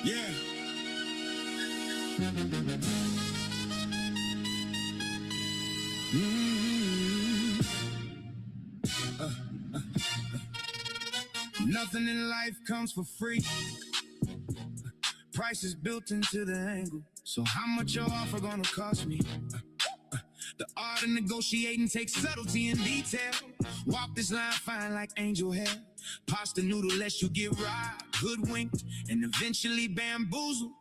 Yeah. Nothing in life comes for free. Price is built into the angle. So how much your offer gonna cost me? The art of negotiating takes subtlety and detail. Walk this line fine like angel hair. Pasta noodle lest you get robbed, hoodwinked, and eventually bamboozled.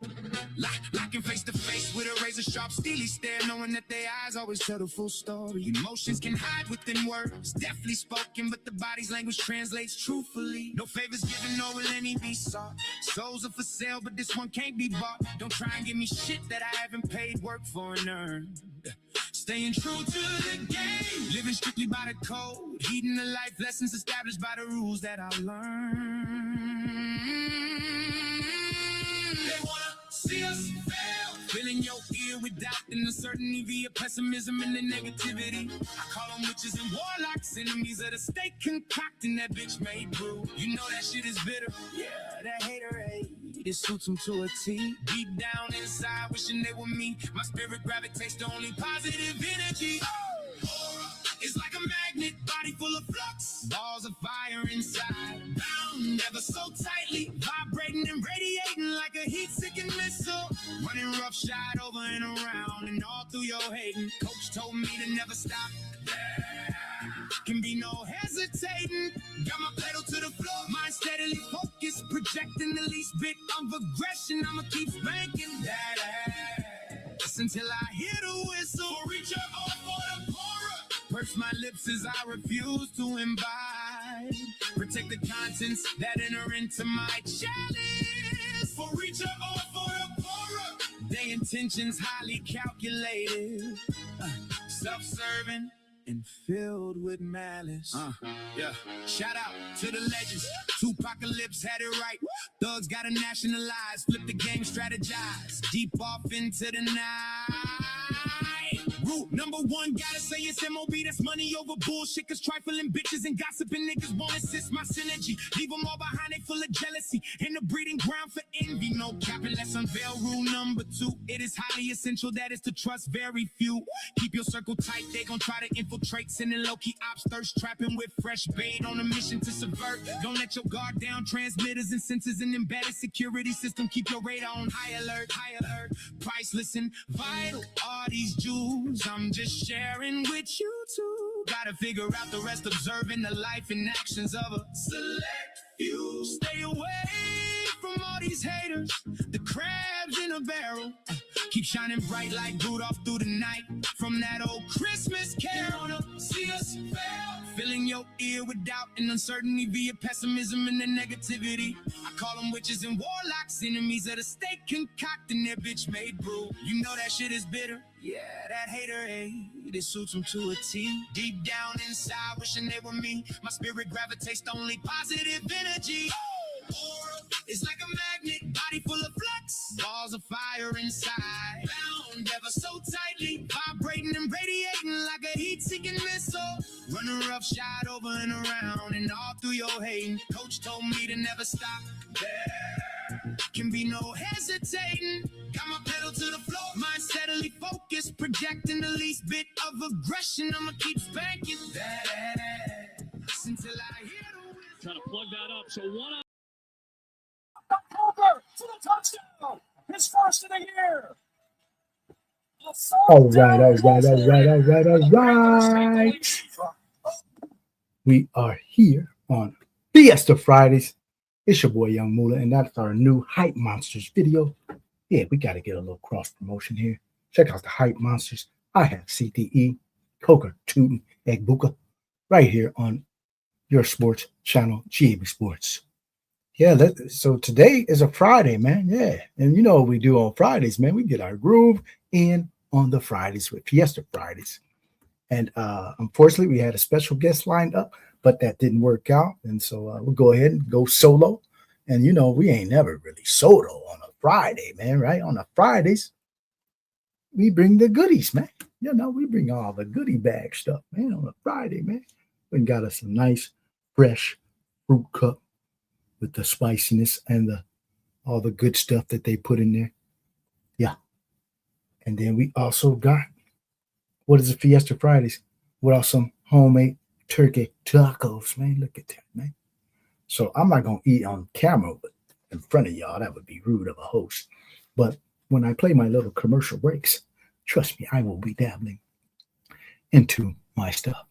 Locking face to face with a razor sharp steely stare, knowing that their eyes always tell the full story. Emotions can hide within words, deftly spoken, but the body's language translates truthfully. No favors given, nor will any be sought. Souls are for sale, but this one can't be bought. Don't try and give me shit that I haven't paid work for and earned. Staying true to the game, living strictly by the code, heeding the life lessons established by the rules that I've learned. They wanna see us fail, filling your ear with doubt and uncertainty via pessimism and the negativity. I call them witches and warlocks, enemies of the state, concocting that bitch made brew. You know that shit is bitter, yeah, that hater hate. It suits them to a T. Deep down inside, wishing they were me. My spirit gravitates to only positive energy. Aura is like a magnet, body full of flux. Balls of fire inside, bound ever so tightly, vibrating and radiating like a heat-seeking missile. Running roughshod over and around and all through your hating. Coach told me to never stop. Can be no hesitating. Got my pedal to the floor, mind steadily focused, projecting the least bit of aggression. I'ma keep spanking that ass until I hear the whistle. Reach up for the horror. Purse my lips as I refuse to imbibe. Protect the contents that enter into my chalice. For reach up for the horror. Their intentions highly calculated, self-serving and filled with malice. Yeah. Shout out to the legends. Tupacalypse had it right. Thugs gotta nationalize, flip the game, strategize. Deep off into the night. Rule number one, gotta say it's MOB. That's money over bullshit. Cause trifling bitches and gossiping niggas won't assist my synergy. Leave them all behind, they full of jealousy. And the breeding ground for envy. No capping, let's unveil rule number two. It is highly essential, that is to trust very few. Keep your circle tight, they gon' try to infiltrate. Sending low-key ops, thirst trapping with fresh bait on a mission to subvert. Don't let your guard down, transmitters and sensors and embedded security system. Keep your radar on high alert, high alert. Priceless and vital are these jewels I'm just sharing with you too. Gotta figure out the rest, observing the life and actions of a select few. Stay away from all these haters, the crabs in a barrel. Keep shining bright like Rudolph through the night. From that old Christmas carol, see us fail. Filling your ear with doubt and uncertainty via pessimism and the negativity. I call them witches and warlocks, enemies of the state, concocting their bitch made brew. You know that shit is bitter, yeah, that hater hate. It suits them to a T. Deep down inside, wishing they were me. My spirit gravitates to only positive energy. Aura is like a magnet, body full of flux. Balls of fire inside, bound ever so tightly, vibrating and radiating like a heat-seeking missile. Running roughshod over and around and all through your hating. Coach told me to never stop. There can be no hesitating. Got my pedal to the floor, mind steadily focused, projecting the least bit of aggression. I'ma keep spanking that ass until I hear the whistle. Trying to plug that up. So one up. Cooper to the touchdown. His first of the year. All right. We are here on Fiesta Fridays. It's your boy Young Moolah, and that's our new Hype Monsters video. Yeah, we got to get a little cross promotion here. Check out the Hype Monsters. I have CTE, Coker, Tootin, Egg Buka, right here on your sports channel, GAB Sports. Yeah, so today is a Friday, man. Yeah, and you know what we do on Fridays, man. We get our groove in on the Fridays with Fiesta Fridays. And unfortunately, we had a special guest lined up, but that didn't work out. And so we'll go ahead and go solo. And, you know, we ain't never really solo on a Friday, man, right? On the Fridays, we bring the goodies, man. We bring all the goodie bag stuff, man, on a Friday, man. We got us a nice, fresh fruit cup with the spiciness and all the good stuff that they put in there. Yeah. And then we also got, what is it, Fiesta Fridays? With all some homemade turkey tacos, man. Look at that, man. So I'm not going to eat on camera, but in front of y'all, that would be rude of a host. But when I play my little commercial breaks, trust me, I will be dabbling into my stuff.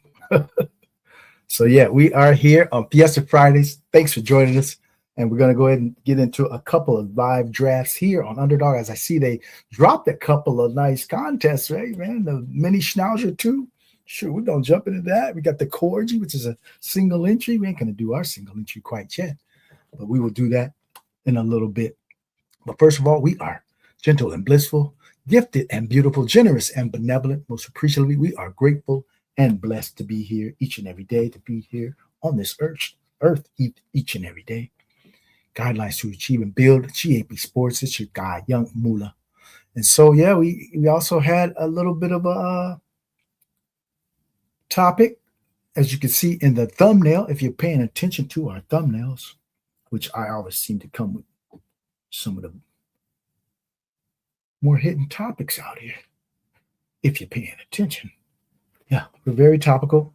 So, yeah, we are here on Fiesta Fridays. Thanks for joining us. And we're going to go ahead and get into a couple of live drafts here on Underdog. As I see they dropped a couple of nice contests, right, man? The mini Schnauzer 2. Sure, we're going to jump into that. We got the Corgi, which is a single entry. We ain't going to do our single entry quite yet, but we will do that in a little bit. But first of all, we are gentle and blissful, gifted and beautiful, generous and benevolent. Most appreciatively, we are grateful and blessed to be here each and every day, to be here on this earth each and every day. Guidelines to achieve and build. GAB Sports. It's your guy, YUUNGMOOLAHH. And so, yeah, we also had a little bit of a topic, as you can see in the thumbnail. If you're paying attention to our thumbnails, which I always seem to come with some of the more hidden topics out here, if you're paying attention. Yeah, we're very topical.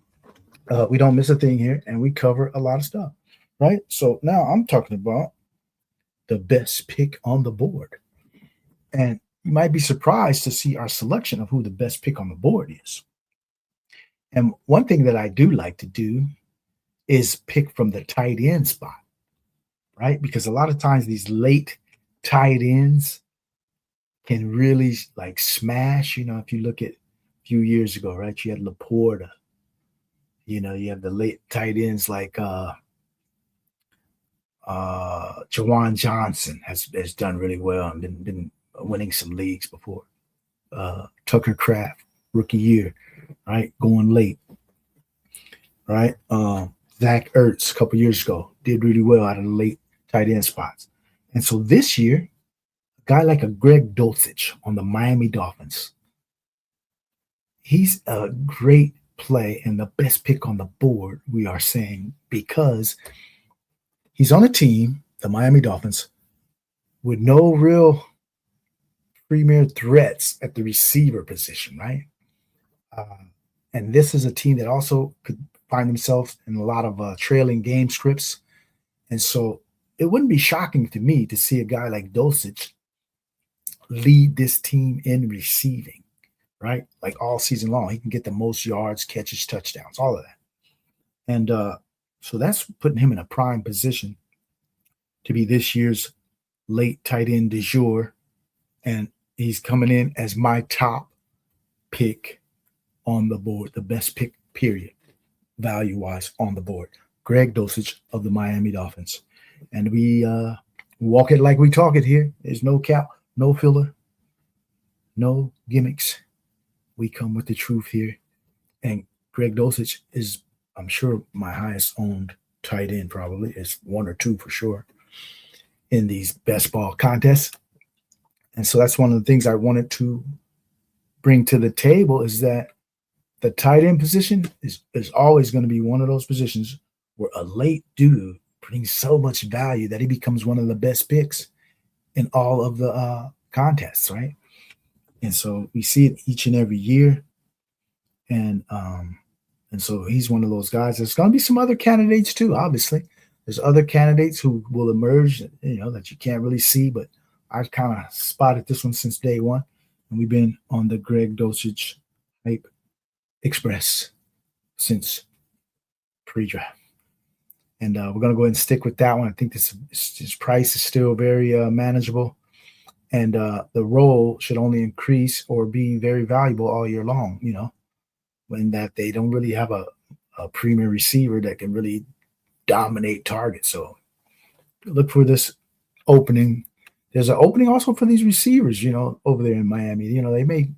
We don't miss a thing here, and we cover a lot of stuff, right? So now I'm talking about the best pick on the board. And you might be surprised to see our selection of who the best pick on the board is. And one thing that I do like to do is pick from the tight end spot, right? Because a lot of times these late tight ends can really like smash. If you look at a few years ago, right, you had Laporta. You have the late tight ends like Jawan Johnson has done really well and been winning some leagues before. Tucker Kraft, rookie year, right, going late, right? Zach Ertz a couple years ago did really well out of the late tight end spots. And so this year, a guy like a Greg Dulcich on the Miami Dolphins, he's a great play and the best pick on the board, we are saying, because he's on a team, the Miami Dolphins, with no real premier threats at the receiver position, right? And this is a team that also could find themselves in a lot of trailing game scripts. And so it wouldn't be shocking to me to see a guy like Dulcich lead this team in receiving, right? Like all season long. He can get the most yards, catches, touchdowns, all of that. And so that's putting him in a prime position to be this year's late tight end du jour. And he's coming in as my top pick on the board, the best pick, period, value-wise on the board. Greg Dulcich of the Miami Dolphins. And we walk it like we talk it here. There's no cap, no filler, no gimmicks. We come with the truth here. And Greg Dulcich is, I'm sure, my highest owned tight end probably. It's one or two for sure in these best ball contests. And so that's one of the things I wanted to bring to the table, is that the tight end position is always going to be one of those positions where a late dude brings so much value that he becomes one of the best picks in all of the contests, right? And so we see it each and every year. And so he's one of those guys. There's going to be some other candidates too, obviously. There's other candidates who will emerge, that you can't really see, but I've kind of spotted this one since day one. And we've been on the Greg Dulcich hype express since pre-draft. And we're going to go ahead and stick with that one. I think this price is still very manageable. And the role should only increase or be very valuable all year long, when that they don't really have a premier receiver that can really dominate targets. So look for this opening. There's an opening also for these receivers, over there in Miami.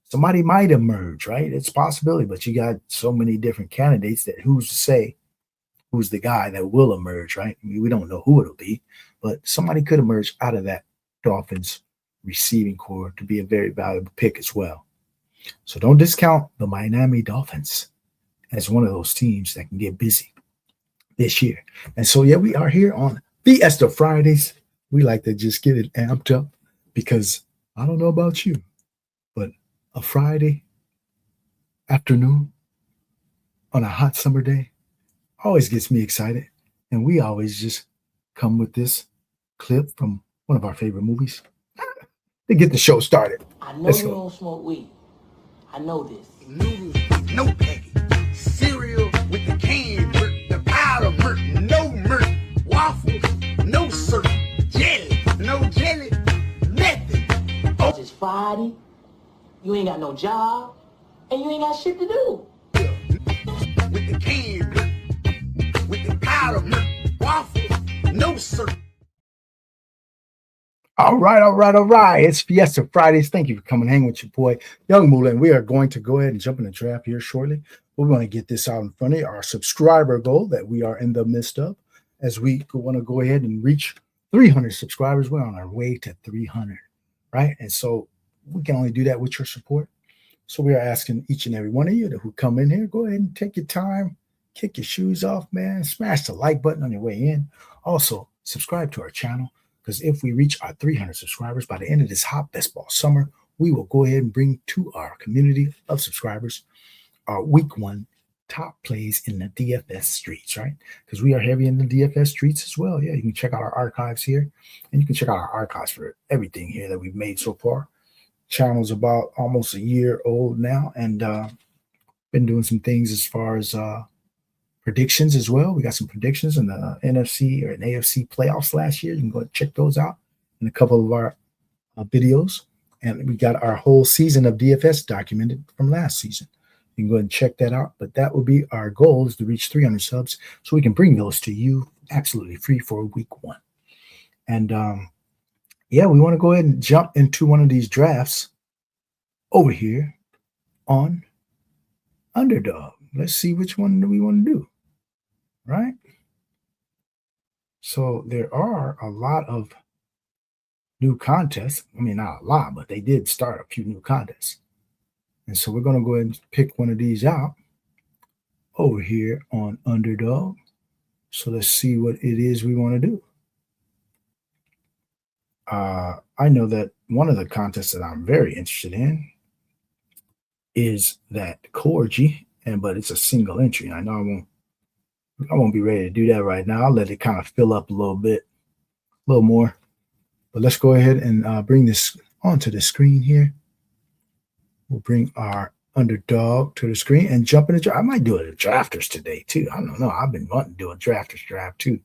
Somebody might emerge, right? It's a possibility, but you got so many different candidates that who's to say who's the guy that will emerge, right? I mean, we don't know who it'll be, but somebody could emerge out of that Dolphins receiving core to be a very valuable pick as well. So don't discount the Miami Dolphins as one of those teams that can get busy this year. And so, yeah, we are here on Fiesta Fridays. We like to just get it amped up because I don't know about you, but a Friday afternoon on a hot summer day always gets me excited. And we always just come with this clip from one of our favorite movies to get the show started. I know you don't smoke weed. I know this. Noodles with no packet. Cereal with the canned milk, the powder milk, no milk. Waffles, no syrup. Jelly, no jelly. Nothing. Oh. It's Friday. You ain't got no job. And you ain't got shit to do. With the canned milk, with the powder milk. Waffles, no syrup. All right. It's Fiesta Fridays. Thank you for coming hang with your boy, Young Moolah. And we are going to go ahead and jump in the draft here shortly. We're going to get this out in front of you, our subscriber goal that we are in the midst of. As we want to go ahead and reach 300 subscribers, we're on our way to 300, right? And so we can only do that with your support. So we are asking each and every one of you who come in here, go ahead and take your time, kick your shoes off, man. Smash the like button on your way in. Also, subscribe to our channel. Because if we reach our 300 subscribers by the end of this hot best ball summer, we will go ahead and bring to our community of subscribers our week 1 top plays in the DFS streets, right? Because we are heavy in the DFS streets as well. Yeah, you can check out our archives here, and you can check out our archives for everything here that we've made so far. Channel's about almost a year old now, and been doing some things as far as predictions as well. We got some predictions in the NFC or an AFC playoffs last year. You can go and check those out in a couple of our videos. And we got our whole season of DFS documented from last season. You can go ahead and check that out. But that will be our goal, is to reach 300 subs so we can bring those to you absolutely free for week 1. And yeah, we want to go ahead and jump into one of these drafts over here on Underdog. Let's see which one do we want to do. Right? So there are a lot of new contests. I mean, not a lot, but they did start a few new contests. And so we're going to go ahead and pick one of these out over here on Underdog. So let's see what it is we want to do. I know that one of the contests that I'm very interested in is that Corgi, but it's a single entry. I know I won't be ready to do that right now. I'll let it kind of fill up a little more. But let's go ahead and bring this onto the screen here. We'll bring our Underdog to the screen and jump in the draft. I might do it at drafters today too. I don't know. I've been wanting to do a drafters draft too.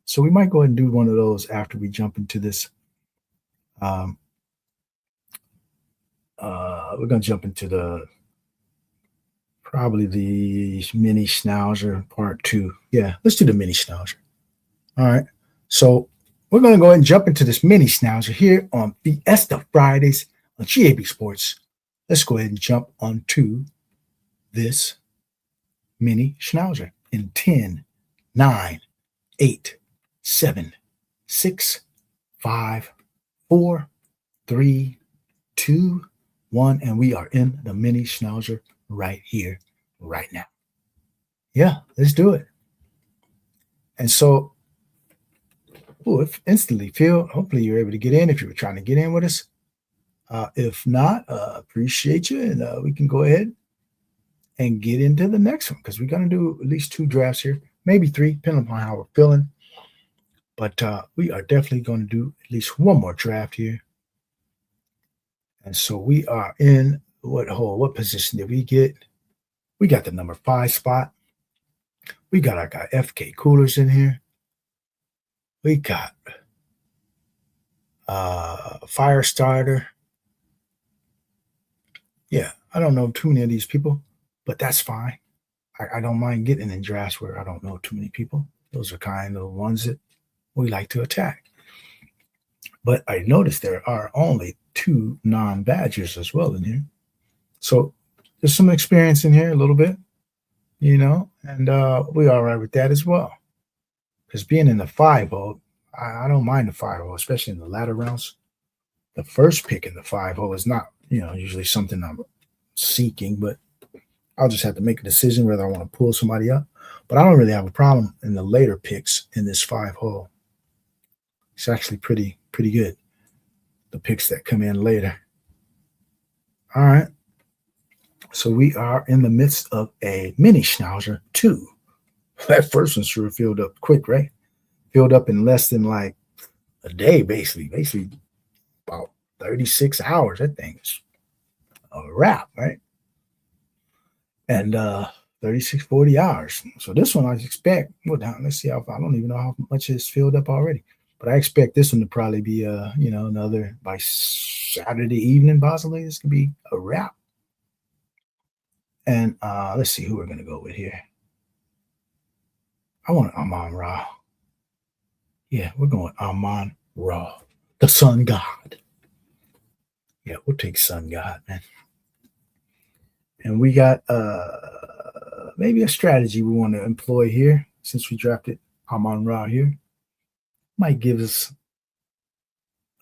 So we might go ahead and do one of those after we jump into this. We're going to jump into probably the mini schnauzer part 2. Yeah, let's do the mini schnauzer. All right. So we're going to go ahead and jump into this mini schnauzer here on Fiesta Fridays on GAB Sports. Let's go ahead and jump onto this mini schnauzer in 10, 9, 8, 7, 6, 5, 4, 3, 2, 1. And we are in the mini schnauzer right here, right now. Yeah, let's do it. And so, instantly, Phil, hopefully you're able to get in if you were trying to get in with us. If not, appreciate you, and we can go ahead and get into the next one, because we're going to do at least 2 drafts here, maybe 3, depending upon how we're feeling. But we are definitely going to do at least one more draft here. And so we are in what position did we get? We got the number 5 spot. We got our guy FK Coolers in here. We got Firestarter. Yeah, I don't know too many of these people, but that's fine. I don't mind getting in drafts where I don't know too many people. Those are kind of the ones that we like to attack. But I noticed there are only 2 non-badgers as well in here. So there's some experience in here a little bit, and we're all right with that as well. Because being in the 5-0, I don't mind the 5-0, especially in the latter rounds. The first pick in the 5-0 is not, usually something I'm seeking, but I'll just have to make a decision whether I want to pull somebody up. But I don't really have a problem in the later picks in this 5-hole. It's actually pretty good, the picks that come in later. All right. So we are in the midst of a mini schnauzer 2. That first one sure filled up quick, right? Filled up in less than like a day, basically about 36 hours. That thing is a wrap, right? And 36, 40 hours. So this one I expect, well, let's see how, I don't even know how much is filled up already, but I expect this one to probably be, another by Saturday evening, possibly. This could be a wrap. And let's see who we're going to go with here. I want Amon Ra. Yeah, we're going Amon Ra, the sun god. Yeah, we'll take sun god, man. And we got maybe a strategy we want to employ here since we drafted Amon Ra here. Might give us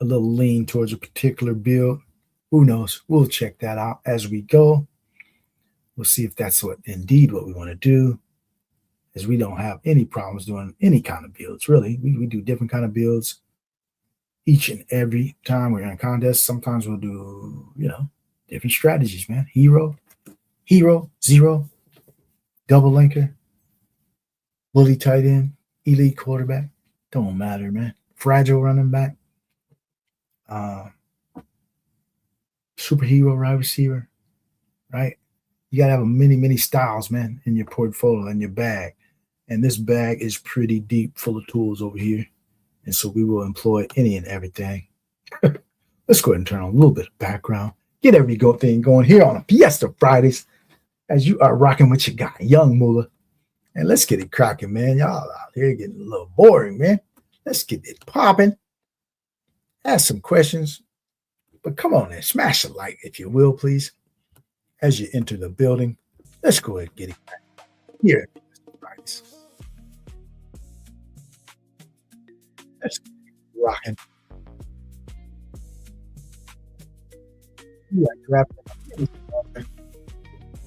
a little lean towards a particular build. Who knows? We'll check that out as we go. We'll see if that's indeed what we want to do, as we don't have any problems doing any kind of builds, really. We do different kind of builds each and every time we're in contests. Sometimes we'll do, different strategies, man. Hero, zero, double linker, bully tight end, elite quarterback. Don't matter, man. Fragile running back, superhero wide receiver, right? You got to have many styles, man, in your portfolio, in your bag. And this bag is pretty deep, full of tools over here. And so we will employ any and everything. Let's go ahead and turn on a little bit of background. Get every thing going here on a Fiesta Fridays as you are rocking with your guy, Young Moolah. And let's get it cracking, man. Y'all out here getting a little boring, man. Let's get it popping. Ask some questions. But come on and smash a like, if you will, please. As you enter the building, let's go ahead and get it here. Let's get rocking.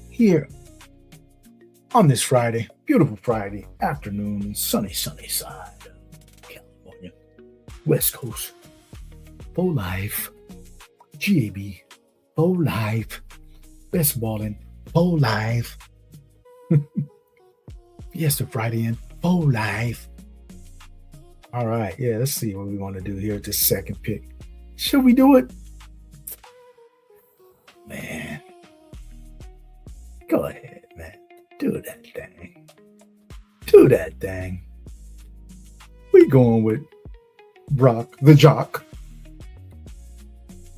Here on this Friday, beautiful Friday afternoon, sunny side of California, West Coast, Full Life, GAB, Full Life. Best balling, full life. Fiesta Friday in full life. All right, yeah, let's see what we want to do here at this second pick. Should we do it? Man, go ahead, man. Do that thing. Do that thing. We going with Brock the Jock.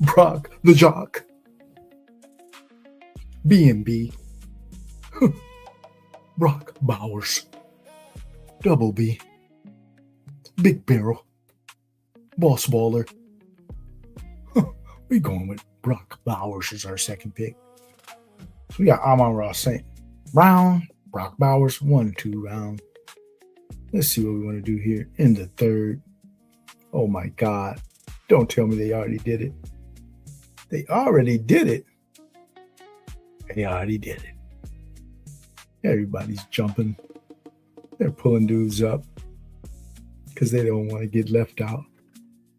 Brock the Jock. B&B, Brock Bowers, Double B, Big Barrel, Boss Baller. We're going with Brock Bowers as our second pick. So we got Amon Ra St. Brown, Brock Bowers, 1-2 round. Let's see what we want to do here in the third. Oh my God. Don't tell me they already did it. They already did it. They already did it. Everybody's jumping. They're pulling dudes up because they don't want to get left out.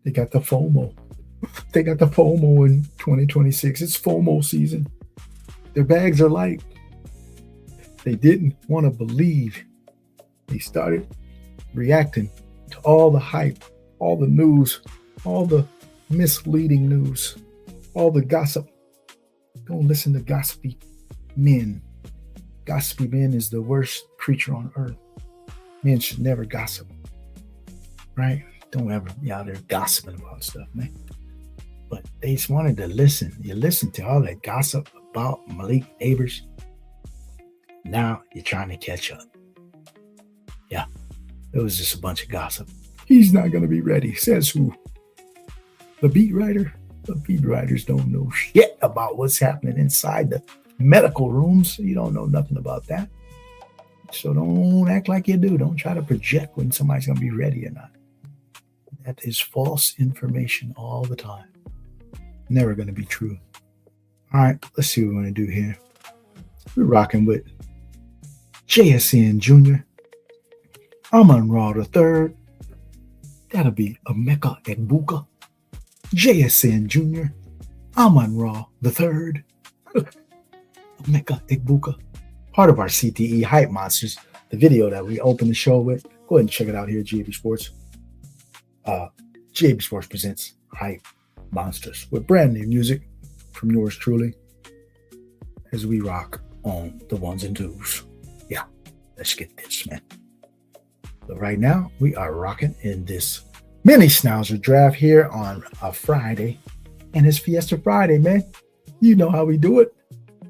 They got the FOMO. They got the FOMO in 2026. It's FOMO season. Their bags are light. They didn't want to believe. They started reacting to all the hype, all the news, all the misleading news, all the gossip. Don't listen to gossipy men. Gossipy men is the worst creature on earth. Men should never gossip, right? Don't ever be out there gossiping about stuff, man. But they just wanted to listen. You listen to all that gossip about Malik Neighbors. Now you're trying to catch up. Yeah, it was just a bunch of gossip. He's not going to be ready, says who? The beat writer? The beat writers don't know shit about what's happening inside the medical rooms. You don't know nothing about that. So don't act like you do. Don't try to project when somebody's going to be ready or not. That is false information all the time. Never going to be true. All right, let's see what we're going to do here. We're rocking with JSN Jr., Amon Ra III. That'll be Emeka Egbuka. JSN Jr., Amon Ra III. Emeka Egbuka. Part of our CTE Hype Monsters, the video that we opened the show with. Go ahead and check it out here at GAB Sports. GAB Sports presents Hype Monsters with brand new music from yours truly as we rock on the ones and twos. Yeah, let's get this, man. But right now, we are rocking in this mini Schnauzer draft here on a Friday. And it's Fiesta Friday, man. You know how we do it.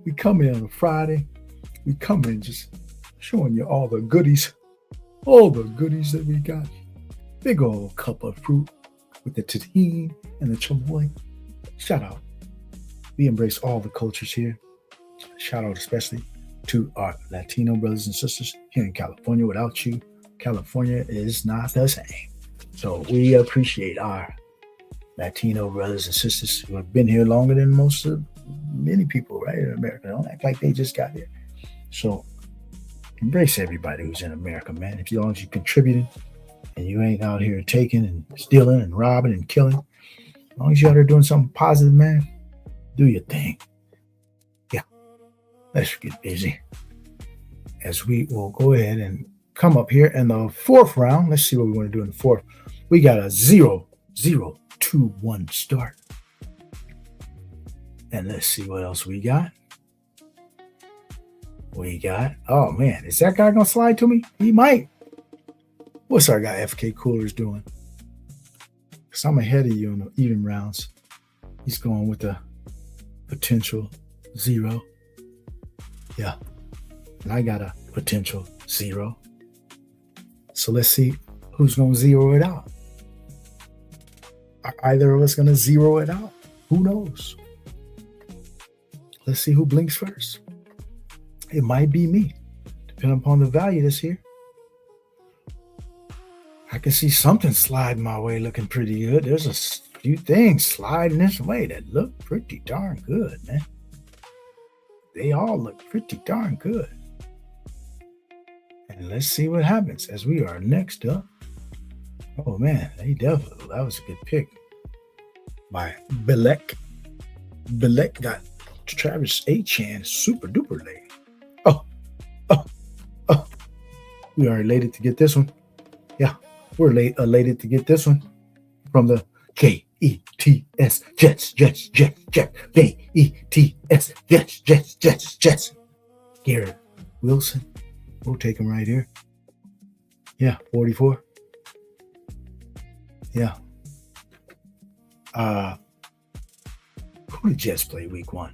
We come in on a Friday. We come in just showing you all the goodies that we got. Big old cup of fruit with the tahini and the chamoy. Shout out. We embrace all the cultures here. Shout out especially to our Latino brothers and sisters here in California. Without you, California is not the same. So we appreciate our Latino brothers and sisters who have been here longer than many people, right, in America. Don't act like they just got here. So embrace everybody who's in America, man. As long as you're contributing and you ain't out here taking and stealing and robbing and killing, as long as you're out there doing something positive, man, do your thing. Yeah, let's get busy. As we will go ahead and come up here in the fourth round. Let's see what we want to do in the fourth. We got a 0-0-2-1 start. And let's see what else we got. Oh man, is that guy gonna slide to me? He might. What's our guy FK Coolers doing? Because I'm ahead of you in the even rounds. He's going with the potential 0. Yeah. And I got a potential 0. So let's see who's going to zero it out. Are either of us going to zero it out? Who knows? Let's see who blinks first. It might be me, depending upon the value that's here. I can see something sliding my way looking pretty good. There's a few things sliding this way that look pretty darn good, man. They all look pretty darn good. And let's see what happens as we are next up. Oh man, that was a good pick by Belek. Belek got Travis Achan super duper late. Oh. We are elated to get this one. Yeah, we're elated to get this one from the Jets. Jets. Jets. Garrett Wilson. We'll take him right here. Yeah, 44. Yeah. Who did Jets play week 1?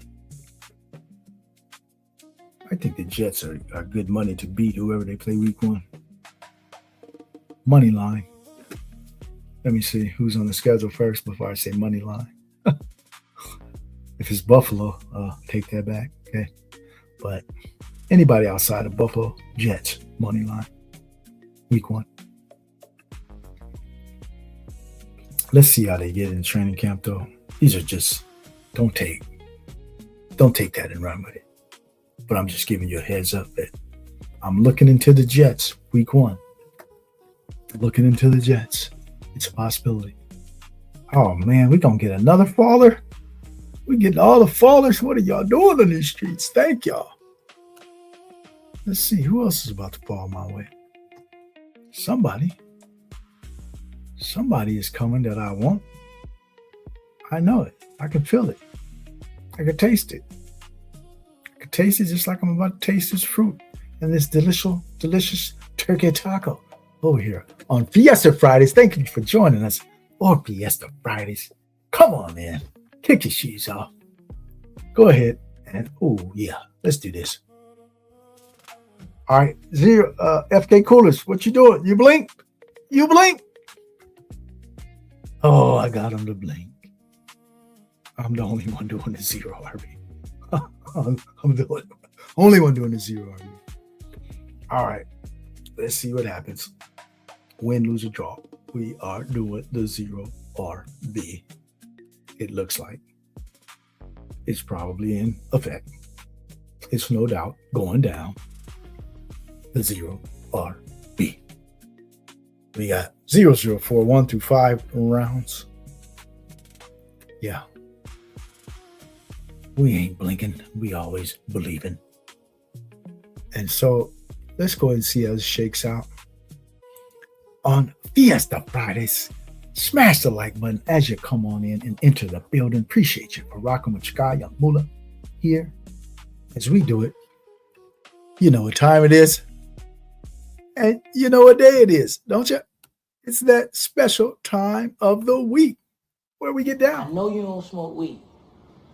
I think the Jets are good money to beat whoever they play week 1. Money line. Let me see who's on the schedule first before I say money line. If it's Buffalo, take that back. Okay. But anybody outside of Buffalo, Jets, money line. Week 1. Let's see how they get in training camp though. These are just, don't take that and run with it. But I'm just giving you a heads up that I'm looking into the Jets week 1. Looking into the Jets. It's a possibility. Oh man, we're going to get another faller. We're getting all the fallers. What are y'all doing on these streets? Thank y'all. Let's see who else is about to fall my way. Somebody is coming that I want. I know it. I can feel it. I can taste it. I can taste it just like I'm about to taste this fruit and this delicious turkey taco over here on Fiesta Fridays. Thank you for joining us on Fiesta Fridays. Come on, man. Kick your shoes off. Go ahead and, oh, yeah. Let's do this. All right. FK Coolers, what you doing? You blink? You blink? Oh, I got him to blink. I'm the only one doing the 0 RB. I'm the only one doing the 0 RB. All right. Let's see what happens. Win, lose, or draw. We are doing the 0 RB. It looks like. it's probably in effect. It's no doubt going down the 0 RB. We got 0, 0, 4, 1 through 5 rounds. Yeah. We ain't blinking. We always believing. And so let's go ahead and see how this shakes out. On Fiesta Fridays, smash the like button as you come on in and enter the building. Appreciate you for rocking with your guy, YUUNGMOOLAHH, here as we do it. You know what time it is. And you know what day it is, don't you? It's that special time of the week where we get I down. know you don't smoke weed.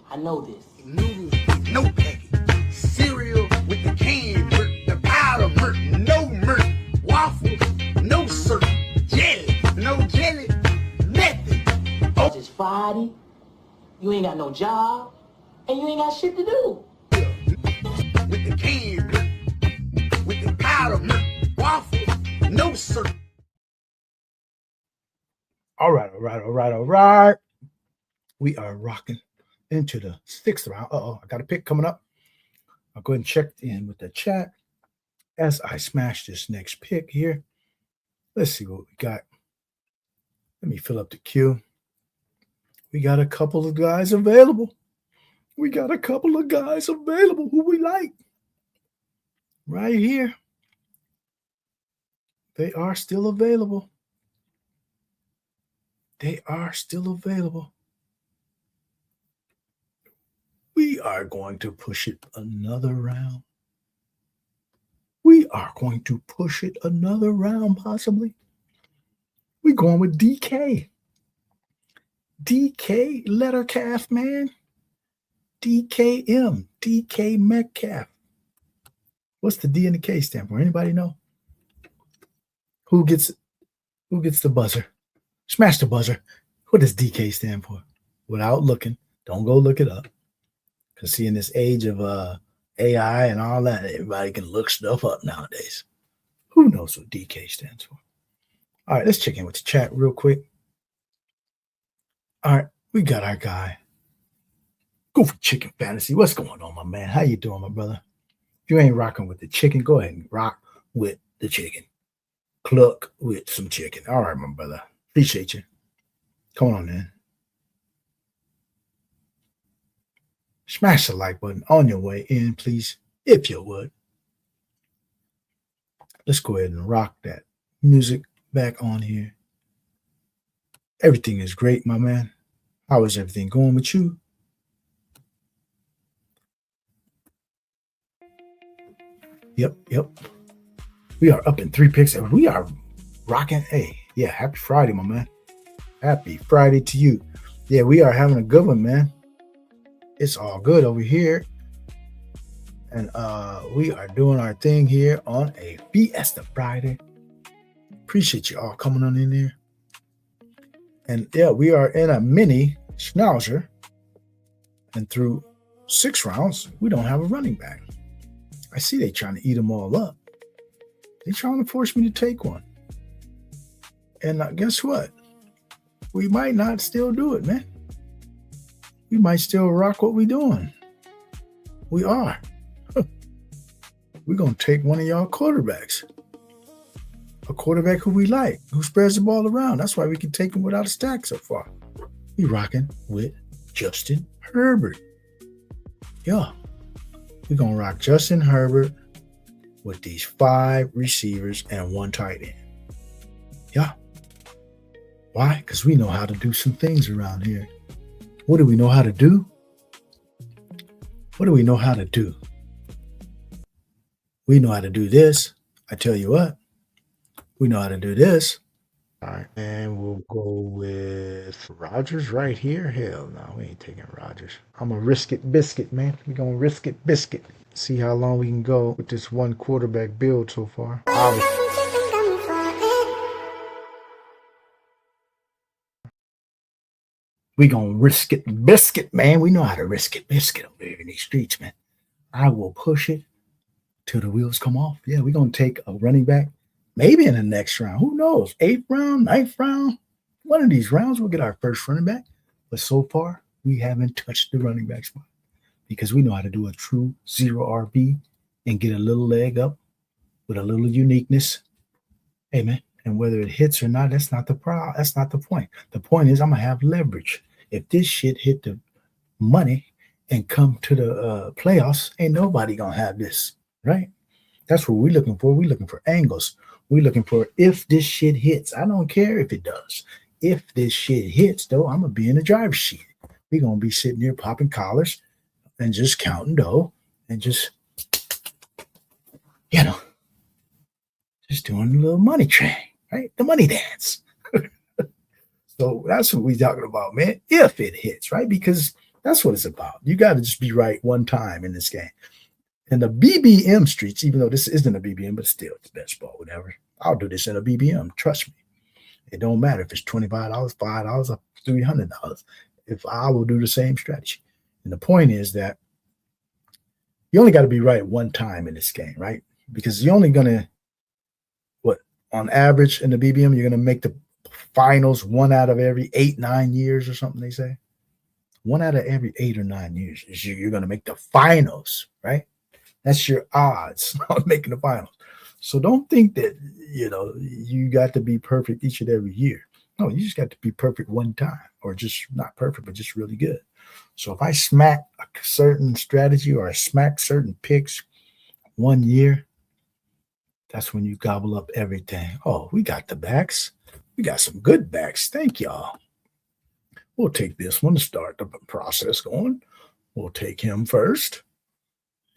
I know this. Noodles with no packing, cereal with the canned murk, the powder murk, no murk, waffles, no syrup, jelly, no jelly, nothing. It's just Friday. You ain't got no job. And you ain't got shit to do. With the canned murk, with the powder murk, waffles, no syrup. All right. We are rocking into the 6th round. I got a pick coming up. I'll go ahead and check in with the chat as I smash this next pick here. Let's see what we got. Let me fill up the queue. We got a couple of guys available. Who we like. Right here. They are still available. We are going to push it another round. Possibly. We're going with DK. DK Lettercalf, man. DKM. DK Metcalf. What's the D and the K stand for? Anybody know? Who gets the buzzer? Smash the buzzer. What does DK stand for? Without looking. Don't go look it up. Because see, in this age of AI and all that, everybody can look stuff up nowadays. Who knows what DK stands for? All right, let's check in with the chat real quick. All right, we got our guy. Go for Chicken Fantasy. What's going on, my man? How you doing, my brother? If you ain't rocking with the chicken, go ahead and rock with the chicken. Cluck with some chicken. All right, my brother. Appreciate you. Come on, man. Smash the like button on your way in, please, if you would. Let's go ahead and rock that music back on here. Everything is great, my man. How is everything going with you? Yep. We are up in 3 picks, and we are rocking. Hey, yeah, happy Friday, my man. Happy Friday to you. Yeah, we are having a good one, man. It's all good over here. And we are doing our thing here on a Fiesta Friday. Appreciate you all coming on in there. And yeah, we are in a mini schnauzer. And through 6 rounds, we don't have a running back. I see they trying to eat them all up. They trying to force me to take one. And guess what? We might not still do it, man. We might still rock what we doing. We are. We're going to take one of y'all quarterbacks. A quarterback who we like, who spreads the ball around. That's why we can take him without a stack so far. We rocking with Justin Herbert. Yeah. We're going to rock Justin Herbert with these 5 receivers and 1 tight end. Yeah. Why? Because we know how to do some things around here. What do we know how to do? We know how to do this. I tell you what. We know how to do this. All right. And we'll go with Rodgers right here. Hell no, we ain't taking Rodgers. I'm going to risk it biscuit, man. We're going to risk it biscuit. See how long we can go with this 1 quarterback build so far. We gonna risk it biscuit, man. We know how to risk it biscuit over here in these streets, man. I will push it till the wheels come off. Yeah, we're gonna take a running back, maybe in the next round. Who knows? 8th round, 9th round. One of these rounds, we'll get our first running back. But so far, we haven't touched the running back spot. because we know how to do a true zero RB and get a little leg up with a little uniqueness. Hey, man, and whether it hits or not, that's not the problem. That's not the point. The point is I'm going to have leverage. If this shit hit the money and come to the playoffs, ain't nobody going to have this, right? That's what we're looking for. We're looking for angles. We're looking for if this shit hits. I don't care if it does. If this shit hits, though, I'm going to be in the driver's seat. We're going to be sitting here popping collars and just counting dough and just, you know, just doing a little money train, right? The money dance. So that's what we're talking about, man. If it hits, right? Because that's what it's about. You got to just be right one time in this game. In the BBM streets, even though this isn't a BBM, but still, it's best ball, whatever. I'll do this in a BBM. Trust me. It don't matter if it's $25, $5, or $300. If I will do the same strategy. And the point is that you only got to be right one time in this game, right? Because you're only going to, on average in the BBM, you're going to make the finals 1 out of every 8-9 years or something, they say. 1 out of every 8 or 9 years is you're going to make the finals, right? That's your odds on making the finals. So don't think that, you know, you got to be perfect each and every year. No, you just got to be perfect one time, or just not perfect, but just really good. So if I smack a certain strategy or I smack certain picks 1 year, that's when you gobble up everything. Oh, we got the backs. We got some good backs. Thank y'all. We'll take this one to start the process going. We'll take him first.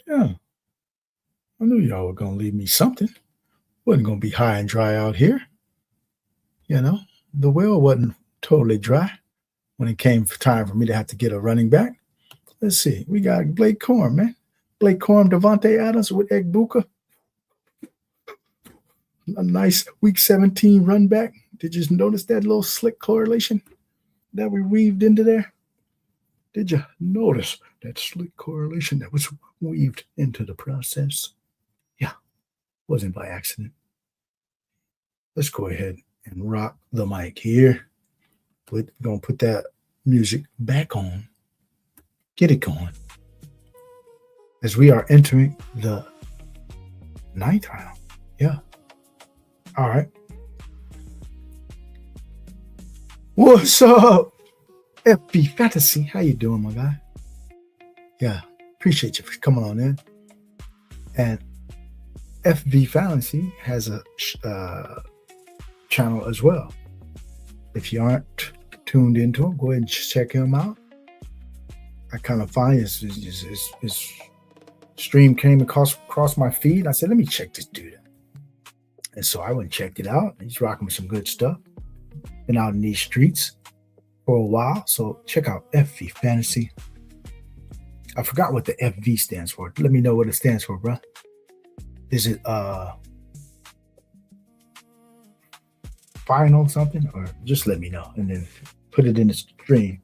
Yeah. I knew y'all were going to leave me something. Wasn't going to be high and dry out here. You know, the well wasn't totally dry when it came for time for me to have to get a running back. Let's see. We got Blake Corum, man. Blake Corum, Devontae Adams with Egbuka. A nice week 17 run back. Did you notice that little slick correlation that we weaved into there? Did you notice that slick correlation that was weaved into the process? Yeah, wasn't by accident. Let's go ahead and rock the mic here. We're going to put that music back on. Get it going. As we are entering the 9th round. Yeah. All right. What's up, FB Fantasy? How you doing, my guy? Yeah, appreciate you for coming on in. And FB Fantasy has a channel as well. If you aren't tuned into him, go ahead and check him out. I kind of find his stream came across my feed. I said, let me check this dude out. And so I went and checked it out. He's rocking with some good stuff. Been out in these streets for a while. So check out FV Fantasy. I forgot what the FV stands for. Let me know what it stands for, bro. Is it final something? Or just let me know and then put it in the stream.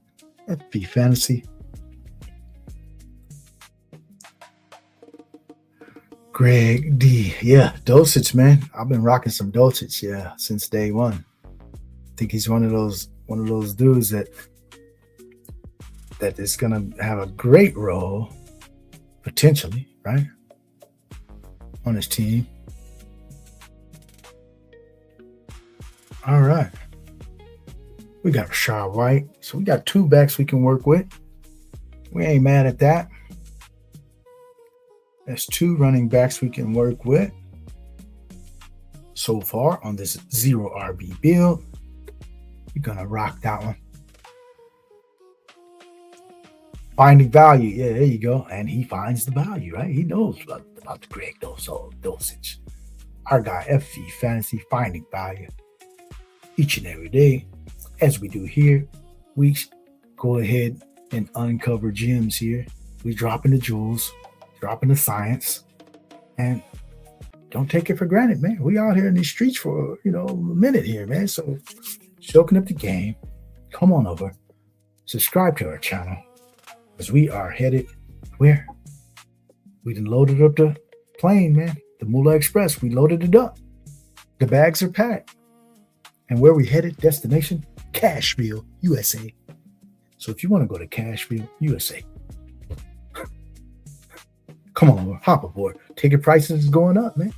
FV Fantasy. Greg D. Yeah, dosage, man. I've been rocking some dosage, yeah, since day one. I think he's one of those dudes that is gonna have a great role, potentially, right? On his team. All right. We got Rashad White. So we got 2 backs we can work with. We ain't mad at that. There's 2 running backs we can work with so far on this 0 RB build. We're going to rock that one. Finding value. Yeah, there you go. And he finds the value, right? He knows about the Greg dosage. Our guy, FV Fantasy, finding value each and every day. As we do here, we go ahead and uncover gems here. We dropping the jewels. Dropping the science, and don't take it for granted, man. We out here in these streets for, a minute here, man. So soaking up the game. Come on over. Subscribe to our channel, because we are headed where? We done loaded up the plane, man. The Moolah Express. We loaded it up. The bags are packed. And where we headed? Destination? Cashville, USA. So if you want to go to Cashville, USA, Come on, hop aboard. Ticket prices is going up, man.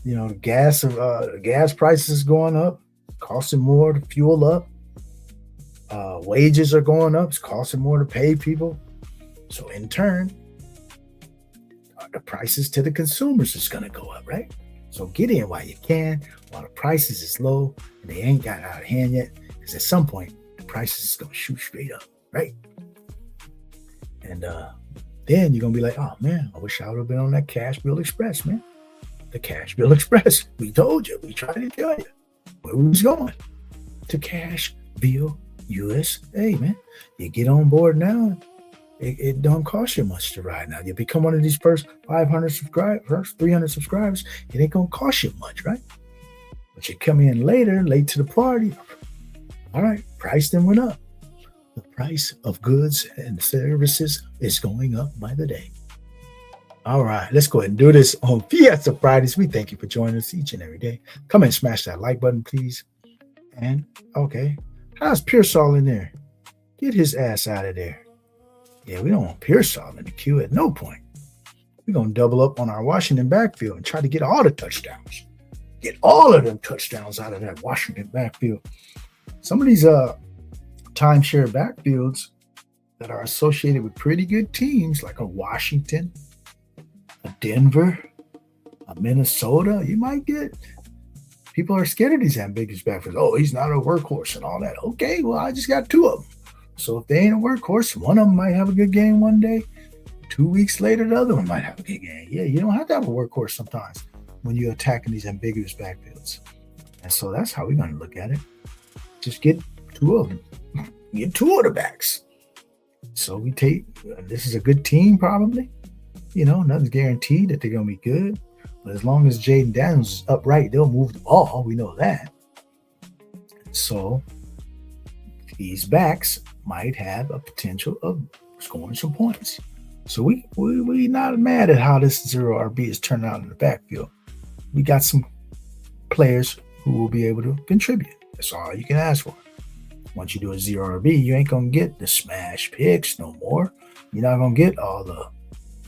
You know, the gas prices is going up, costing more to fuel up. Wages are going up. It's costing more to pay people. So in turn, the prices to the consumers is going to go up, right? So get in while you can, while the prices is low and they ain't got out of hand yet. Because at some point, the prices is going to shoot straight up, right? And then you're going to be like, oh, man, I wish I would have been on that Cash Bill Express, man. The Cash Bill Express. We told you. We tried to tell you where we was going. To Cash Bill USA, man. You get on board now. It don't cost you much to ride now. You become one of these first 500 subscribers, first 300 subscribers. It ain't going to cost you much, right? But you come in later, late to the party. All right, price then went up. The price of goods and services is going up by the day. All right, let's go ahead and do this on Fiesta Fridays. We thank you for joining us each and every day. Come and smash that like button, please. And, okay, how's Pearsall in there? Get his ass out of there. Yeah, we don't want Pearsall in the queue at no point. We're going to double up on our Washington backfield and try to get all the touchdowns. Get all of them touchdowns out of that Washington backfield. Some of these timeshare backfields that are associated with pretty good teams like a Washington, a Denver, a Minnesota, you might get. People are scared of these ambiguous backfields. Oh, he's not a workhorse and all that. Okay, well, I just got two of them. So if they ain't a workhorse, one of them might have a good game one day. 2 weeks later, the other one might have a good game. Yeah, you don't have to have a workhorse sometimes when you're attacking these ambiguous backfields. And so that's how we're going to look at it. Just get two of them. Get two of the backs. So we take, this is a good team probably. You know, nothing's guaranteed that they're going to be good. But as long as Jaden Daniels is upright, they'll move the ball. We know that. So these backs might have a potential of scoring some points. So we not mad at how this zero RB is turning out in the backfield. We got some players who will be able to contribute. That's all you can ask for. Once you do a zero RB, you ain't going to get the smash picks no more. You're not going to get all the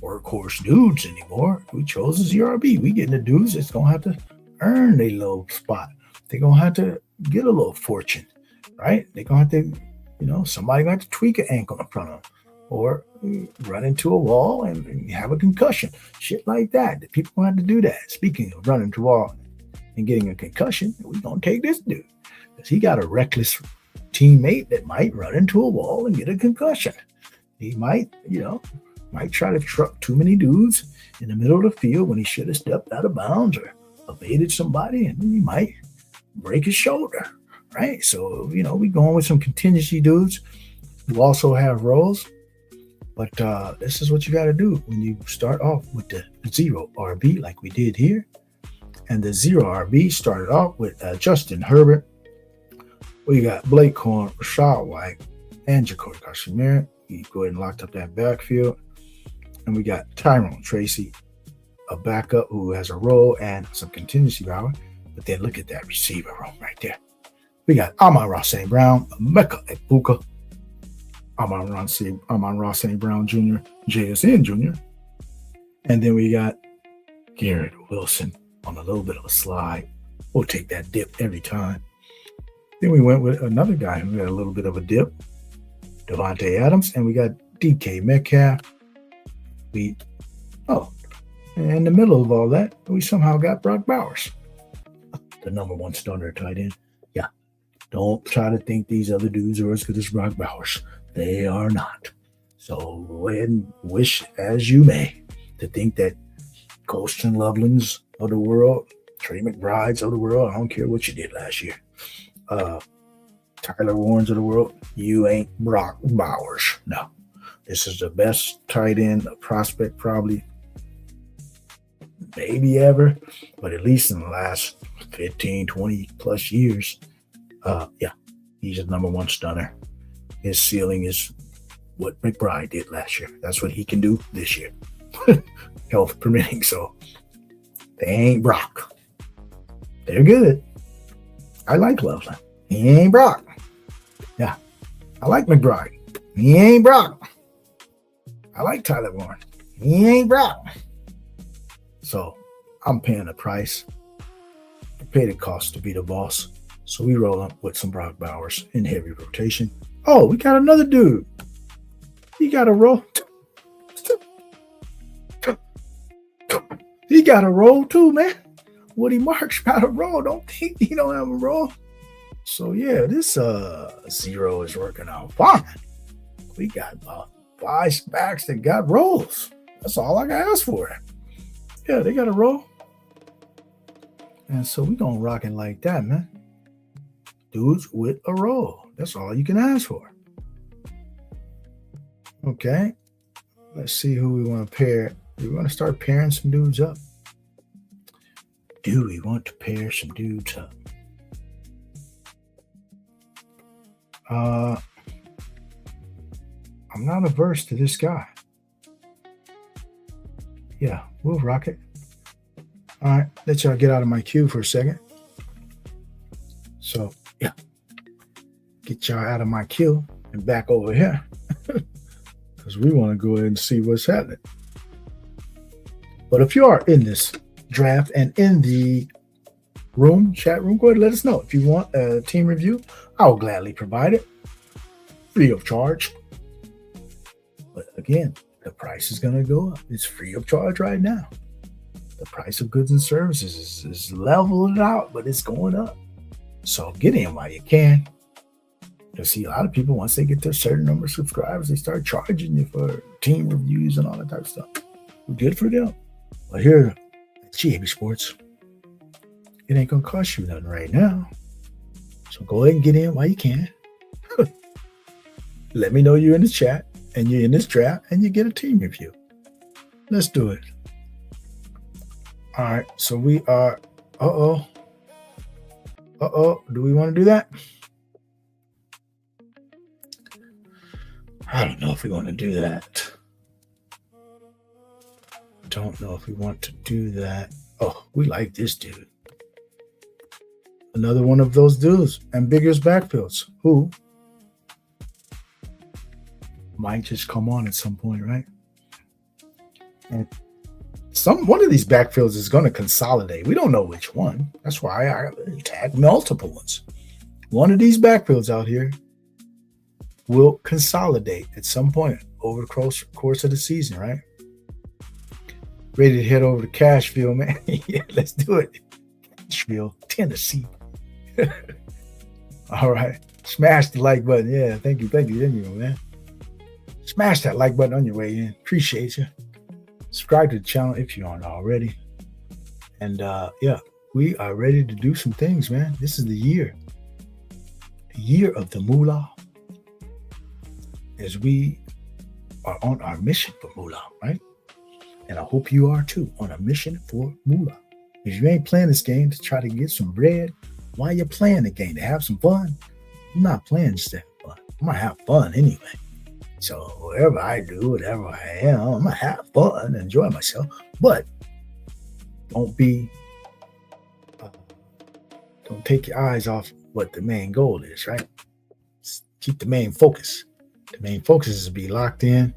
workhorse dudes anymore. We chose a zero RB. We getting the dudes that's going to have to earn their little spot. They're going to have to get a little fortune, right? They're going to have to, you know, somebody going to have to tweak an ankle in front of them or run into a wall and have a concussion. Shit like that. The people going to have to do that. Speaking of running into a wall and getting a concussion, we're going to take this dude because he got a reckless teammate that might run into a wall and get a concussion. He might, you know, might try to truck too many dudes in the middle of the field when he should have stepped out of bounds or evaded somebody, and he might break his shoulder, right? So, you know, we going with some contingency dudes who also have roles. But this is what you got to do when you start off with the zero RB like we did here. And the zero RB started off with Justin Herbert. We got Blake Corn, Rashad White, and Jacoby Carson-Merritt. We go ahead and locked up that backfield. And we got Tyrone Tracy, a backup who has a role and some contingency power. But then look at that receiver room right there. We got Amon-Ra St. Brown, Emeka Egbuka, Amon-Ra St. Brown Jr., JSN Jr. And then we got Garrett Wilson on a little bit of a slide. We'll take that dip every time. Then we went with another guy who had a little bit of a dip, Devontae Adams, and we got DK Metcalf. In the middle of all that, we somehow got Brock Bowers, the number one starter tight end. Yeah, don't try to think these other dudes are as good as Brock Bowers. They are not. So go ahead and wish as you may to think that Colston Loveland's of the world, Trey McBride's of the world, I don't care what you did last year, Tyler Warren's of the world, you ain't Brock Bowers. No. This is the best tight end, a prospect probably, maybe ever, but at least in the last 15, 20 plus years, he's a number one stunner. His ceiling is what McBride did last year. That's what he can do this year, health permitting. So they ain't Brock. They're good. I like Loveland. He ain't Brock. Yeah, I like McBride. He ain't Brock. I like Tyler Warren. He ain't broke. So I'm paying the price. I pay the cost to be the boss. So we roll up with some Brock Bowers in heavy rotation. Oh, we got another dude. He got a roll. He got a roll too, man. Woody Marks got a roll. Don't think he don't have a roll. So yeah, this 0 is working out fine. We got about 5 SPACs that got rolls. That's all I can ask for. Yeah, they got a roll. And so we gonna rock it like that, man. Dudes with a roll. That's all you can ask for. Okay. Let's see who we want to pair. We want to start pairing some dudes up. Do we want to pair some dudes up? I'm not averse to this guy. Yeah, we'll rock it. All right, let y'all get out of my queue for a second. So, yeah, get y'all out of my queue and back over here because we want to go ahead and see what's happening. But if you are in this draft and in the room, chat room, go ahead and let us know. If you want a team review, I will gladly provide it free of charge. But again, the price is going to go up. It's free of charge right now. The price of goods and services is leveling out, but it's going up. So get in while you can. You'll see a lot of people, once they get to a certain number of subscribers, they start charging you for team reviews and all that type of stuff. Good for them. But here at GAB Sports, it ain't going to cost you nothing right now. So go ahead and get in while you can. Let me know you're in the chat and you're in this draft and you get a team review. Let's do it. All right, so we are, do we want to do that? I don't know if we want to do that. Don't know if we want to do that. Oh, we like this dude. Another one of those dudes, ambiguous backfields, who might just come on at some point, right? And one of these backfields is going to consolidate. We don't know which one. That's why I tag multiple ones. One of these backfields out here will consolidate at some point over the course of the season, right? Ready to head over to Cashville, man. Yeah, let's do it. Cashville, Tennessee. All right. Smash the like button. Yeah, thank you. There you go, man. Smash that like button on your way in. Appreciate you. Subscribe to the channel if you aren't already. And yeah, we are ready to do some things, man. This is the year of the moolah, as we are on our mission for moolah, right? And I hope you are too, on a mission for moolah. If you ain't playing this game to try to get some bread, why you playing the game? To have some fun? I'm not playing just to have fun. I'm gonna have fun anyway. So whatever I do, whatever I am, I'm gonna have fun, enjoy myself. But don't take your eyes off what the main goal is, right? Keep the main focus. The main focus is to be locked in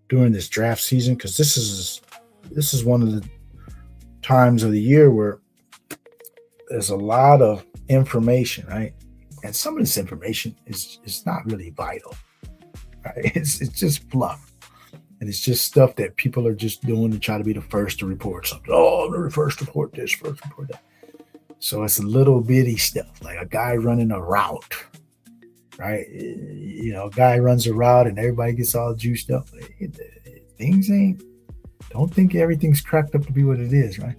during this draft season, because this is one of the times of the year where there's a lot of information, right? And some of this information is not really vital. Right? It's just fluff. And it's just stuff that people are just doing to try to be the first to report something. Oh, I'm the first to report this, first to report that. So it's a little bitty stuff, like a guy running a route, right? You know, a guy runs a route and everybody gets all juiced up. Don't think everything's cracked up to be what it is, right?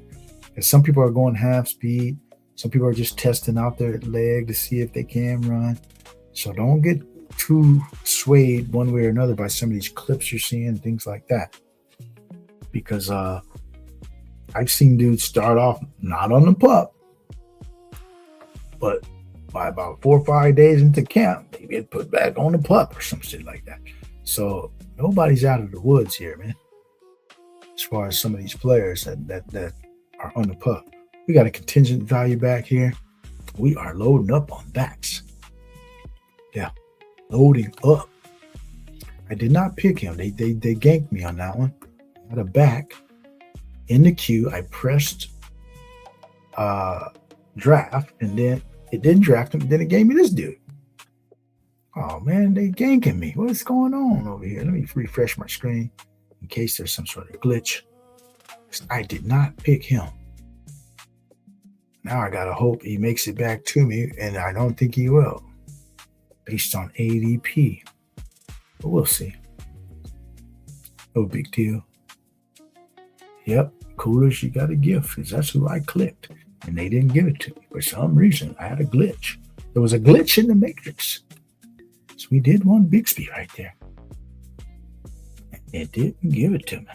Because some people are going half speed. Some people are just testing out their leg to see if they can run. So don't get too swayed one way or another by some of these clips you're seeing, things like that. Because I've seen dudes start off not on the pup, but by about 4 or 5 days into camp, they get put back on the pup or some shit like that. So nobody's out of the woods here, man. As far as some of these players that are on the pup, we got a contingent value back here. We are loading up on backs. Yeah, loading up. I did not pick him. They ganked me on that one. At a back in the queue, I pressed draft, and then it didn't draft him. Then it gave me this dude. Oh man, they ganking me. What's going on over here? Let me refresh my screen in case there's some sort of glitch. I did not pick him. Now I gotta hope he makes it back to me, and I don't think he will, based on ADP. But we'll see. No big deal. Yep, Coolers, you got a gift, because that's who I clicked, and they didn't give it to me. For some reason, I had a glitch. There was a glitch in the matrix. So we did one Bixby right there. And it didn't give it to me.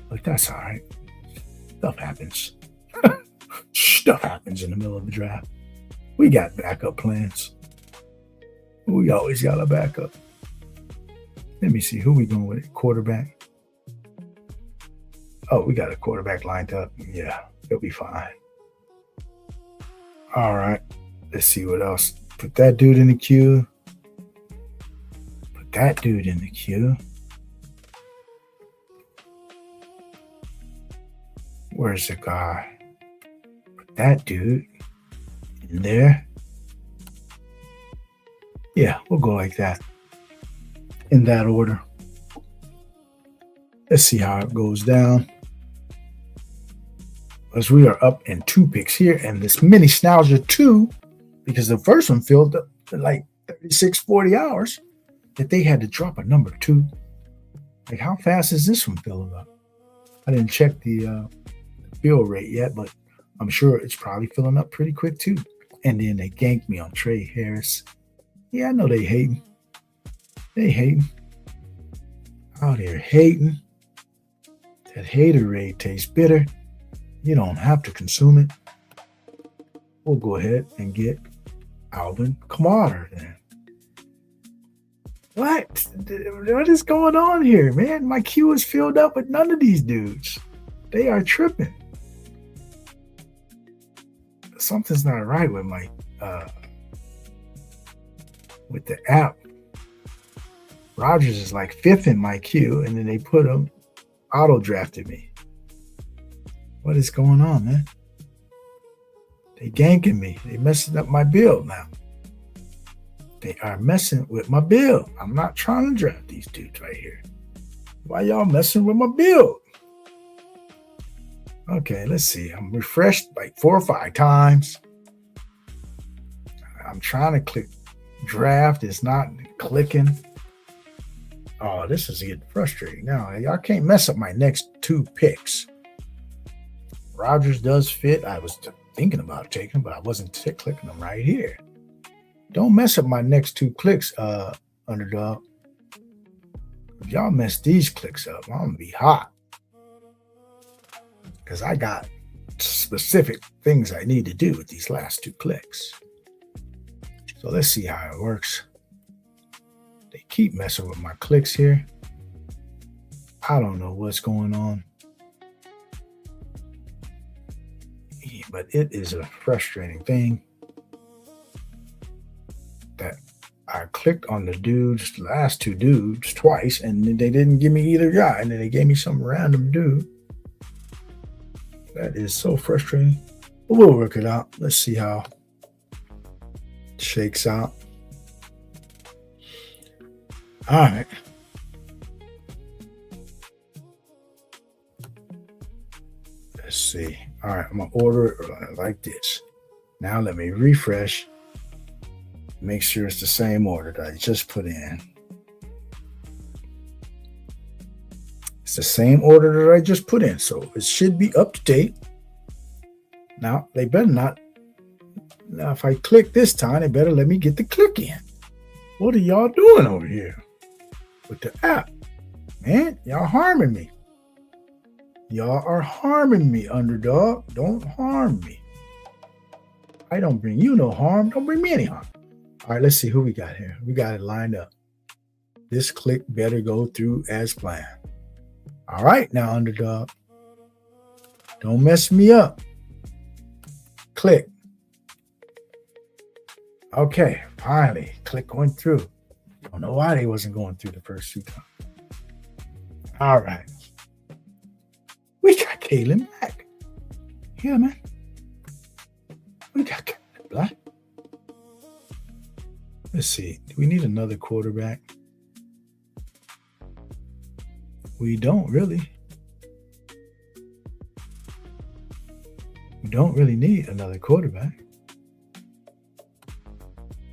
But that's all right. Stuff happens. Stuff happens in the middle of the draft. We got backup plans. We always got a backup. Let me see who we going with. Quarterback. Oh, we got a quarterback lined up. Yeah, he'll be fine. All right. Let's see what else. Put that dude in the queue. Put that dude in the queue. Where's the guy? Put that dude in there. Yeah, we'll go like that. In that order. Let's see how it goes down. As we are up in 2 picks here, and this mini Schnauzer 2, because the first one filled up in like 36, 40 hours, that they had to drop a number 2. Like, how fast is this one filling up? I didn't check the fill rate yet, but I'm sure it's probably filling up pretty quick too. And then they ganked me on Trey Harris. Yeah, I know they hating. They hating. Out here hating. That haterade tastes bitter. You don't have to consume it. We'll go ahead and get Alvin Kamara then. What? What is going on here, man? My queue is filled up with none of these dudes. They are tripping. Something's not right with my with the app. Rodgers is like 5th in my queue, and then they put him auto drafted me. What is going on, man? They ganking me. They messing up my build now. They are messing with my build. I'm not trying to draft these dudes right here. Why y'all messing with my build? Okay, let's see. I'm refreshed like 4 or 5 times. I'm trying to click draft. It's not clicking. Oh, this is getting frustrating now. Y'all can't mess up my next 2 picks. Rodgers does fit. I was thinking about taking him, but I wasn't clicking them right here. Don't mess up my next 2 clicks, Underdog. If y'all mess these clicks up, I'm going to be hot. Because I got specific things I need to do with these last 2 clicks. So let's see how it works. They keep messing with my clicks here. I don't know what's going on. But it is a frustrating thing that I clicked on the dudes, the last 2 dudes twice, and they didn't give me either guy, and then they gave me some random dude. That is so frustrating. But we'll work it out. Let's see how it shakes out. All right. Let's see. All right, I'm going to order it like this. Now let me refresh. Make sure it's the same order that I just put in. It's the same order that I just put in, so it should be up to date. Now, they better not. Now, if I click this time, they better let me get the click in. What are y'all doing over here with the app? Man, y'all harming me. Y'all are harming me, Underdog. Don't harm me. I don't bring you no harm. Don't bring me any harm. All right, let's see who we got here. We got it lined up. This click better go through as planned. All right, now, Underdog. Don't mess me up. Click. Okay, finally, click went through. I don't know why they wasn't going through the first 2 times. All right. We got Kalen Black. Yeah, man. We got Kalen Black. Let's see. Do we need another quarterback? We don't really. We don't really need another quarterback.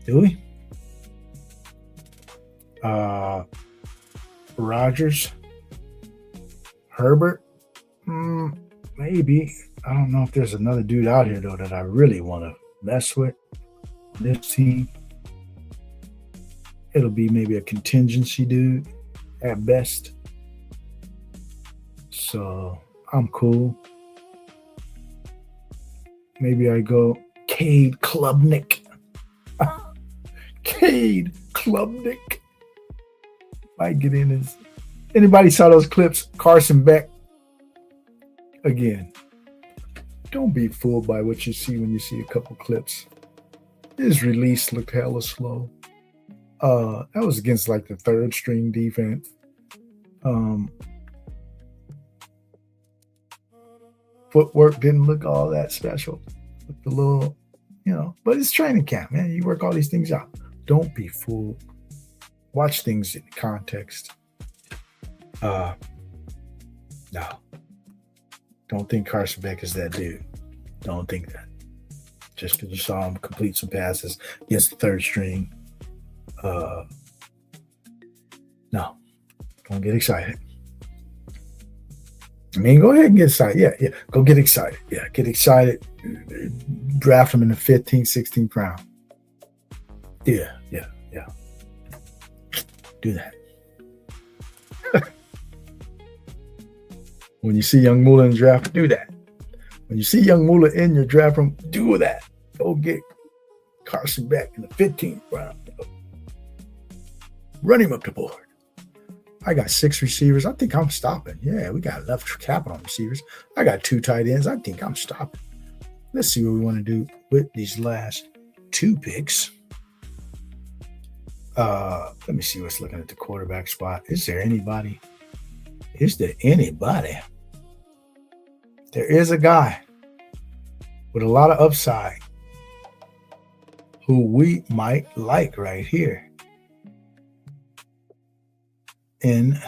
Do we? Rodgers. Herbert. Maybe. I don't know if there's another dude out here, though, that I really want to mess with. This team. It'll be maybe a contingency dude at best. So I'm cool. Maybe I go Cade Klubnik. Cade Klubnik. Might get in his. Anybody saw those clips? Carson Beck. Again, don't be fooled by what you see when you see a couple clips. His release looked hella slow. That was against like the 3rd string defense. Footwork didn't look all that special. Looked a little, but it's training camp, man. You work all these things out. Don't be fooled. Watch things in context. No. Don't think Carson Beck is that dude. Don't think that. Just because you saw him complete some passes against the 3rd string. No. Don't get excited. I mean, go ahead and get excited. Yeah. Go get excited. Yeah, get excited. Draft him in the 15th, 16th round. Yeah. Do that. When you see YUUNGMOOLAHH in the draft, do that. When you see YUUNGMOOLAHH in your draft room, do that. Go get Carson Beck in the 15th round. Run him up the board. I got 6 receivers. I think I'm stopping. Yeah, we got enough capital on receivers. I got 2 tight ends. I think I'm stopping. Let's see what we want to do with these last 2 picks. Let me see what's looking at the quarterback spot. Is there anybody? There is a guy with a lot of upside who we might like right here. And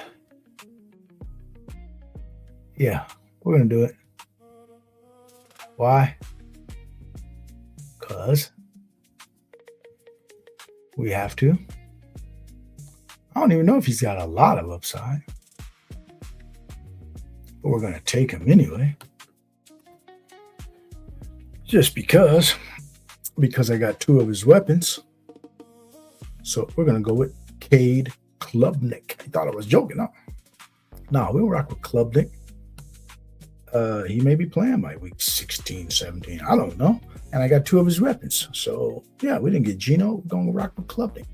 yeah, we're going to do it. Why? Because we have to. I don't even know if he's got a lot of upside. But we're going to take him anyway. Just because I got 2 of his weapons. So we're going to go with Cade Klubnik. I thought I was joking. No, we'll rock with Klubnik. He may be playing by week 16, 17. I don't know. And I got 2 of his weapons. So, yeah, we didn't get Geno. We're going to rock with Klubnik.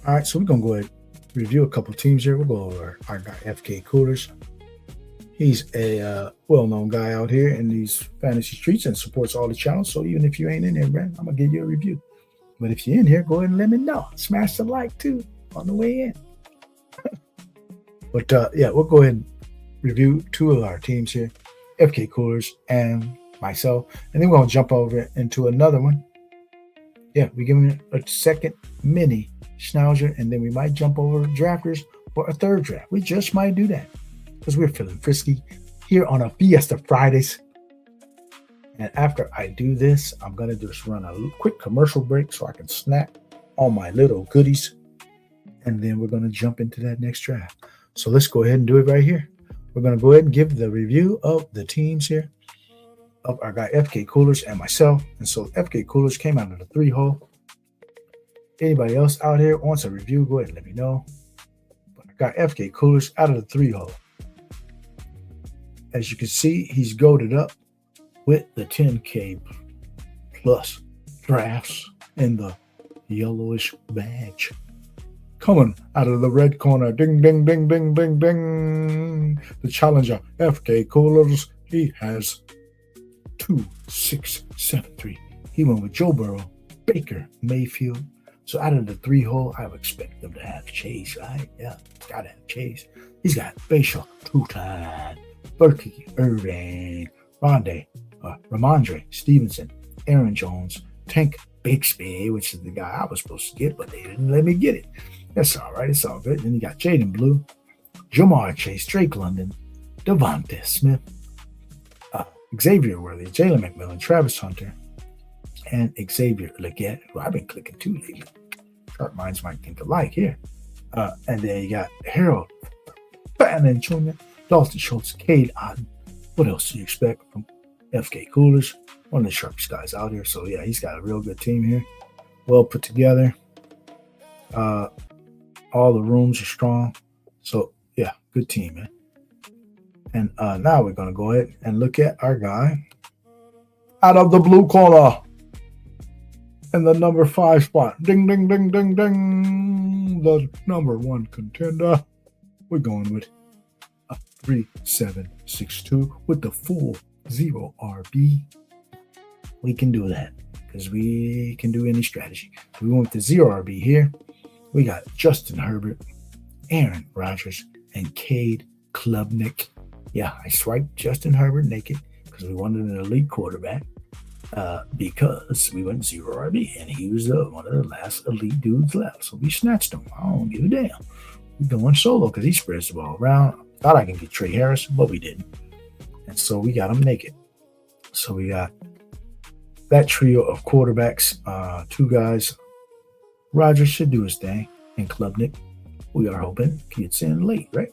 All right, so we're going to go ahead and review a couple teams here. We'll go over our guy, FK Coolers. He's a well-known guy out here in these fantasy streets and supports all the channels. So even if you ain't in there, Brent, I'm going to give you a review. But if you're in here, go ahead and let me know. Smash the like, too, on the way in. But, yeah, we'll go ahead and review 2 of our teams here, FK Coolers and myself. And then we're going to jump over into another one. Yeah, we're giving a second mini Schnauzer, and then we might jump over drafters for a 3rd draft. We just might do that because we're feeling frisky here on a Fiesta Fridays. And after I do this, I'm going to just run a quick commercial break so I can snack on my little goodies. And then we're going to jump into that next draft. So let's go ahead and do it right here. We're going to go ahead and give the review of the teams here of our guy FK Coolers and myself. And so FK Coolers came out of the 3 hole. Anybody else out here wants a review, go ahead and let me know. But I got FK Coolers out of the 3 hole. As you can see, he's goated up with the 10K plus drafts in the yellowish badge. Coming out of the red corner, ding, ding, ding, ding, ding, ding. The challenger, FK Coolers, he has 2, 6, 7, 3. He went with Joe Burrow, Baker Mayfield, So out of the 3 hole, I would expect them to have Chase, right? Yeah, gotta have Chase. He's got Facial, Tutan, Berkey, Irving, Ramondre Stevenson, Aaron Jones, Tank Bixby, which is the guy I was supposed to get, but they didn't let me get it. That's all right. It's all good. Then you got Jaden Blue, Jamar Chase, Drake London, Devonta Smith, Xavier Worthy, Jalen McMillan, Travis Hunter, and Xavier Leggett, who I've been clicking too lately. Sharp minds might think alike here. And then you got Harold Bannon Jr., Dalton Schultz, Cade Otten. What else do you expect from FK Coolers? One of the sharpest guys out here. So, yeah, he's got a real good team here. Well put together. All the rooms are strong. So, yeah, good team, man. And now we're going to go ahead and look at our guy out of the blue corner in the number 5 spot. Ding, ding, ding, ding, ding. The number 1 contender. We're going with a 3762 with the full 0 RB. We can do that because we can do any strategy. We went with the 0 RB here. We got Justin Herbert, Aaron Rodgers, and Cade Klubnik. Yeah, I swiped Justin Herbert naked because we wanted an elite quarterback because we went 0 RB, and he was one of the last elite dudes left. So we snatched him. I don't give a damn. We're going solo because he spreads the ball around. Thought I could get Trey Harris, but we didn't. And so we got him naked. So we got that trio of quarterbacks, 2 guys. Rodgers should do his thing, and Klubnik, we are hoping, gets in late, right?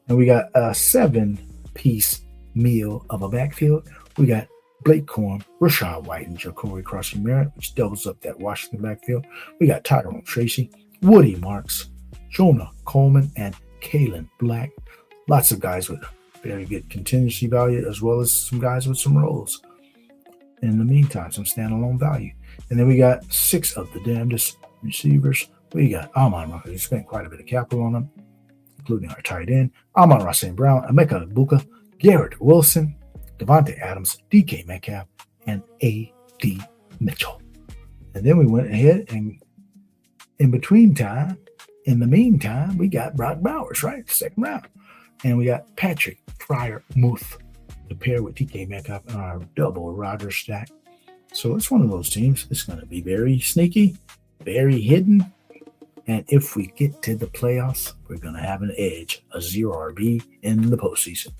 And we got a 7-piece meal of a backfield. We got Blake Corum, Rashad White, and Jacory Crossing Merritt, which doubles up that Washington backfield. We got Tyrone Tracy, Woody Marks, Jonah Coleman, and Kalen Black. Lots of guys with very good contingency value, as well as some guys with some roles. In the meantime, some standalone value. And then we got 6 of the damnedest receivers. We got Amon-Ra. We spent quite a bit of capital on them, including our tight end, Amon-Ra St. Brown, Emeka Egbuka, Garrett Wilson, Devontae Adams, DK Metcalf, and A.D. Mitchell. And then we went ahead and in the meantime, we got Brock Bowers, right? 2nd round. And we got Patrick Fryer-Muth to pair with DK Metcalf in our double Rodgers stack. So it's one of those teams. It's going to be very sneaky, very hidden. And if we get to the playoffs, we're going to have an edge. A 0 RB in the postseason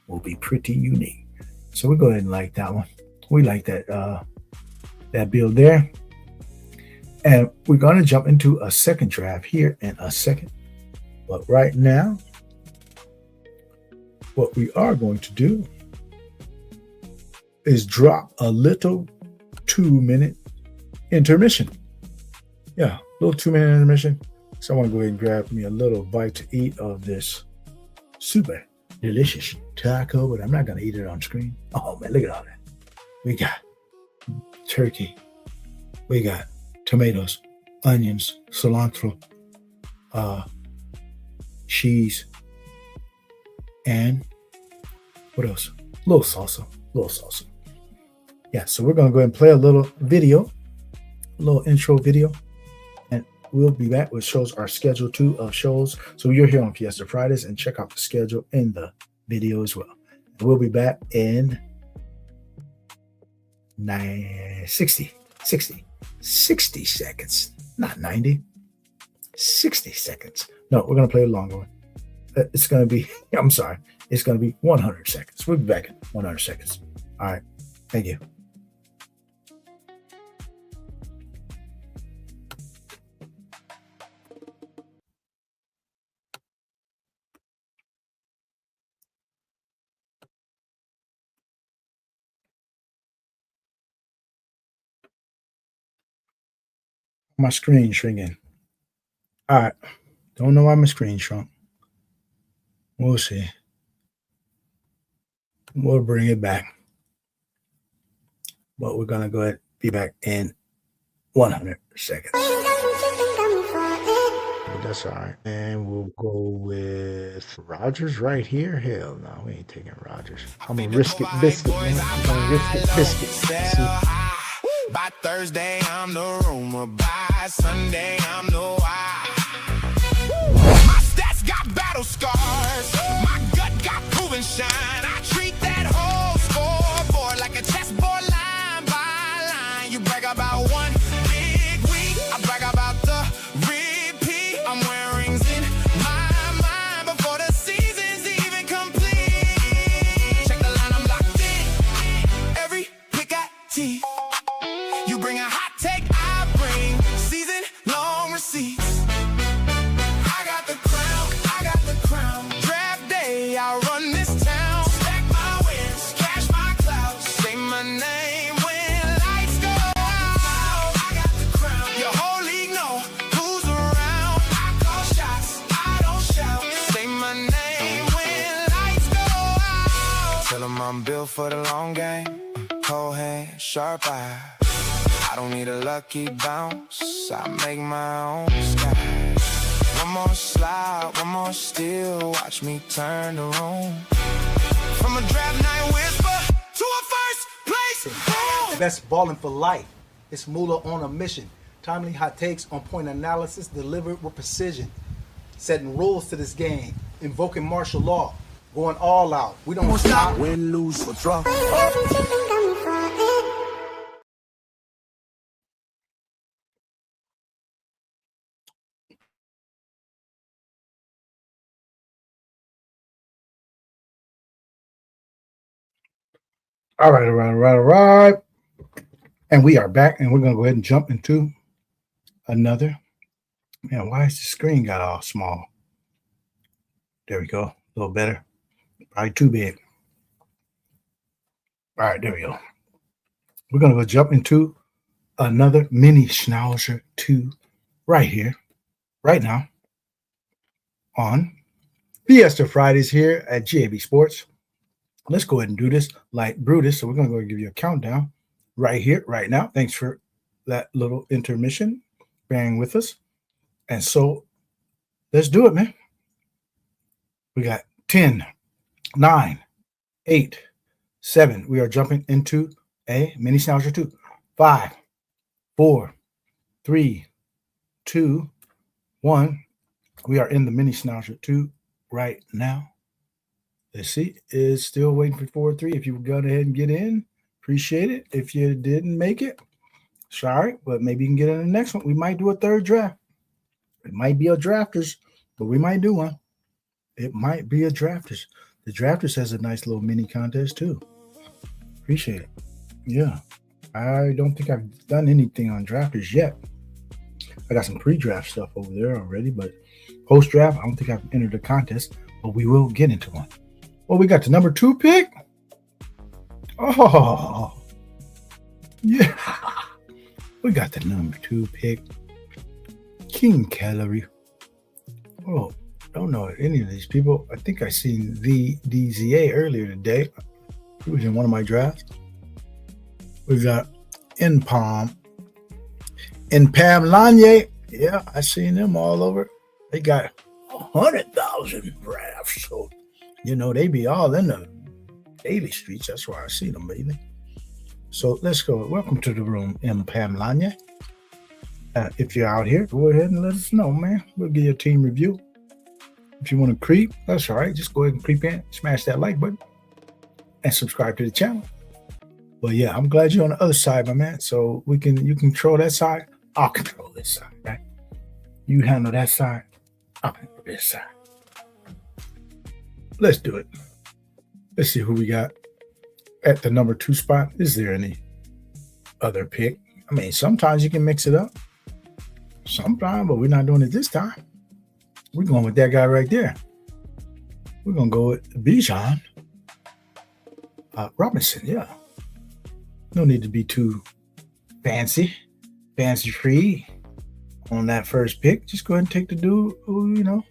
will be pretty unique. So we'll go ahead and like that one. We like that build there. And we're going to jump into a second draft here in a second. But right now, what we are going to do is drop a little 2-minute intermission. Yeah, little 2-minute intermission. So I want to go ahead and grab me a little bite to eat of this super delicious taco, but I'm not going to eat it on screen. Oh, man, look at all that. We got turkey. We got tomatoes, onions, cilantro, cheese, and what else? Little salsa. Yeah, so we're going to go ahead and play a little video, a little intro video, and we'll be back with shows, our schedule 2 of shows. So you're here on Fiesta Fridays, and check out the schedule in the video as well. And we'll be back in 60 seconds, not 90, 60 seconds. No, we're going to play a longer one. It's going to be, I'm sorry, it's going to be 100 seconds. We'll be back in 100 seconds. All right. Thank you. My screen shrinking. All right. Don't know why my screen shrunk. We'll see. We'll bring it back. But we're going to go ahead and be back in 100 seconds. But that's all right. And we'll go with Rodgers right here. Hell no, we ain't taking Rodgers. I'm going to risk it biscuit, man. I'm going to risk it biscuit. See? By Thursday, I'm the rumor. By last Sunday, I'm the why. My stats got battle scars. My gut got proven shine. I treat that whole scoreboard like a chessboard line by line. You brag about one big week, I brag about the repeat. I'm wearing rings in my mind before the season's even complete. Check the line, I'm locked in. Every pick I tee. You bring a hot take, I bring season-long receipts. I got the crown. Draft day, I run this town. Stack my wins, cash my clouds. Say my name when lights go out. I got the crown. Your whole league know who's around. I call shots, I don't shout. Say my name when lights go out. Tell 'em I'm built for the long game. Cold hand, sharp eye. I don't need a lucky bounce, I make my own sky. One more slide, one more steal, watch me turn the room. From a draft night whisper to a first place boom. That's balling for life. It's Moolah on a mission. Timely hot takes, on point analysis delivered with precision. Setting rules to this game, invoking martial law, going all out. We don't stop. Win, lose, or draw. All right. And we are back, and we're going to go ahead and jump into another. Man, why is the screen got all small? There we go. A little better. Probably too big. All right, there we go. We're going to go jump into another mini Schnauzer 2 right here, right now, on Fiesta Fridays here at GAB Sports. Let's go ahead and do this like Brutus. So we're going to go give you a countdown right here, right now. Thanks for that little intermission, bearing with us. And so let's do it, man. We got 10, 9, 8, 7. We are jumping into a mini Schnauzer 2. 5, 4, 3, 2, 1. We are in the mini Schnauzer 2 right now. Let's see, is still waiting for 4-3. If you would go ahead and get in, appreciate it. If you didn't make it, sorry, but maybe you can get in the next one. We might do a third draft. It might be a drafters, but we might do one. It might be a drafters. The drafters has a nice little mini contest too. Appreciate it. Yeah, I don't think I've done anything on drafters yet. I got some pre-draft stuff over there already, but post-draft, I don't think I've entered a contest, but we will get into one. Well, we got the number 2 pick. Oh, yeah. We got the number 2 pick. King Kelce. Oh, don't know any of these people. I think I seen VDZA earlier today. He was in one of my drafts. We got Pam Lanye. Yeah, I seen them all over. They got 100,000 drafts. So, you know, they be all in the daily streets. That's why I see them, baby. So let's go. Welcome to the room, Pam Lanye. If you're out here, go ahead and let us know, man. We'll give you a team review. If you want to creep, that's all right. Just go ahead and creep in, smash that like button, and subscribe to the channel. But yeah, I'm glad you're on the other side, my man. So you can control that side. I'll control this side, right? You handle that side. I'll handle this side. Let's do it. Let's see who we got at the number 2 spot. Is there any other pick? I mean, sometimes you can mix it up. Sometimes, but we're not doing it this time. We're going with that guy right there. We're going to go with Bijan Robinson, yeah. No need to be too fancy free on that first pick. Just go ahead and take the dude who, you know,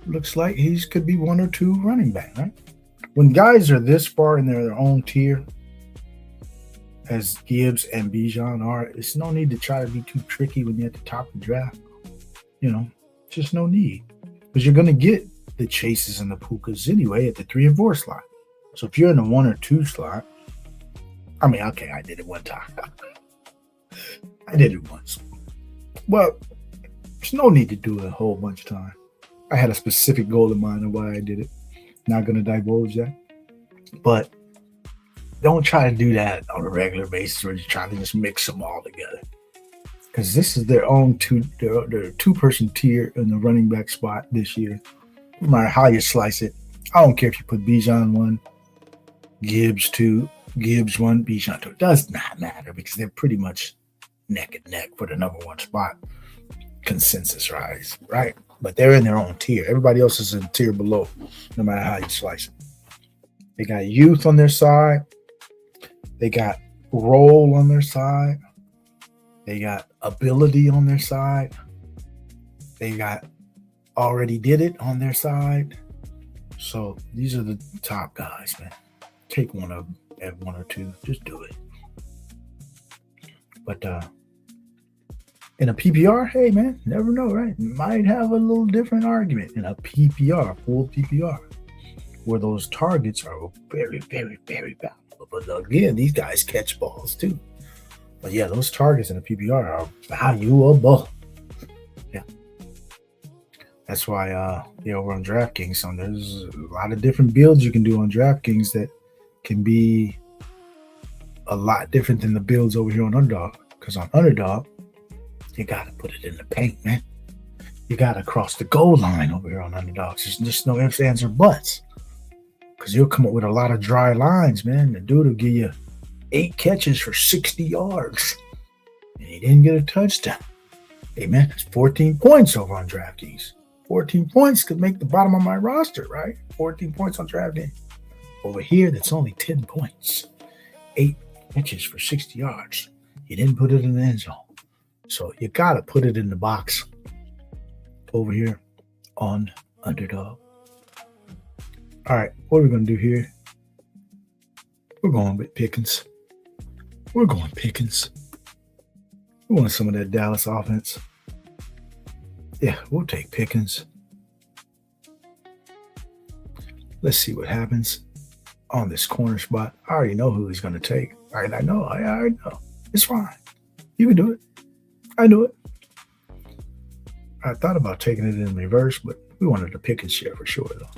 looks like he could be 1 or 2 running back, right? When guys are this far in their own tier, as Gibbs and Bijan are, it's no need to try to be too tricky when you're at the top of the draft. You know, just no need. Because you're going to get the Chases and the Pukas anyway at the 3 and 4 slot. So if you're in the 1 or 2 slot, I mean, okay, I did it one time. I did it once. Well, there's no need to do it a whole bunch of time. I had a specific goal in mind of why I did it. Not going to divulge that. But don't try to do that on a regular basis or just try to just mix them all together. Because this is their own their two-person tier in the running back spot this year. No matter how you slice it. I don't care if you put Bijan 1, Gibbs 2, Gibbs 1, Bijan 2. It does not matter because they're pretty much neck and neck for the number one spot. Consensus rise, right? But they're in their own tier. Everybody else is in the tier below, no matter how you slice it. They got youth on their side. They got role on their side. They got ability on their side. They got already did it on their side. So these are the top guys, man. Take one of them at 1 or 2. Just do it. But in a PPR, hey, man, never know, right? Might have a little different argument in a PPR, full PPR, where those targets are very, very, very valuable. But again, these guys catch balls too. But yeah, those targets in a PPR are valuable. Yeah. That's why, over on DraftKings, there's a lot of different builds you can do on DraftKings that can be a lot different than the builds over here on Underdog. Because on Underdog, you got to put it in the paint, man. You got to cross the goal line over here on Underdogs. There's just no ifs, ands, or buts. Because you'll come up with a lot of dry lines, man. The dude will give you 8 catches for 60 yards. And he didn't get a touchdown. Hey, man, it's 14 points over on DraftKings. 14 points could make the bottom of my roster, right? 14 points on DraftKings. Over here, that's only 10 points. 8 catches for 60 yards. You didn't put it in the end zone. So you got to put it in the box over here on Underdog. All right, what are we going to do here? We're going with Pickens. We're going Pickens. We want some of that Dallas offense. Yeah, we'll take Pickens. Let's see what happens on this corner spot. I already know who he's going to take. I already know. It's fine. You can do it. I knew it. I thought about taking it in reverse, but we wanted the Pickens share for sure, though.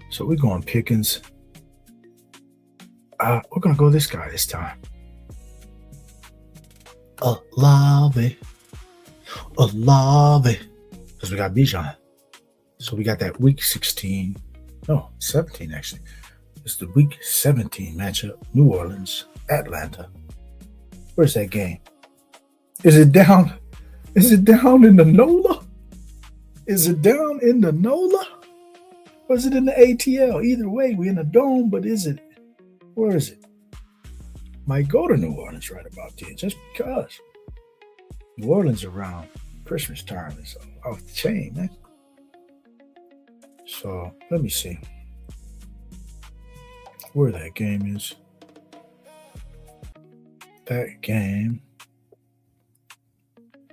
So we're going Pickens. We're going to go this guy this time. Olave. Because we got Bijan. So we got that week 16. No, 17 actually. It's the week 17 matchup. New Orleans, Atlanta. Where's that game? Is it down? Is it down in the NOLA? Is it down in the NOLA? Or is it in the ATL? Either way, we're in the dome, but is it? Where is it? Might go to New Orleans right about then, just because. New Orleans around Christmas time is off the chain, man. So let me see where that game is. That game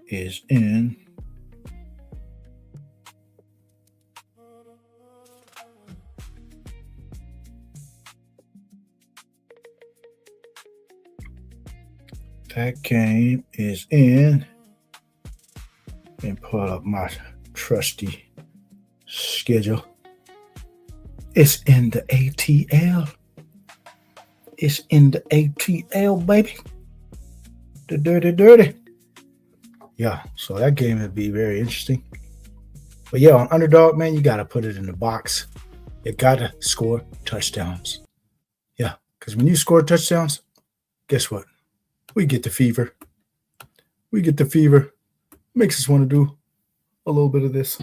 is in and pull up my trusty schedule. It's in the ATL. It's in the ATL, baby. The dirty. Yeah, so that game would be very interesting. But yeah, on Underdog, man, you got to put it in the box. You got to score touchdowns. Yeah, because when you score touchdowns, guess what? We get the fever. Makes us want to do a little bit of this.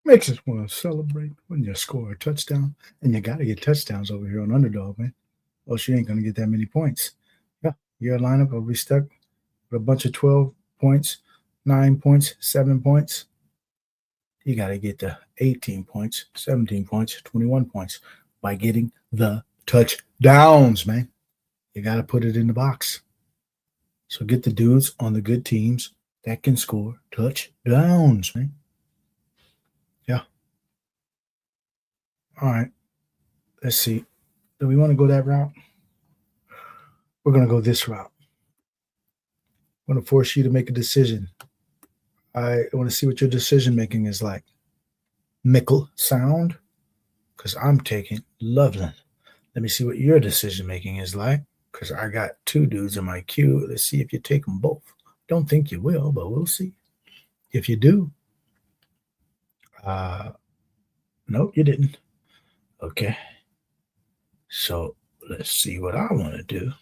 Makes us want to celebrate when you score a touchdown. And you got to get touchdowns over here on Underdog, man. Else you ain't going to get that many points. Yeah, your lineup will be stuck with a bunch of 12 points, 9 points, 7 points. You got to get to 18 points, 17 points, 21 points by getting the touchdowns, man. You got to put it in the box. So get the dudes on the good teams that can score touchdowns, man. Yeah. All right. Let's see. Do we want to go that route? We're going to go this route. I'm going to force you to make a decision. I want to see what your decision making is like. Mickle sound, because I'm taking Loveland. Let me see what your decision making is like, because I got 2 dudes in my queue. Let's see if you take them both. Don't think you will, but we'll see. If you do, nope, you didn't. Okay. So let's see what I want to do,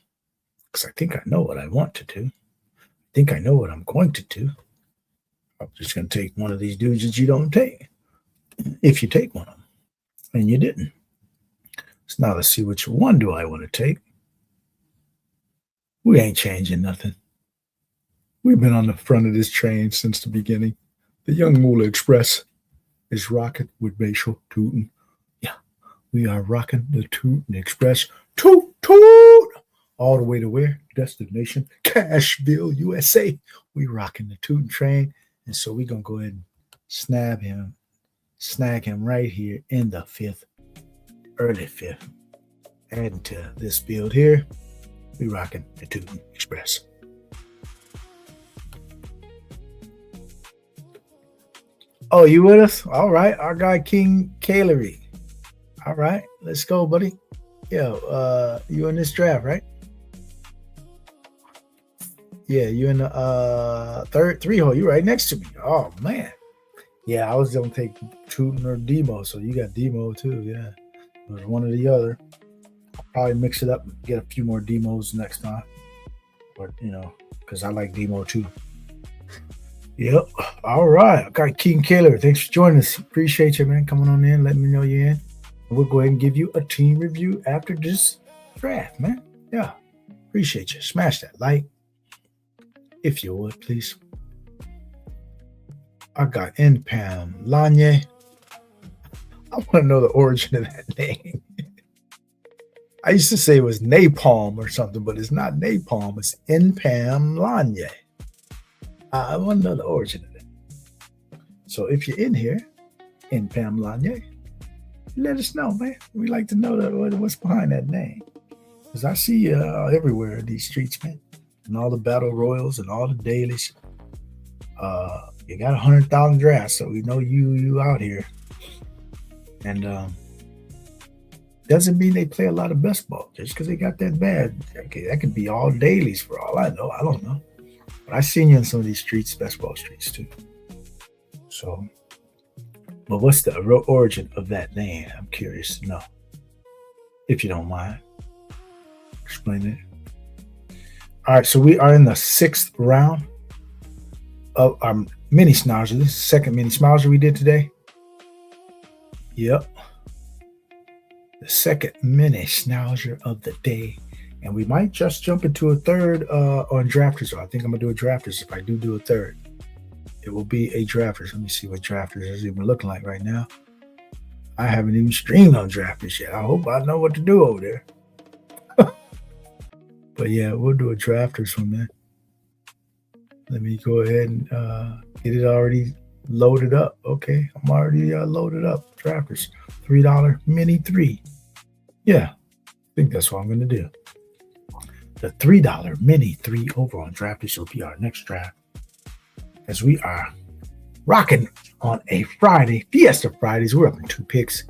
because I think I know what I want to do. I think I know what I'm going to do. I'm just going to take one of these dudes that you don't take. If you take one of them, and you didn't. So now let's see which one do I want to take. We ain't changing nothing. We've been on the front of this train since the beginning. The Young Moolah Express is rocking with Bashal Tootin'. Yeah, we are rocking the Tootin' Express. Toot, toot! All the way to where? Destination Cashville, USA. We rocking the Tootin' train. And so we're going to go ahead and snag him right here in the 5th, early 5th. Adding to this build here, we rocking the Tootin' Express. Oh, you with us? All right. Our guy, King Kelce. All right. Let's go, buddy. Yo, you in this draft, right? Yeah, you in the 3 hole. You right next to me. Oh, man. Yeah, I was going to take Tootin' or Demo, so you got Demo too. Yeah, it was one or the other. I'll probably mix it up and get a few more Demos next time. But, because I like Demo too. Yep. All right. I got King Kelce. Thanks for joining us. Appreciate you, man, coming on in, letting me know you're in. We'll go ahead and give you a team review after this draft, man. Yeah. Appreciate you. Smash that like, if you would, please. I got Npam Lanye. I want to know the origin of that name. I used to say it was Napalm or something, but it's not Napalm. It's Npam Lanye. I want to know the origin of that. So if you're in here, Npam Lanye, let us know, man. We like to know what's behind that name. Because I see you everywhere in these streets, man. And all the battle royals and all the dailies. You got 100,000 drafts, so we know you out here. And doesn't mean they play a lot of best ball just because they got that bad. Okay, that could be all dailies for all I know. I don't know. But I seen you in some of these streets, best ball streets too. So, but what's the real origin of that name? I'm curious to know. If you don't mind, explain it. All right, so we are in the 6th round of our mini schnauzer. This is the second mini schnauzer we did today. Yep. The second mini schnauzer of the day. And we might just jump into a third on drafters. I think I'm going to do a drafters. If I do a third, it will be a drafters. Let me see what drafters is even looking like right now. I haven't even streamed on drafters yet. I hope I know what to do over there. But yeah, we'll do a drafters from there. Let me go ahead and get it already loaded up. Okay, I'm already loaded up. Drafters, $3 mini 3. Yeah, I think that's what I'm going to do. The $3 mini 3 over on drafters will be our next draft. As we are rocking on a Friday, Fiesta Fridays. We're up in 2 picks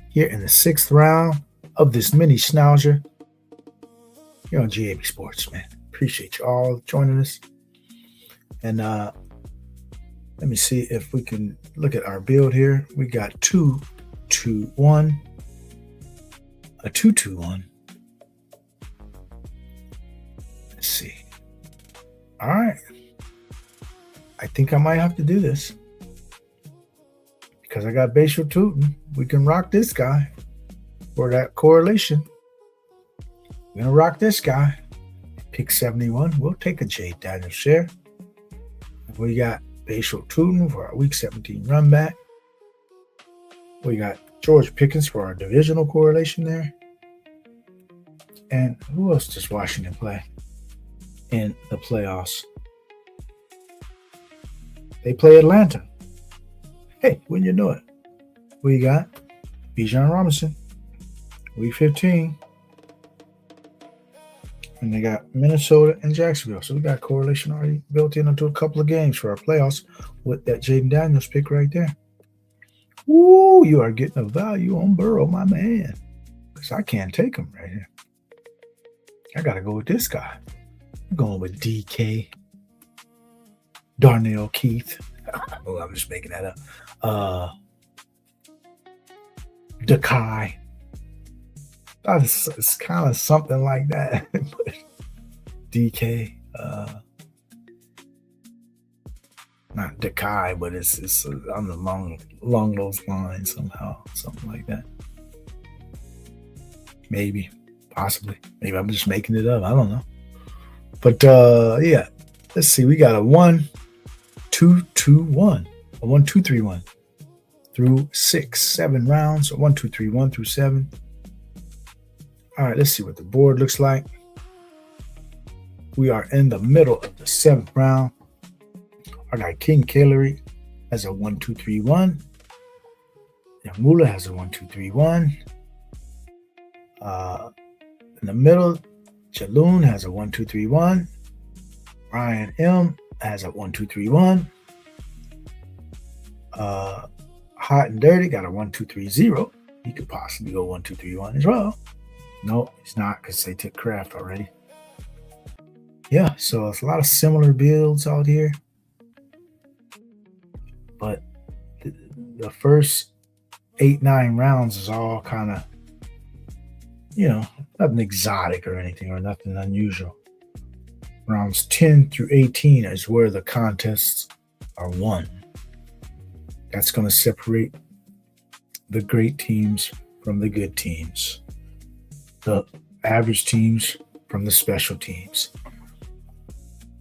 here in the 6th round of this mini schnauzer. Here on GAB Sports, man. Appreciate you all joining us. And let me see if we can look at our build here. We got 2-2-1, a 2-2-1. Let's see. All right. I think I might have to do this because I got Bashal Tootin'. We can rock this guy for that correlation. We're going to rock this guy. Pick 71. We'll take a Jay Daniels share. We got Pt.2 for our Week 17 run back. We got George Pickens for our divisional correlation there. And who else does Washington play in the playoffs? They play Atlanta. Hey, when you know it. We got Bijan Robinson, Week 15. And they got Minnesota and Jacksonville. So we got correlation already built in into a couple of games for our playoffs with that Jaden Daniels pick right there. Woo, you are getting a value on Burrow, my man. Because I can't take him right here. I got to go with this guy. I'm going with DK. Darnell Keith. Oh, I'm just making that up. Dakai. It's kind of something like that. DK. Not Dakai, but it's on the along those lines somehow. Something like that. Maybe. Possibly. Maybe I'm just making it up. I don't know. But yeah. Let's see. We got a 1, 2, 2, 1. A 1, 2, 3, 1. Through 6, 7 rounds. A 1, 2, 3, 1 through 7. All right, let's see what the board looks like. We are in the middle of the 7th round. I got King Kelce has a 1, 2, 3, 1. YUUNGMOOLAHH has a 1, 2, 3, 1. In the middle, Jaloon has a 1, 2, 3, 1. Ryan M has a 1, 2, 3, 1. Hot and Dirty got a 1, 2, 3, 0. He could possibly go 1, 2, 3, 1 as well. No, it's not because they took Kraft already. Yeah, so it's a lot of similar builds out here. But the first 8, 9 rounds is all kind of, nothing exotic or anything or nothing unusual. Rounds 10 through 18 is where the contests are won. That's going to separate the great teams from the good teams. The average teams from the special teams.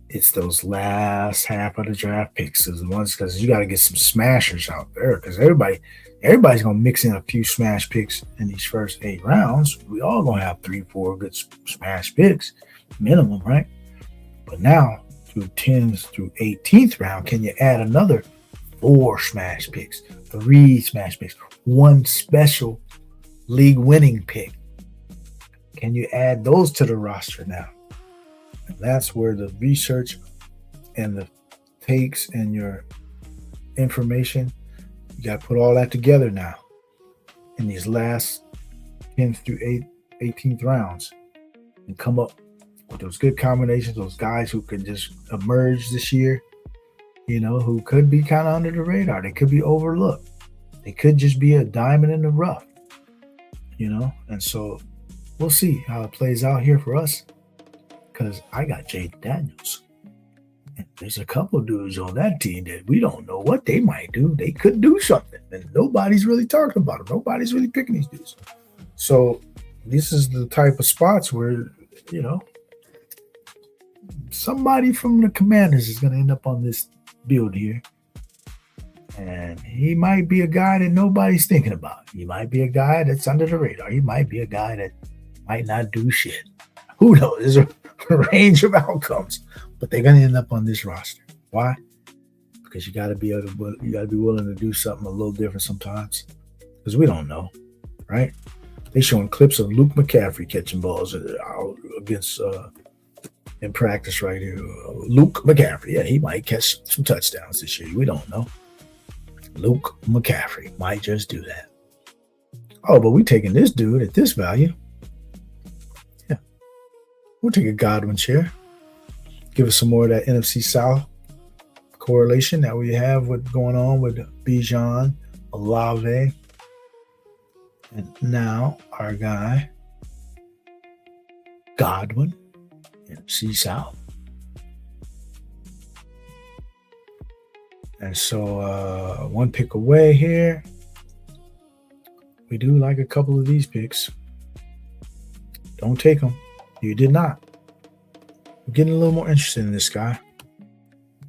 It's those last half of the draft picks, those ones, because you got to get some smashers out there. Because everybody's gonna mix in a few smash picks in these first 8 rounds. We all gonna have 3, 4 good smash picks minimum, right? But now through 10th through 18th round, can you add another 4 smash picks, 3 smash picks, 1 special league winning pick? Can you add those to the roster now? And that's where the research and the takes and your information, you got to put all that together now in these last 10th through 18th rounds and come up with those good combinations, those guys who can just emerge this year, who could be kind of under the radar. They could be overlooked. They could just be a diamond in the rough, and so we'll see how it plays out here for us. Because I got Jaden Daniels. And there's a couple of dudes on that team that we don't know what they might do. They could do something. And nobody's really talking about them. Nobody's really picking these dudes. So this is the type of spots where, somebody from the Commanders is going to end up on this build here. And he might be a guy that nobody's thinking about. He might be a guy that's under the radar. He might be a guy that might not do shit. Who knows? There's a range of outcomes, but they're going to end up on this roster. Why? Because you got to be willing to do something a little different sometimes. Because we don't know, right? They showing clips of Luke McCaffrey catching balls against in practice right here. Luke McCaffrey, yeah, he might catch some touchdowns this year. We don't know. Luke McCaffrey might just do that. Oh, but we taking this dude at this value. Yeah, we'll take a Godwin share. Give us some more of that NFC South correlation that we have with going on with Bijan, Olave, and now our guy Godwin, NFC South. And so one pick away here. We do like a couple of these picks. Don't take them. You did not. getting a little more interested in this guy.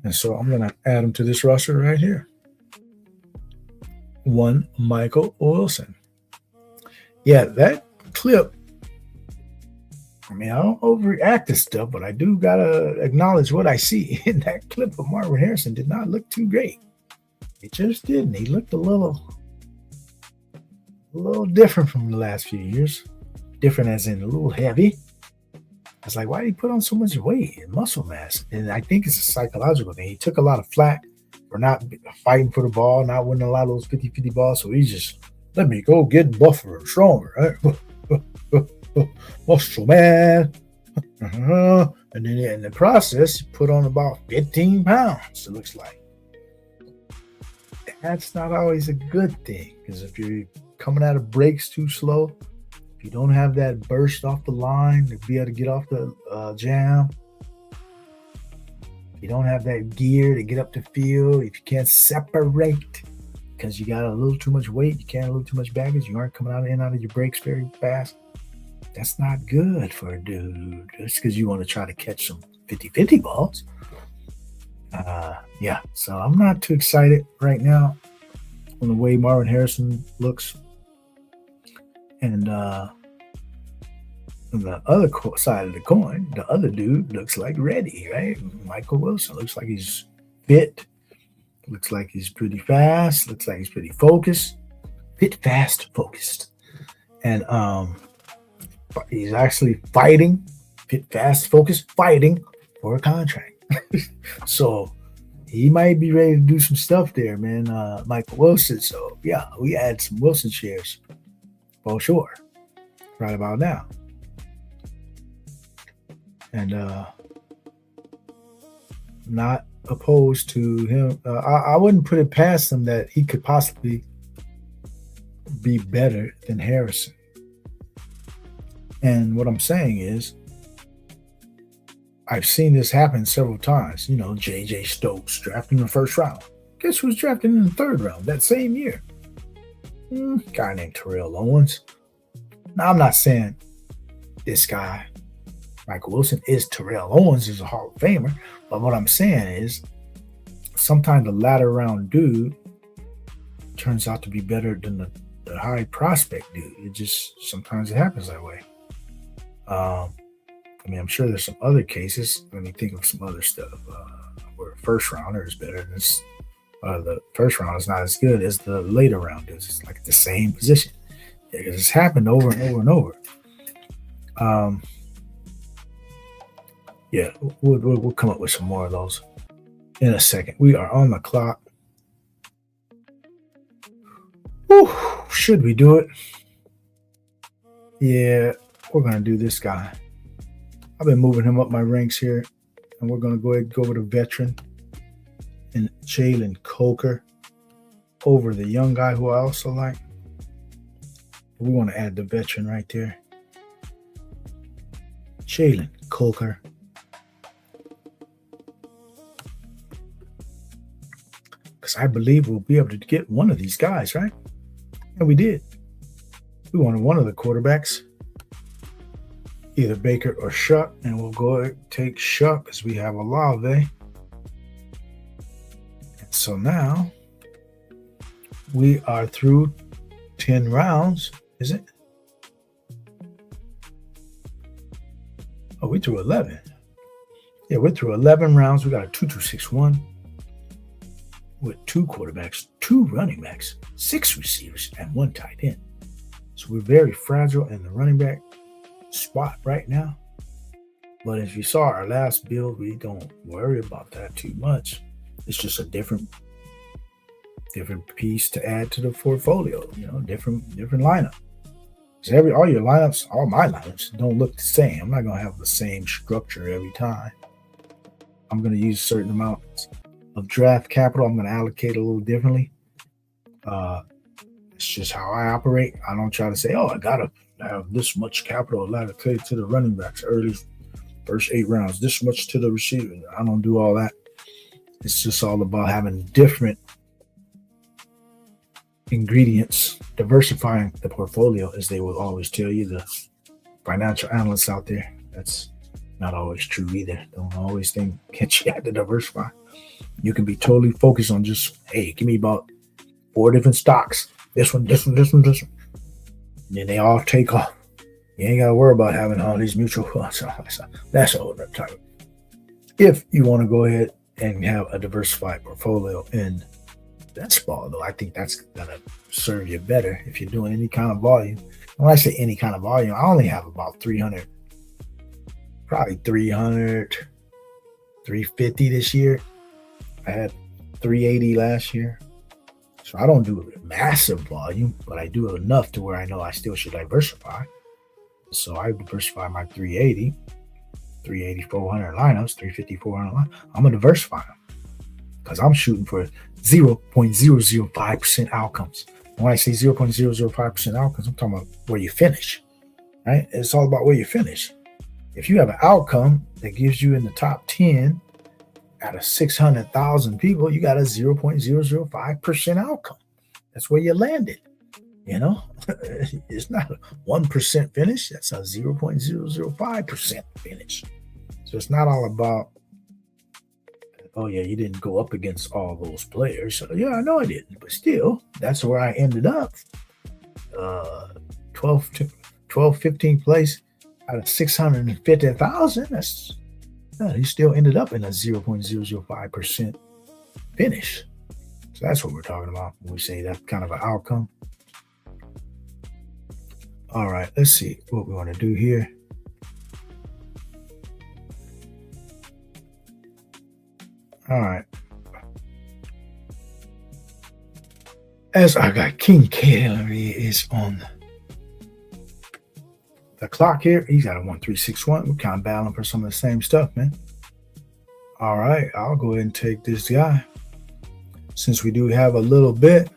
And so I'm going to add him to this roster right here. One Michael Wilson. Yeah, that clip, I mean, I don't overreact to stuff, but I do got to acknowledge what I see. In that clip of Marvin Harrison did not look too great. It just didn't. He looked a little different from the last few years. Different as in a little heavy. I was like, why did he put on so much weight and muscle mass? And I think it's a psychological thing. He took a lot of flack for not fighting for the ball, not winning a lot of those 50-50 balls. So he's just, let me go get buffer and stronger. Right? Muscle man. And then in the process, he put on about 15 pounds, it looks like. That's not always a good thing, because if you're coming out of breaks too slow, if you don't have that burst off the line to be able to get off the jam, if you don't have that gear to get up the field, if you can't separate because you got a little too much weight, you can't a little too much baggage, you aren't coming out of your breaks very fast, that's not good for a dude. Just because you want to try to catch some 50-50 balls. Yeah, so I'm not too excited right now on the way Marvin Harrison looks. And on the other side of the coin, the other dude looks like ready, right? Michael Wilson looks like he's fit. Looks like he's pretty fast. Looks like he's pretty focused. Fit, fast, focused. And he's actually fighting, fit, fast, focused, fighting for a contract. So he might be ready to do some stuff there, man. Michael Wilson. So yeah, we add some Wilson shares for sure right about now. And not opposed to him. I wouldn't put it past him that he could possibly be better than Harrison. And what I'm saying is, I've seen this happen several times. You know, J.J. Stokes drafted in the first round. Guess who was drafted in the third round that same year? Guy named Terrell Owens. Now, I'm not saying this guy, Michael Wilson, is Terrell Owens, is a Hall of Famer. But what I'm saying is, sometimes the latter round dude turns out to be better than the high prospect dude. It just, sometimes it happens that way. I mean, I'm sure there's some other cases. Let me think of some other stuff where a first rounder is better than the first round is not as good as the later round is. It's like the same position. Yeah, because it's happened over and over and over. Yeah, we'll come up with some more of those in a second. We are on the clock. Whew, should we do it? Yeah, we're going to do this guy. I've been moving him up my ranks here, and we're going to go ahead and go with a veteran and Jalen Coker over the young guy who I also like. We want to add the veteran right there. Jalen Coker. Because I believe we'll be able to get one of these guys, right? And we did. We wanted one of the quarterbacks, either Baker or Shuck, and we'll go ahead and take Shuck because we have Olave. And so now we are through 10 rounds, is it? Oh, we through 11. Yeah, we're through 11 rounds. We got a 2-2-6-1 with 2 quarterbacks, 2 running backs, 6 receivers, and 1 tight end. So we're very fragile in the running back spot right now. But if you saw our last build, we don't worry about that too much. It's just a different piece to add to the portfolio, you know, different lineup. So all your lineups, all my lineups don't look the same. I'm not going to have the same structure every time. I'm going to use certain amounts of draft capital. I'm going to allocate a little differently. It's just how I operate. I don't try to say, oh, I got to have this much capital allocated to the running backs early first 8 rounds, this much to the receiver. I don't do all that. It's just all about having different ingredients, diversifying the portfolio, as they will always tell you, the financial analysts out there. That's not always true either. Don't always think you have to diversify. You can be totally focused on just, hey, give me about 4 different stocks. This one. And then they all take off. You ain't got to worry about having all these mutual funds. That's a whole other topic. If you want to go ahead and have a diversified portfolio in best ball, though, I think that's going to serve you better if you're doing any kind of volume. When I say any kind of volume, I only have about 300, probably 300, 350 this year. I had 380 last year. So I don't do massive volume, but I do enough to where I know I still should diversify. So I diversify my 380, 400 lineups, 350, 400 lineups. I'm going to diversify them because I'm shooting for 0.005% outcomes. When I say 0.005% outcomes, I'm talking about where you finish, right? It's all about where you finish. If you have an outcome that gives you in the top 10 out of 600,000 people, you got a 0.005% outcome. That's where you landed. You know, it's not a 1% finish. That's a 0.005% finish. So it's not all about, oh yeah, you didn't go up against all those players. So yeah, I know I didn't, but still, that's where I ended up. 15th place out of 650,000. You still ended up in a 0.005% finish. So that's what we're talking about when we say that kind of an outcome. All right, let's see what we want to do here. All right. As I got King Kelce is on the clock here. He's got a 1.361. We're kind of battling for some of the same stuff, man. All right, I'll go ahead and take this guy. Since we do have a little bit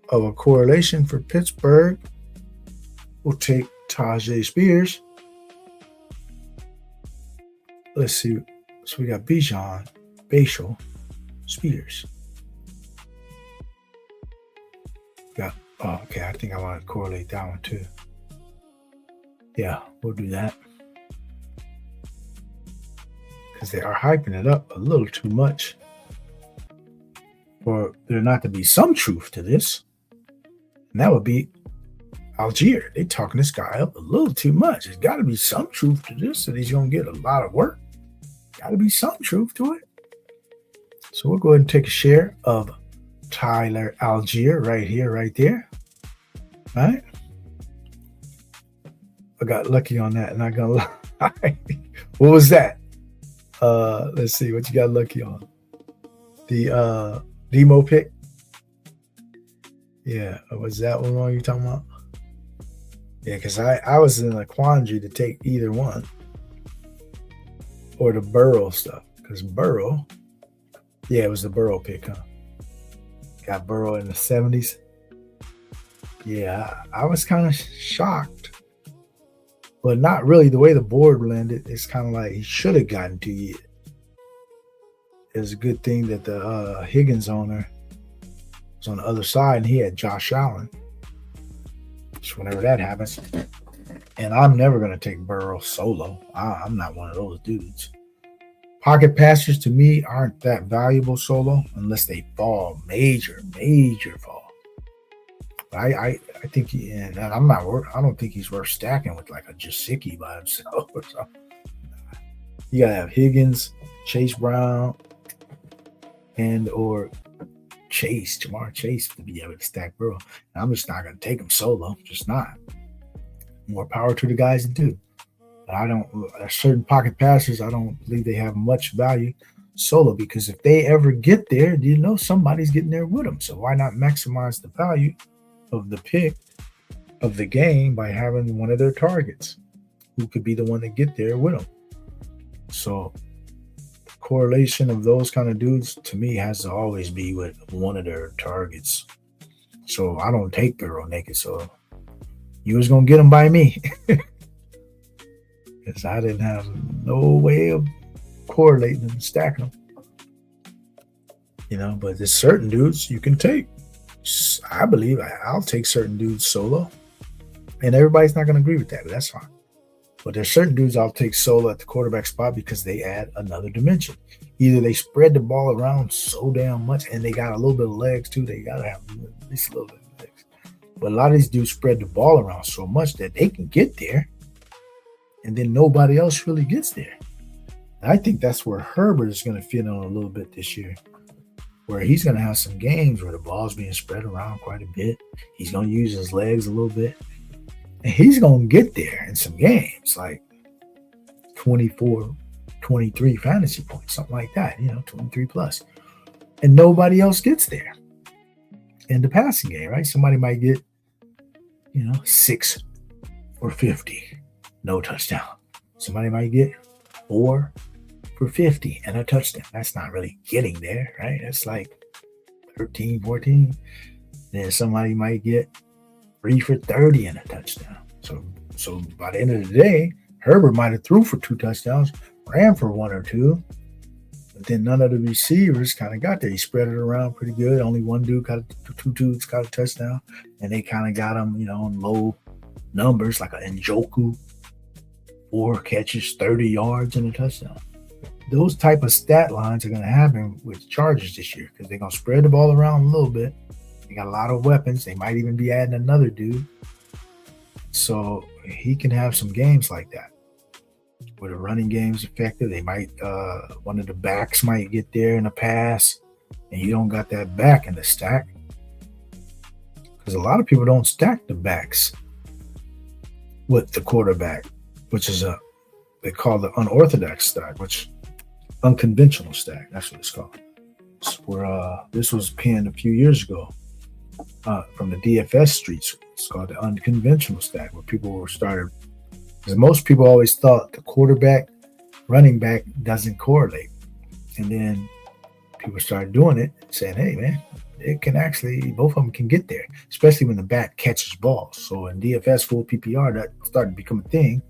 of a correlation for Pittsburgh, we'll take Tajay Spears. Let's see. So we got Bijan, Bashal, Spears. Okay. I think I want to correlate that one too. Yeah, we'll do that. Because they are hyping it up a little too much for there not to be some truth to this. And that would be Algier. They talking this guy up a little too much. There's got to be some truth to this, that he's going to get a lot of work. Got to be some truth to it. So we'll go ahead and take a share of Tyler Algier right here, right there. All right. I got lucky on that, not gonna lie. What was that? Let's see what you got lucky on. The demo pick. Yeah, was that one wrong you're talking about? Yeah, because I was in a quandary to take either one or the Burrow stuff. Because Burrow, yeah, it was the Burrow pick, huh? Got Burrow in the 70s. Yeah, I was kind of shocked. But not really the way the board landed. It's kind of like he should have gotten to you. It's a good thing that the Higgins owner was on the other side and he had Josh Allen. So whenever that happens. And I'm never going to take Burrow solo. I'm not one of those dudes. Pocket passers to me aren't that valuable solo unless they fall major fall. I think I don't think he's worth stacking with like a Jasicki by himself or something. You gotta have Higgins, Chase Brown, and or Jamar Chase to be able to stack Burrow. And I'm just not gonna take him solo, just not. More power to the guys that do. But certain pocket passers, I don't believe they have much value solo, because if they ever get there, somebody's getting there with them. So why not maximize the value of the pick of the game by having one of their targets who could be the one to get there with them? So the correlation of those kind of dudes to me has to always be with one of their targets. So I don't take Burrow naked. So you was going to get them by me. Because I didn't have no way of correlating and stacking them. But there's certain dudes you can take. I believe I'll take certain dudes solo. And everybody's not going to agree with that, but that's fine. But there's certain dudes I'll take solo at the quarterback spot because they add another dimension. Either they spread the ball around so damn much, and they got a little bit of legs too. They gotta have at least a little bit of legs. But a lot of these dudes spread the ball around so much that they can get there, and then nobody else really gets there. And I think that's where Herbert is going to fit on a little bit this year, where he's going to have some games where the ball's being spread around quite a bit. He's going to use his legs a little bit, and he's going to get there in some games, like 24, 23 fantasy points, something like that, 23 plus. And nobody else gets there in the passing game, right? Somebody might get, 6 for 50, no touchdown. Somebody might get 4 for 50 and a touchdown. That's not really getting there, right? That's like 13, 14. Then somebody might get 3 for 30 and a touchdown. So by the end of the day, Herbert might have threw for 2 touchdowns, ran for 1 or 2, but then none of the receivers kind of got there. He spread it around pretty good. Only one dude two dudes got a touchdown, and they kind of got him, in low numbers, like an Njoku, 4 catches, 30 yards, and a touchdown. Those type of stat lines are going to happen with Chargers this year because they're going to spread the ball around a little bit. They got a lot of weapons. They might even be adding another dude. So he can have some games like that where the running game is effective. They might, one of the backs might get there in a pass, and you don't got that back in the stack because a lot of people don't stack the backs with the quarterback, which is they call the unorthodox stack, which unconventional stack. That's what it's called. It's where this was penned a few years ago from the DFS streets. It's called the unconventional stack, where people were started. Because most people always thought the quarterback, running back doesn't correlate, and then people started doing it, saying, "Hey, man, it can actually both of them can get there, especially when the back catches balls." So in DFS full PPR, that started to become a thing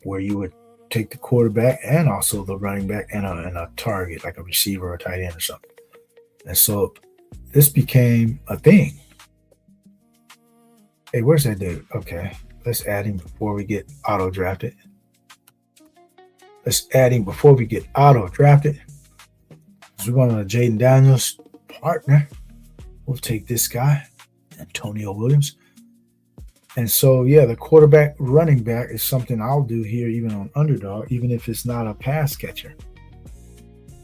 where you would take the quarterback and also the running back and a target, like a receiver or a tight end or something. And so this became a thing. Hey, where's that dude? Okay, let's add him before we get auto-drafted. So we're going to Jaden Daniels' partner. We'll take this guy, Antonio Williams. And so, the quarterback, running back is something I'll do here even on Underdog, even if it's not a pass catcher.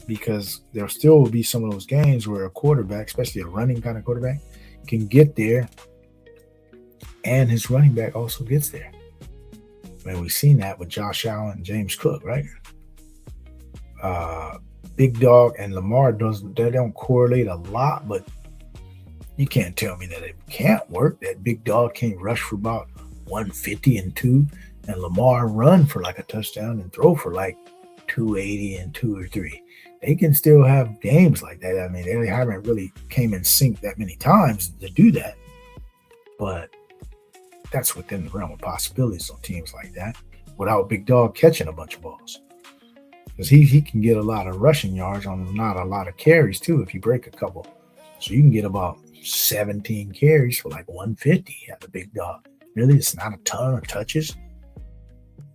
Because there still will be some of those games where a quarterback, especially a running kind of quarterback, can get there and his running back also gets there. And we've seen that with Josh Allen and James Cook, right? Big Dog and Lamar, they don't correlate a lot, but you can't tell me that it can't work. That Big Dog can't rush for about 150 and 2, and Lamar run for like a touchdown and throw for like 280 and 2 or 3. They can still have games like that. I mean, they haven't really came in sync that many times to do that, but that's within the realm of possibilities on teams like that without Big Dog catching a bunch of balls. Because he can get a lot of rushing yards on not a lot of carries too if you break a couple. So you can get about 17 carries for like 150 at the Big Dog. Really, it's not a ton of touches,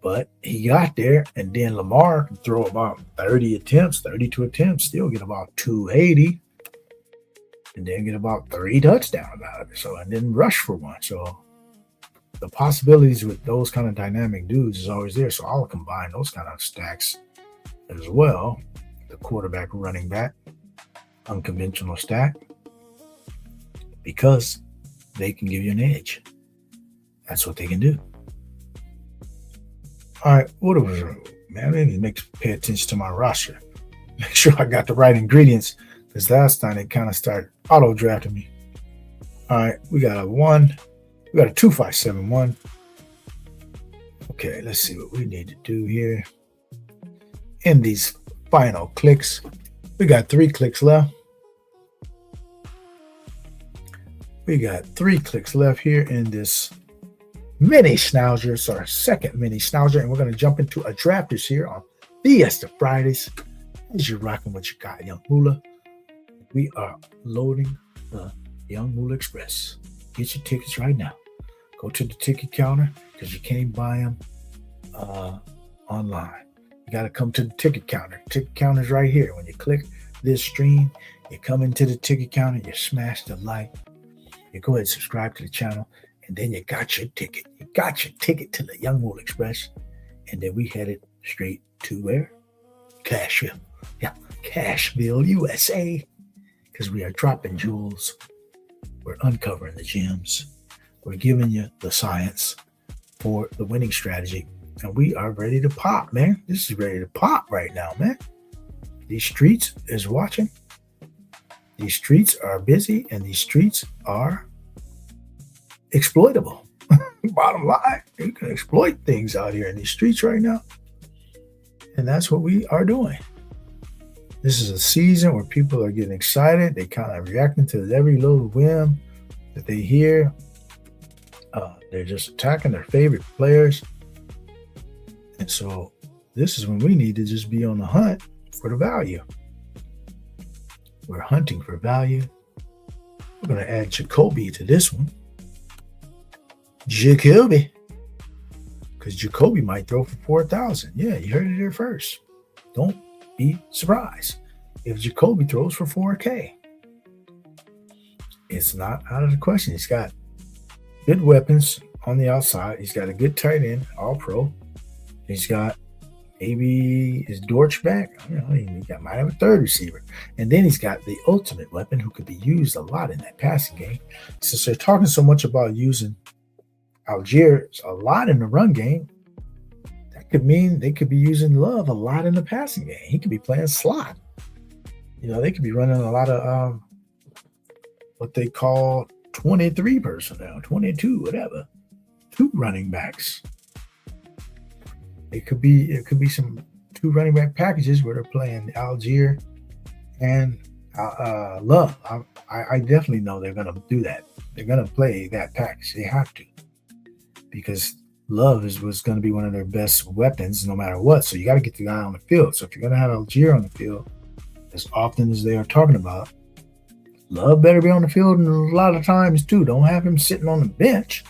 but he got there. And then Lamar can throw about 32 attempts, still get about 280, and then get about 3 touchdowns out of it. So, and then rush for 1. So the possibilities with those kind of dynamic dudes is always there. So I'll combine those kind of stacks as well. The quarterback, running back, unconventional stack, because they can give you an edge. That's what they can do. All right, what was it? Man, I need to pay attention to my roster. Make sure I got the right ingredients, because last time they kind of started auto-drafting me. All right, we got a 2-5-7-1. Okay, let's see what we need to do here. In these final clicks, we got 3 clicks left. We got 3 clicks left here in this mini schnauzer. It's our second mini schnauzer, and we're going to jump into a drafters here on Fiesta Fridays. As you're rocking with your guy, Young Moolah, we are loading the Young Moolah Express. Get your tickets right now. Go to the ticket counter because you can't buy them online. You got to come to the ticket counter. Ticket counter is right here. When you click this stream, you come into the ticket counter, you smash the like, you go ahead and subscribe to the channel, and then you got your ticket. You got your ticket to the Young Moolah Express, and then we headed straight to where? Cashville. Yeah, Cashville, USA, because we are dropping jewels. We're uncovering the gems. We're giving you the science for the winning strategy, and we are ready to pop, man. This is ready to pop right now, man. These streets is watching. These streets are busy, and these streets are exploitable. Bottom line, you can exploit things out here in these streets right now, and that's what we are doing. This is a season where people are getting excited. They kind of reacting to every little whim that they hear. They're just attacking their favorite players. And so this is when we need to just be on the hunt for the value. We're hunting for value. We're going to add Jacoby to this one. Jacoby. Because Jacoby might throw for 4,000. Yeah, you heard it here first. Don't be surprised if Jacoby throws for 4K. It's not out of the question. He's got good weapons on the outside. He's got a good tight end, all pro. He's got maybe his Dortch back. I don't know, he might have a third receiver. And then he's got the ultimate weapon who could be used a lot in that passing game. Since they're talking so much about using Algier a lot in the run game, that could mean they could be using Love a lot in the passing game. He could be playing slot. They could be running a lot of what they call 23 personnel, 22, whatever. 2 running backs. It could be some 2 running back packages where they're playing Algier and Love. I definitely know they're going to do that. They're going to play that package. They have to, because Love was going to be one of their best weapons no matter what. So you got to get the guy on the field. So if you're going to have Algier on the field as often as they are talking about, Love better be on the field, and a lot of times too. Don't have him sitting on the bench.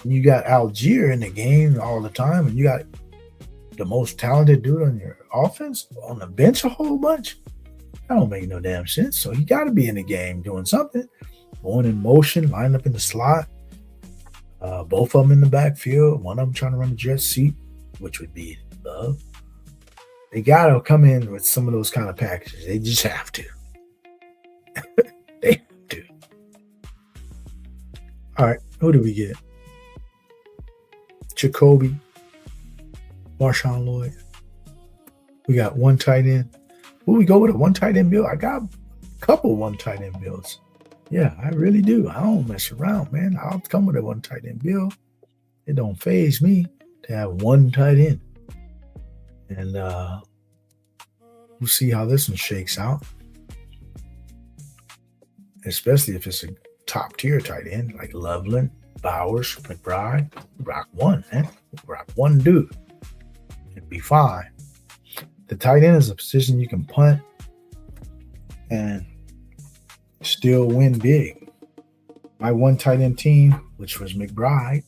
You got Algier in the game all the time, and you got the most talented dude on your offense on the bench a whole bunch. That don't make no damn sense. So you got to be in the game doing something, going in motion, lining up in the slot. Both of them in the backfield. One of them trying to run the jet sweep, which would be Love. They got to come in with some of those kind of packages. They just have to. They have to. All right, who do we get? Jacoby, Marshawn Lloyd. We got 1 tight end. Will we go with a 1 tight end build? I got a couple 1 tight end builds. Yeah, I really do. I don't mess around, man. I'll come with a 1 tight end build. It don't faze me to have 1 tight end. And we'll see how this one shakes out. Especially if it's a top tier tight end like Loveland, Bowers, McBride. Rock 1, man. Rock 1 dude. It'd be fine. The tight end is a position you can punt and still win big. My 1 tight end team, which was McBride,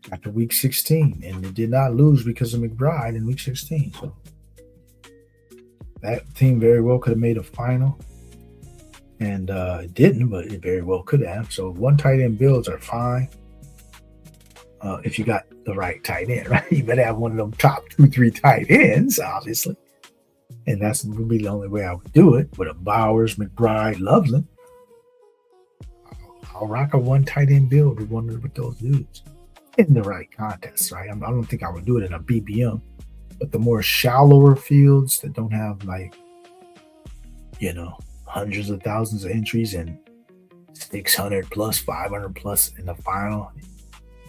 got to week 16, and it did not lose because of McBride in week 16. So that team very well could have made a final. And it didn't, but it very well could have. So 1 tight end builds are fine if you got the right tight end, right? You better have one of them top 2-3 tight ends, obviously. And that's would be the only way I would do it, with a Bowers, McBride, Loveland. I'll rock a 1 tight end build with those dudes in the right contest, right? I don't think I would do it in a BBM, but the more shallower fields that don't have hundreds of thousands of entries and 600 plus, 500 plus in the final,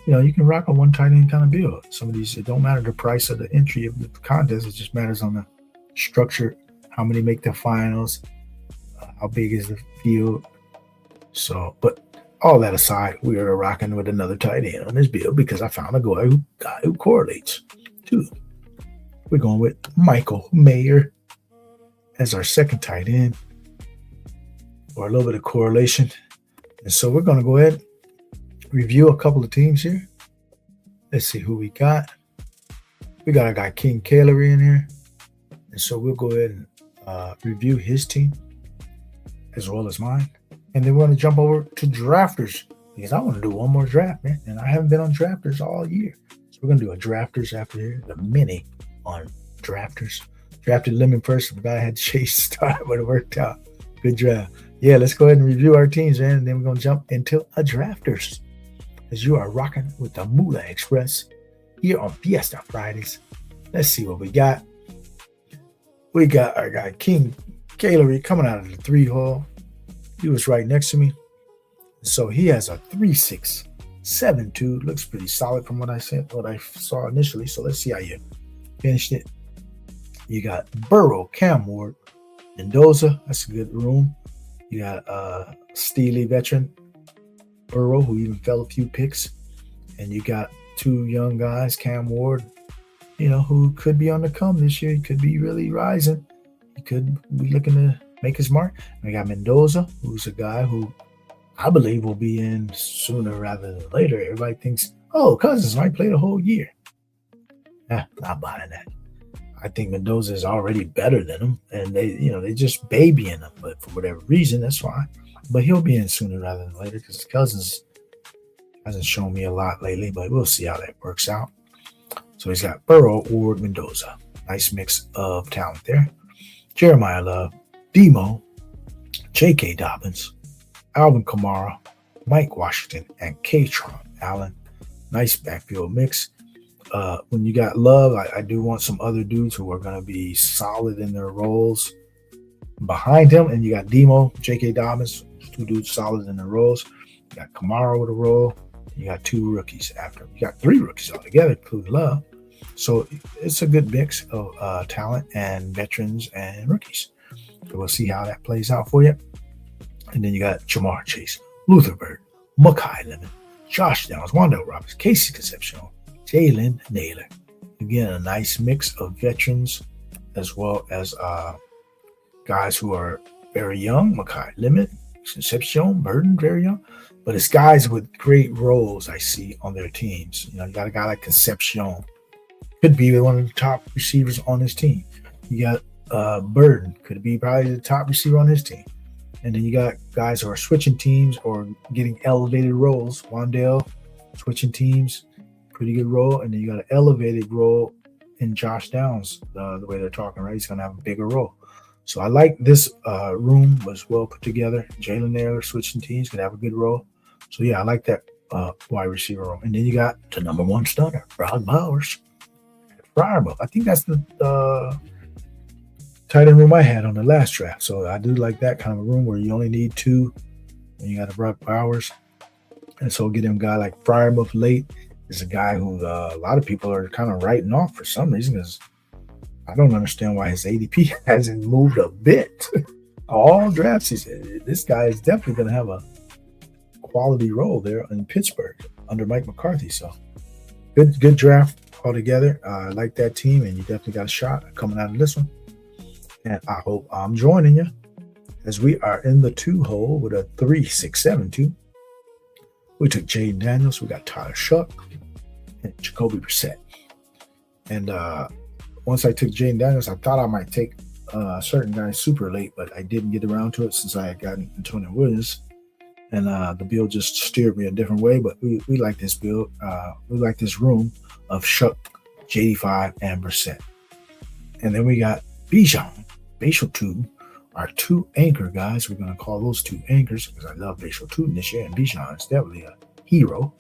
you can rock a 1 tight end kind of build. Some of these, it don't matter the price of the entry of the contest. It just matters on the structure, how many make the finals, how big is the field. So, but all that aside, we are rocking with another tight end on this build because I found a guy who correlates too. We're going with Michael Mayer as our 2nd tight end, or a little bit of correlation. And so we're going to go ahead and review a couple of teams here. Let's see who we got. We got our guy King Kelce in here. And so we'll go ahead and review his team as well as mine. And then we're going to jump over to drafters because I want to do one more draft, man. And I haven't been on drafters all year. So we're going to do a drafters after here, the mini on drafters. Drafted Lemon first. The guy had Chase start, but it worked out. Good draft. Yeah, let's go ahead and review our teams, man. And then we're going to jump into a drafters as you are rocking with the Moolah Express here on Fiesta Fridays. Let's see what we got. We got our guy King Kelce coming out of the 3-hole. He was right next to me. So he has a 3.672. Looks pretty solid from what I saw initially. So let's see how you finished it. You got Burrow, Cam Ward, Mendoza. That's a good room. You got Steely veteran Burrow, who even fell a few picks. And you got 2 young guys, Cam Ward, who could be on the come this year. He could be really rising. He could be looking to make his mark. And we got Mendoza, who's a guy who I believe will be in sooner rather than later. Everybody thinks, oh, Cousins might play the whole year. Not buying that. I think Mendoza is already better than him. And they just babying him. But for whatever reason, that's fine. But he'll be in sooner rather than later because Cousins hasn't shown me a lot lately. But we'll see how that works out. So he's got Burrow, Ward, Mendoza. Nice mix of talent there. Jeremiah Love, Demo, J.K. Dobbins, Alvin Kamara, Mike Washington, and Katron Allen. Nice backfield mix. When you got Love, I do want some other dudes who are going to be solid in their roles behind him. And you got Demo, J.K. Dobbins, 2 dudes solid in their roles. You got Kamara with a role. You got 2 rookies after. You got 3 rookies altogether, including Love. So it's a good mix of talent and veterans and rookies. So we'll see how that plays out for you. And then you got Jamar Chase, Luther Bird, Makai Lemon, Josh Downs, Wandale Roberts, Casey Concepcion, Jalen Naylor. Again, a nice mix of veterans as well as guys who are very young. Makai Lemon, Concepcion, Burden, very young. But it's guys with great roles I see on their teams. You got a guy like Concepcion. Could be one of the top receivers on his team. You got Burden. Could be probably the top receiver on his team. And then you got guys who are switching teams or getting elevated roles. Wandale, switching teams, pretty good role. And then you got an elevated role in Josh Downs, the way they're talking, right? He's going to have a bigger role. So I like this room was well put together. Jalen Naylor switching teams, could have a good role. So, yeah, I like that wide receiver room. And then you got the number 1 stunner, Brock Bowers. Friarbuff. I think that's the tight end room I had on the last draft. So I do like that kind of a room where you only need 2 and you got a Brock Bowers. And so getting a guy like Friarbuff late is a guy who a lot of people are kind of writing off for some reason because I don't understand why his ADP hasn't moved a bit. All drafts, he said, this guy is definitely going to have a quality role there in Pittsburgh under Mike McCarthy. So good draft altogether. I like that team, and you definitely got a shot coming out of this one. And I hope I'm joining you as we are in the 2-hole with a 3.672. We took Jaden Daniels. We got Tyler Shuck and Jacoby Brissett. And once I took Jaden Daniels, I thought I might take a certain guy super late, but I didn't get around to it since I had gotten Antonio Williams. And the build just steered me a different way, but we like this build. We like this room of Shuck, JD5, and Brissett. And then we got Bijan, Bashal Tootin, our 2 anchor guys. We're going to call those 2 anchors because I love Bashal Tootin this year, and Bijan is definitely a hero.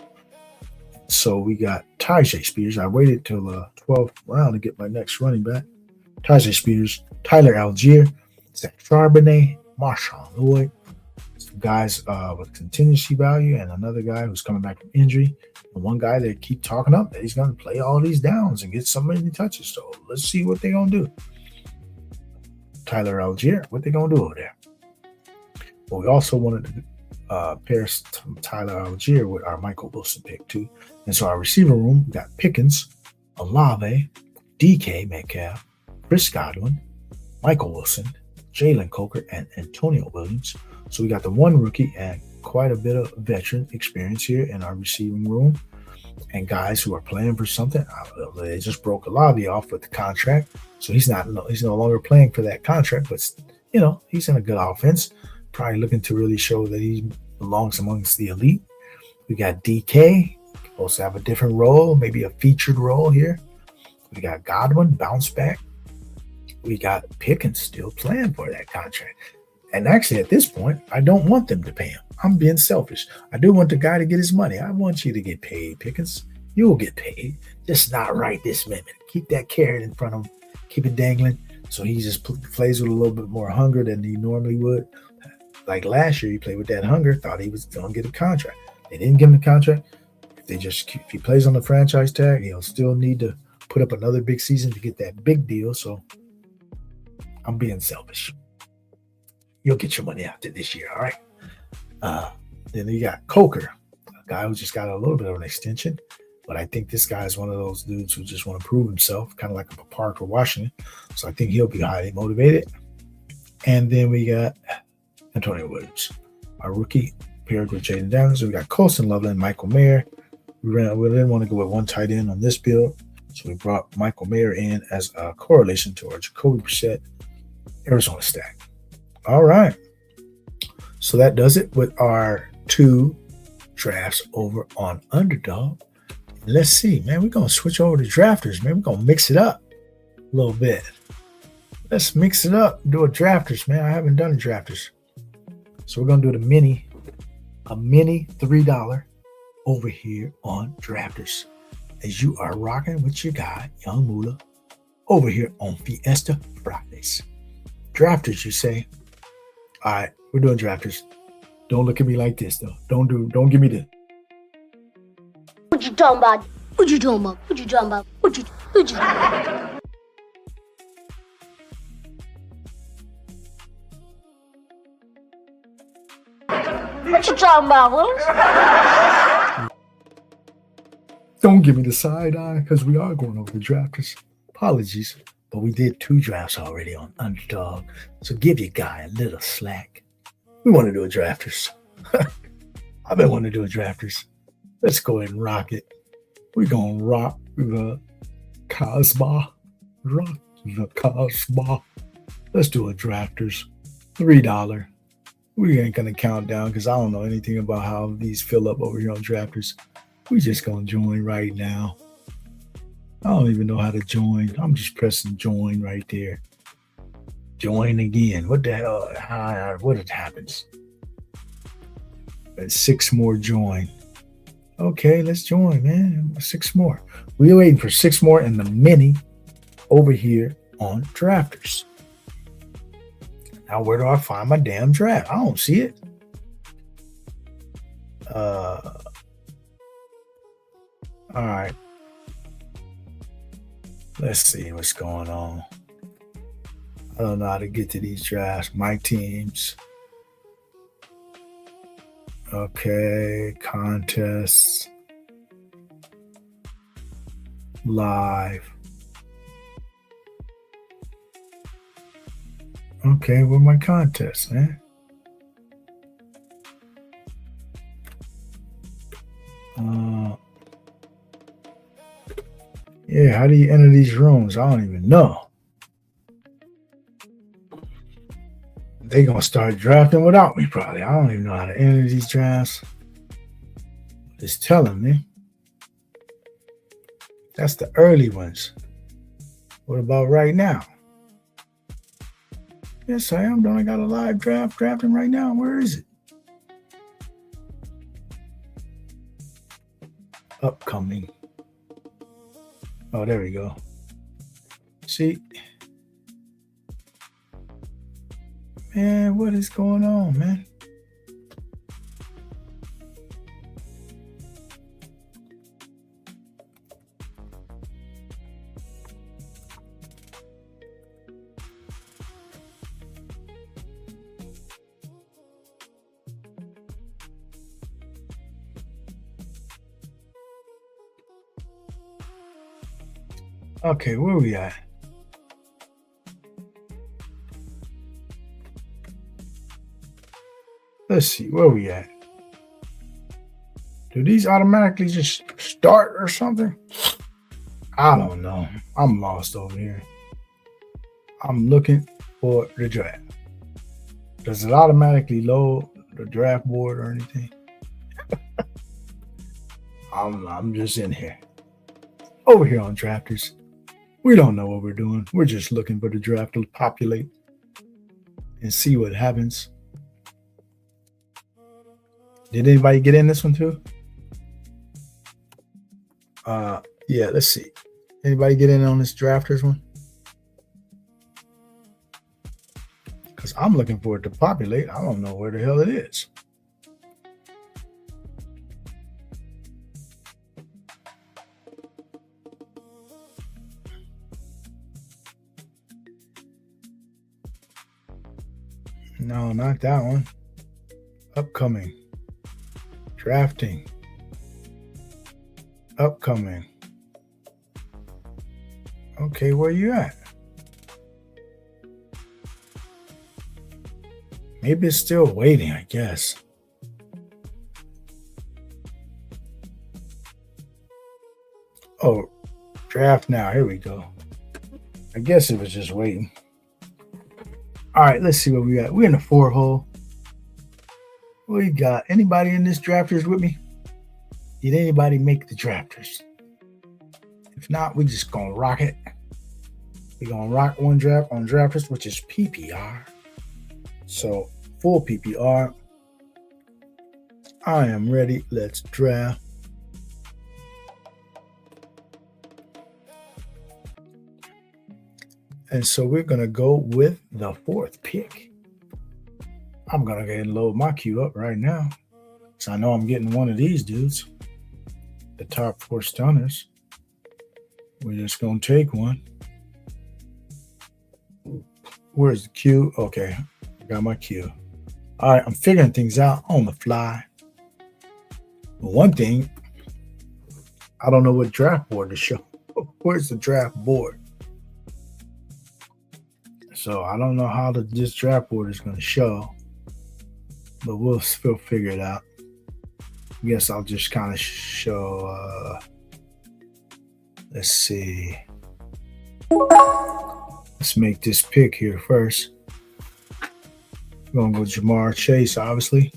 So we got Tyjae Spears. I waited till the 12th round to get my next running back. Tyjae Spears, Tyler Algier, Zach Charbonnet, Marshawn Lloyd. Some guys with contingency value, and another guy who's coming back from injury. And one guy they keep talking up that he's going to play all these downs and get so many touches. So let's see what they're going to do. Tyler Algier, what they going to do over there? But we also wanted to pair Tyler Algier with our Michael Wilson pick too. And so our receiver room, we got Pickens, Olave, DK Metcalf, Chris Godwin, Michael Wilson, Jalen Coker, and Antonio Williams. So we got the 1 rookie and quite a bit of veteran experience here in our receiving room. And guys who are playing for something, they just broke a lobby off with the contract, so he's no longer playing for that contract. But he's in a good offense, probably looking to really show that he belongs amongst the elite. We got DK, supposed to have a different role, maybe a featured role here. We got Godwin, bounce back. We got Pickens still playing for that contract. And actually, at this point, I don't want them to pay him. I'm being selfish. I do want the guy to get his money. I want you to get paid, Pickens. You will get paid. Just not right this minute. Keep that carrot in front of him. Keep it dangling so he just plays with a little bit more hunger than he normally would. Like last year, he played with that hunger, thought he was going to get a contract. They didn't give him a contract. If he plays on the franchise tag, he'll still need to put up another big season to get that big deal. So I'm being selfish. You'll get your money after this year, all right? Then you got Coker, a guy who just got a little bit of an extension. But I think this guy is one of those dudes who just want to prove himself, kind of like a Parker Washington. So I think he'll be highly motivated. And then we got Antonio Williams, our rookie, paired with Jaden Daniels. So we got Colson Loveland, Michael Mayer. We didn't want to go with one tight end on this build. So we brought Michael Mayer in as a correlation to our Jacoby Brissett Arizona stack. All right. So that does it with our 2 drafts over on Underdog. Let's see, man. We're going to switch over to drafters, man. We're going to mix it up a little bit. Let's mix it up. Do a drafters, man. I haven't done a drafters. So we're going to do a mini $3 over here on drafters. As you are rocking with your guy, Young Moolah, over here on Fiesta Fridays. Drafters, you say? All right, we're doing drafters. Don't look at me like this, though. Don't give me this. What you talking about? What you talking about? What you talking about? What you talking about, Willis? Don't give me the side eye because we are going over the drafters. Apologies, but we did 2 drafts already on Underdog, so give your guy a little slack. We want to do a drafters. I've been wanting to do a drafters. Let's go ahead and rock it. We're going to rock the Cosma. Rock the Cosma. Let's do a drafters. $3. We ain't going to count down because I don't know anything about how these fill up over here on drafters. We just going to join right now. I don't even know how to join. I'm just pressing join right there. Join again. What the hell? What happens? That's 6 more join. Okay, let's join, man. 6 more. We're waiting for 6 more in the mini over here on drafters. Now, where do I find my damn draft? I don't see it. All right. Let's see what's going on. I don't know how to get to these drafts. My teams. Okay, contests. Live. Okay, where my contests, man? Yeah, how do you enter these rooms? I don't even know. They're going to start drafting without me, probably. I don't even know how to enter these drafts. It's telling me. That's the early ones. What about right now? Yes, I am. Don't I got a live draft drafting right now? Where is it? Upcoming. Oh, there we go. See? Man, what is going on, man? Okay, where we at? Let's see, where we at? Do these automatically just start or something? I don't know. I'm lost over here. I'm looking for the draft. Does it automatically load the draft board or anything? I'm just in here. Over here on Drafters. We don't know what we're doing. We're just looking for the draft to populate and see what happens. Did anybody get in this one too? Yeah, let's see. Anybody get in on this Drafters one? Because I'm looking for it to populate. I don't know where the hell it is. No, not that one. Upcoming. Drafting. Upcoming. Okay, where you at? Maybe it's still waiting, I guess. Oh, draft now. Here we go. I guess it was just waiting. All right, let's see what we got. We're in the 4 hole. What we got? Anybody in this Drafters with me? Did anybody make the Drafters? If not, we just gonna rock it. We're gonna rock one draft on Drafters, which is PPR. So full PPR. I am ready. Let's draft. And so we're gonna go with the 4th pick. I'm gonna go ahead and load my queue up right now. So I know I'm getting one of these dudes. The top 4 stunners. We're just gonna take one. Where's the queue? Okay, I got my queue. All right, I'm figuring things out on the fly. But one thing, I don't know what draft board to show. Where's the draft board? So I don't know how this draft board is going to show, but we'll still figure it out. I guess I'll just kind of show, let's see. Let's make this pick here first. We're going to go Jamar Chase, obviously.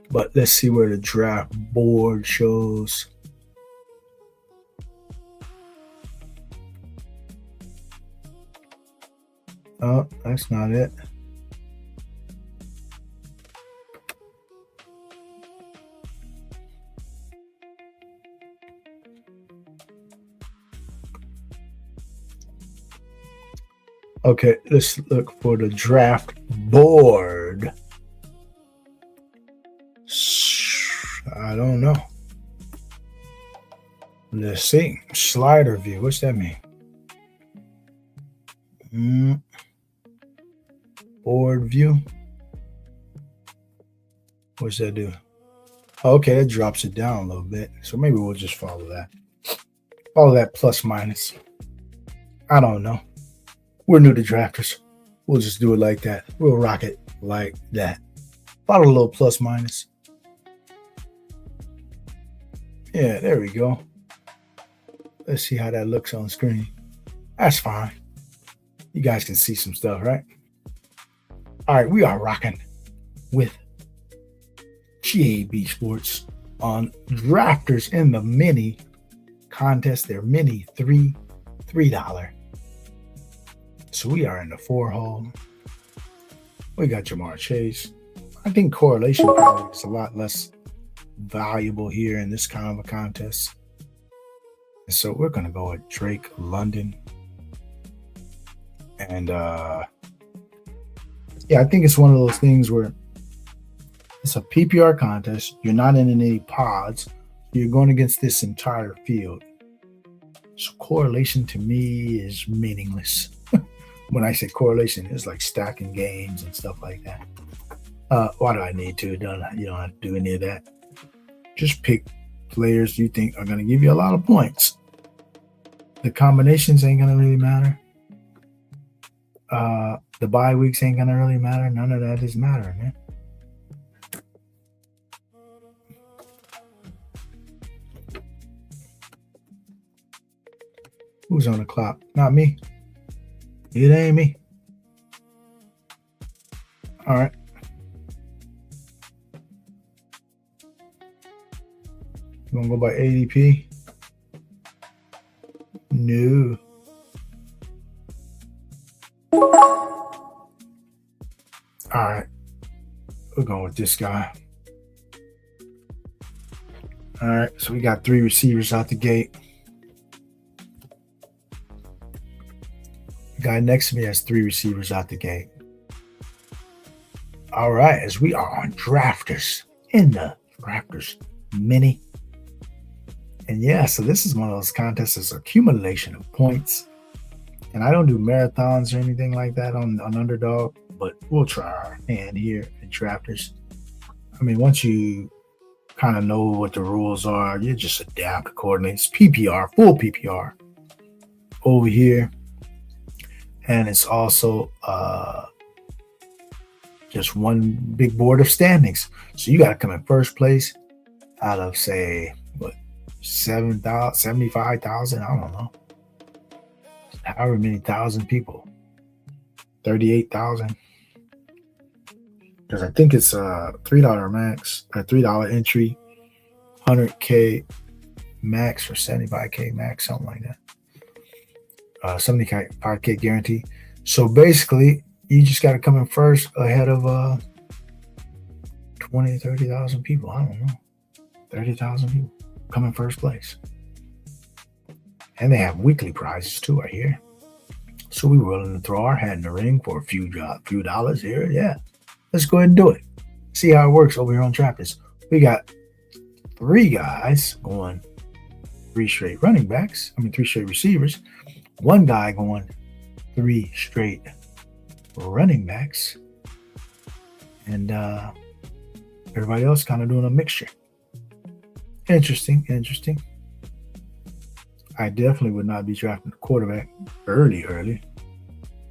But let's see where the draft board shows. Oh, that's not it. Okay, let's look for the draft board. I don't know. Let's see. Slider view. What's that mean? Board view. What's that do? Okay, that drops it down a little bit. So maybe we'll just follow that. Follow that plus minus. I don't know. We're new to Drafters. We'll just do it like that. We'll rock it like that. Follow a little plus minus. Yeah, there we go. Let's see how that looks on screen. That's fine. You guys can see some stuff, right? All right, we are rocking with GAB Sports on Drafters in the mini contest. They're mini $3. So we are in the 4 hole. We got Jamar Chase. I think correlation probably is a lot less valuable here in this kind of a contest. And so we're going to go with Drake London. And yeah, I think it's one of those things where it's a PPR contest. You're not in any pods. You're going against this entire field. So correlation to me is meaningless. When I say correlation, it's like stacking games and stuff like that. Why do I need to? You don't have to do any of that. Just pick players you think are going to give you a lot of points. The combinations ain't going to really matter. The bye weeks ain't going to really matter. None of that is mattering, man. Who's on the clock? Not me. It ain't me. All right. You want to go by ADP? No. All right. We're going with this guy. All right. So we got 3 receivers out the gate. The guy next to me has 3 receivers out the gate. All right. As we are on drafters in the drafters mini. And yeah, so this is one of those contests. It's accumulation of points. And I don't do marathons or anything like that on Underdog, but we'll try our hand here at drafters. I mean, once you kind of know what the rules are, you just adapt accordingly. It's PPR, full PPR over here. And it's also just one big board of standings. So you got to come in first place out of, say, what, 75,000, I don't know. However many thousand people. 38,000. Because I think it's a $3 max, a $3 entry, 100K max or 75K max, something like that. 75K guarantee. So basically, you just got to come in first ahead of 20, 30,000 people. I don't know. 30,000 people come in first place. And they have weekly prizes too, I hear. So we're willing to throw our hat in the ring for a few dollars here. Yeah. Let's go ahead and do it. See how it works over here on Drafters. We got 3 guys going 3 straight running backs. 3 straight receivers. 1 guy going 3 straight running backs. And everybody else kind of doing a mixture. Interesting. I definitely would not be drafting a quarterback early.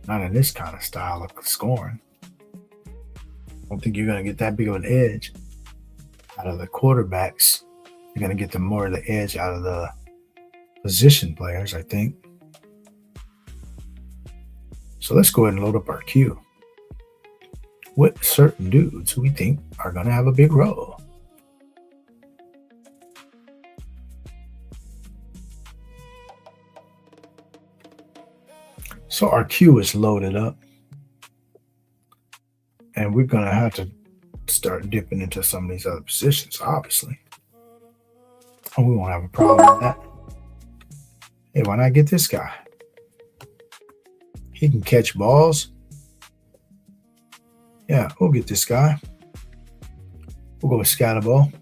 Not in this kind of style of scoring. I don't think you're going to get that big of an edge out of the quarterbacks. You're going to get more of the edge out of the position players, I think. So let's go ahead and load up our queue with certain dudes who we think are going to have a big role. So our queue is loaded up. And we're going to have to start dipping into some of these other positions, obviously. And we won't have a problem with that. Hey, why not get this guy? He can catch balls. Yeah, we'll get this guy. We'll go with Scatterball.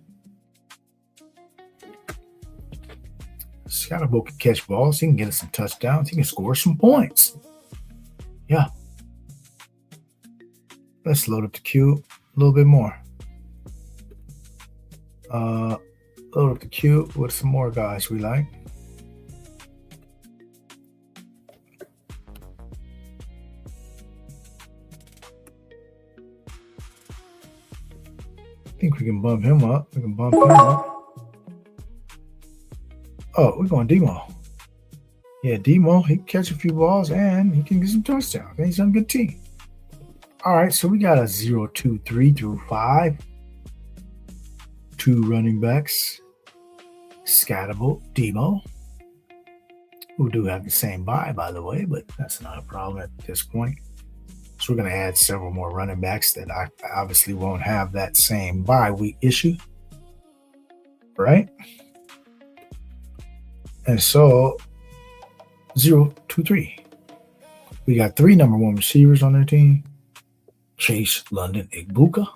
Scatterball can catch balls. He can get us some touchdowns. He can score some points. Yeah. Let's load up the queue a little bit more. Load up the queue with some more guys we like. I think we can bump him up. Oh, we're going Demo. Yeah, Demo, he can catch a few balls and he can get some touchdowns. And he's on a good team. All right, so we got a 0, 2, 3 through 5. 2 running backs. Scattable, Demo, who do have the same bye, by the way, but that's not a problem at this point. So we're going to add several more running backs that I obviously won't have that same bye week issue. Right? And so 0, 2, 3. We got 3 number 1 receivers on their team. Chase, London, Igbuka.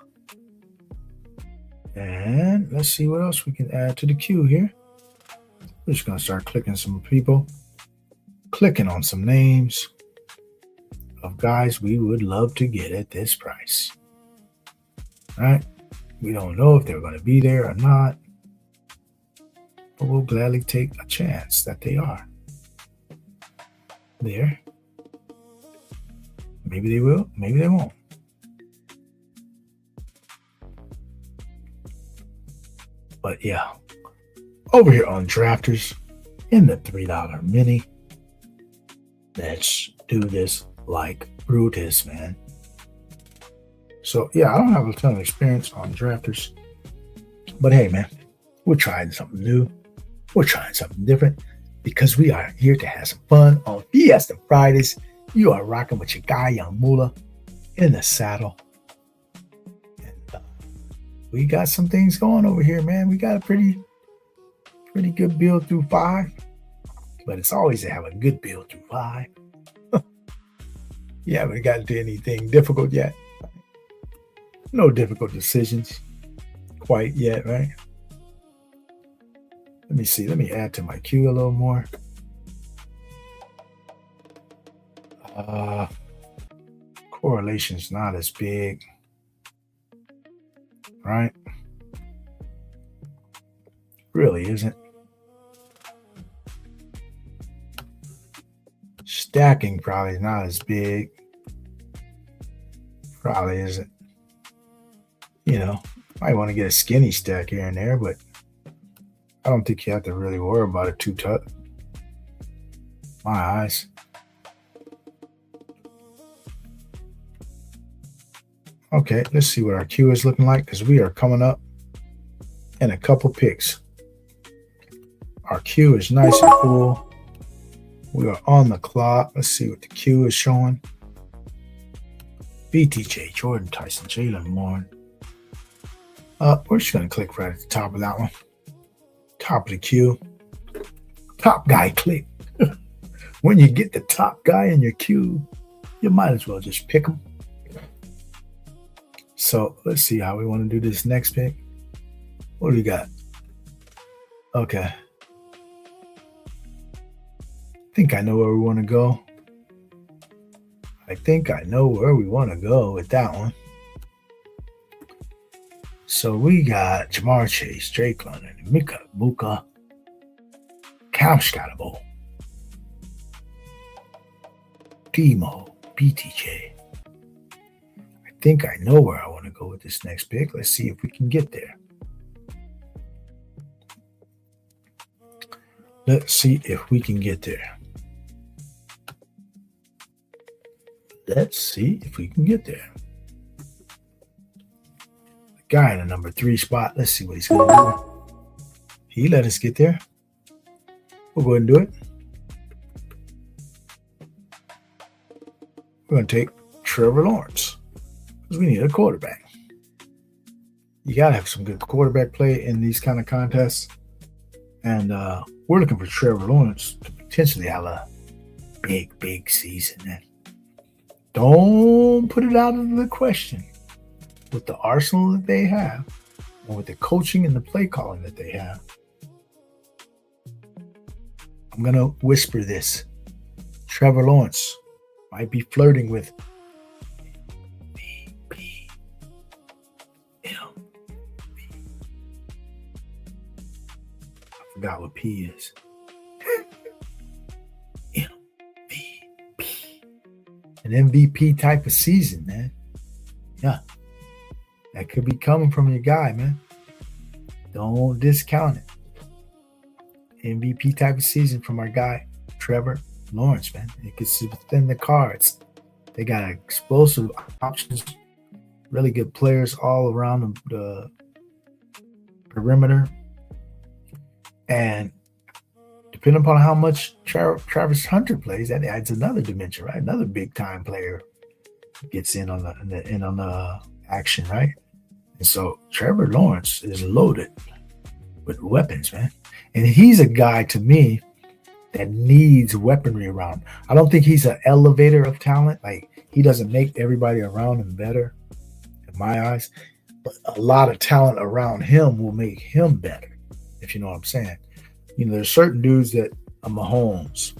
And let's see what else we can add to the queue here. We're just going to start clicking some people. Clicking on some names of guys we would love to get at this price. All right? We don't know if they're going to be there or not. But we'll gladly take a chance that they are there. Maybe they will, maybe they won't. But yeah, over here on Drafters in the $3 mini, Let's do this like Brutus, man. So, yeah, I don't have a ton of experience on drafters. But hey, man, we're trying something new. We're trying something different because we are here to have some fun on Fiesta Fridays. You are rocking with your guy, Young Moolah, in the saddle. And we got some things going over here, man. We got a pretty good build through 5. But it's always to have a good build through 5. You haven't gotten to anything difficult yet. No difficult decisions quite yet, right? Let me see. Let me add to my queue a little more. Correlation's not as big, right? Really isn't. Stacking probably not as big. Probably isn't. You know, might want to get a skinny stack here and there, but I don't think you have to really worry about it too tough. My eyes. Okay, let's see what our queue is looking like because we are coming up in a couple picks. Our queue is nice and full. We are on the clock. Let's see what the queue is showing. BTJ, Jordan Tyson, Jalen Warren. We're just going to click right at the top of that one. Top of the queue. Top guy click. When you get the top guy in your queue, you might as well just pick him. So let's see how we want to do this next pick. What do we got? Okay. I think I know where we want to go. With that one. So we got Jamar Chase, Drake London, Mika Buka, Cam Scotabo, Demo, BTJ. I think I know where I want to go with this next pick. Let's see if we can get there. Let's see if we can get there. Let's see if we can get there. The guy in the number 3 spot. Let's see what he's going to do. He let us get there. We'll go ahead and do it. We're going to take Trevor Lawrence because we need a quarterback. You got to have some good quarterback play in these kind of contests. And we're looking for Trevor Lawrence to potentially have a big season. And don't put it out of the question with the arsenal that they have and with the coaching and the play calling that they have. I'm going to whisper this. Trevor Lawrence might be flirting with MVP. I forgot what P is. An MVP type of season, man. Yeah. That could be coming from your guy, man. Don't discount it. MVP type of season from our guy, Trevor Lawrence, man. It could sit within the cards. They got explosive options, really good players all around the perimeter. And depending upon how much Travis Hunter plays, that adds another dimension, right? Another big time player gets in on the action, right? And so Trevor Lawrence is loaded with weapons, man. And he's a guy to me that needs weaponry around. I don't think he's an elevator of talent. Like, he doesn't make everybody around him better, in my eyes. But a lot of talent around him will make him better, if you know what I'm saying. You know, there's certain dudes that a Mahomes,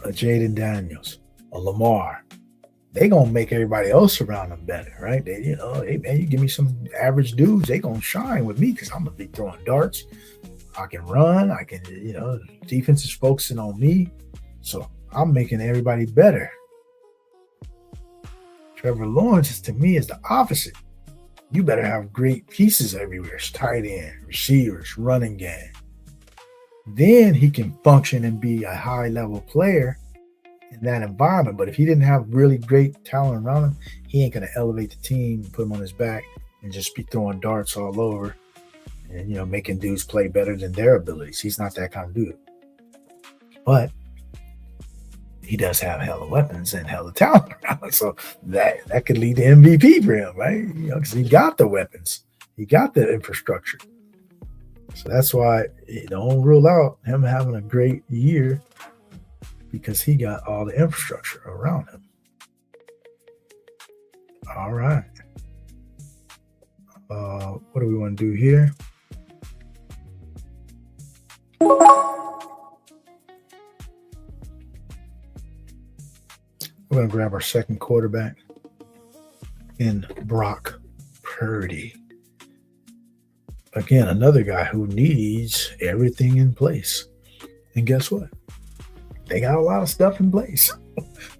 a Jaden Daniels, a Lamar, they gonna make everybody else around them better, right? They, hey man, you give me some average dudes, they gonna shine with me because I'm gonna be throwing darts. I can run, I can, defense is focusing on me, so I'm making everybody better. Trevor Lawrence, to me, is the opposite. You better have great pieces everywhere, tight end, receivers, running game. Then he can function and be a high-level player in that environment. But if he didn't have really great talent around him, he ain't going to elevate the team, put him on his back, and just be throwing darts all over and, you know, making dudes play better than their abilities. He's not that kind of dude. But he does have hella weapons and hella talent around. So that could lead to MVP for him, right? You know, because he got the weapons. He got the infrastructure. So that's why you don't rule out him having a great year, because he got all the infrastructure around him. All right. What do we want to do here? We're going to grab our second quarterback in Brock Purdy. Again, another guy who needs everything in place. And guess what? They got a lot of stuff in place.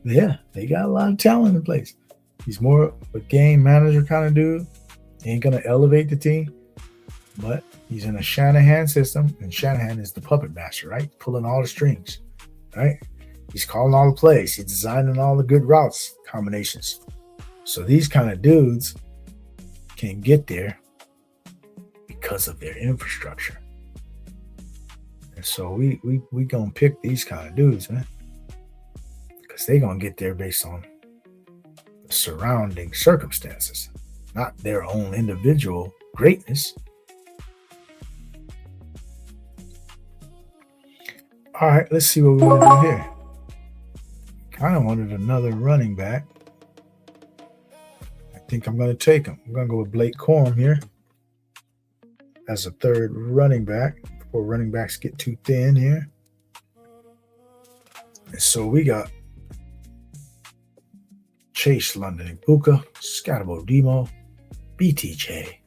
Yeah, they got a lot of talent in place. He's more a game manager kind of dude. He ain't going to elevate the team, but he's in a Shanahan system, and Shanahan is the puppet master, right? Pulling all the strings, right? He's calling all the plays. He's designing all the good routes combinations. So these kind of dudes can get there because of their infrastructure. And so we gonna pick these kind of dudes, man, because they gonna get there based on the surrounding circumstances, not their own individual greatness. All right, let's see what we want to do here. Kind of wanted another running back. I think I'm going to take him. I'm going to go with Blake Corum here as a third running back before running backs get too thin here. And so we got Chase London, Ibuka, Scatterbo Demo, BTJ,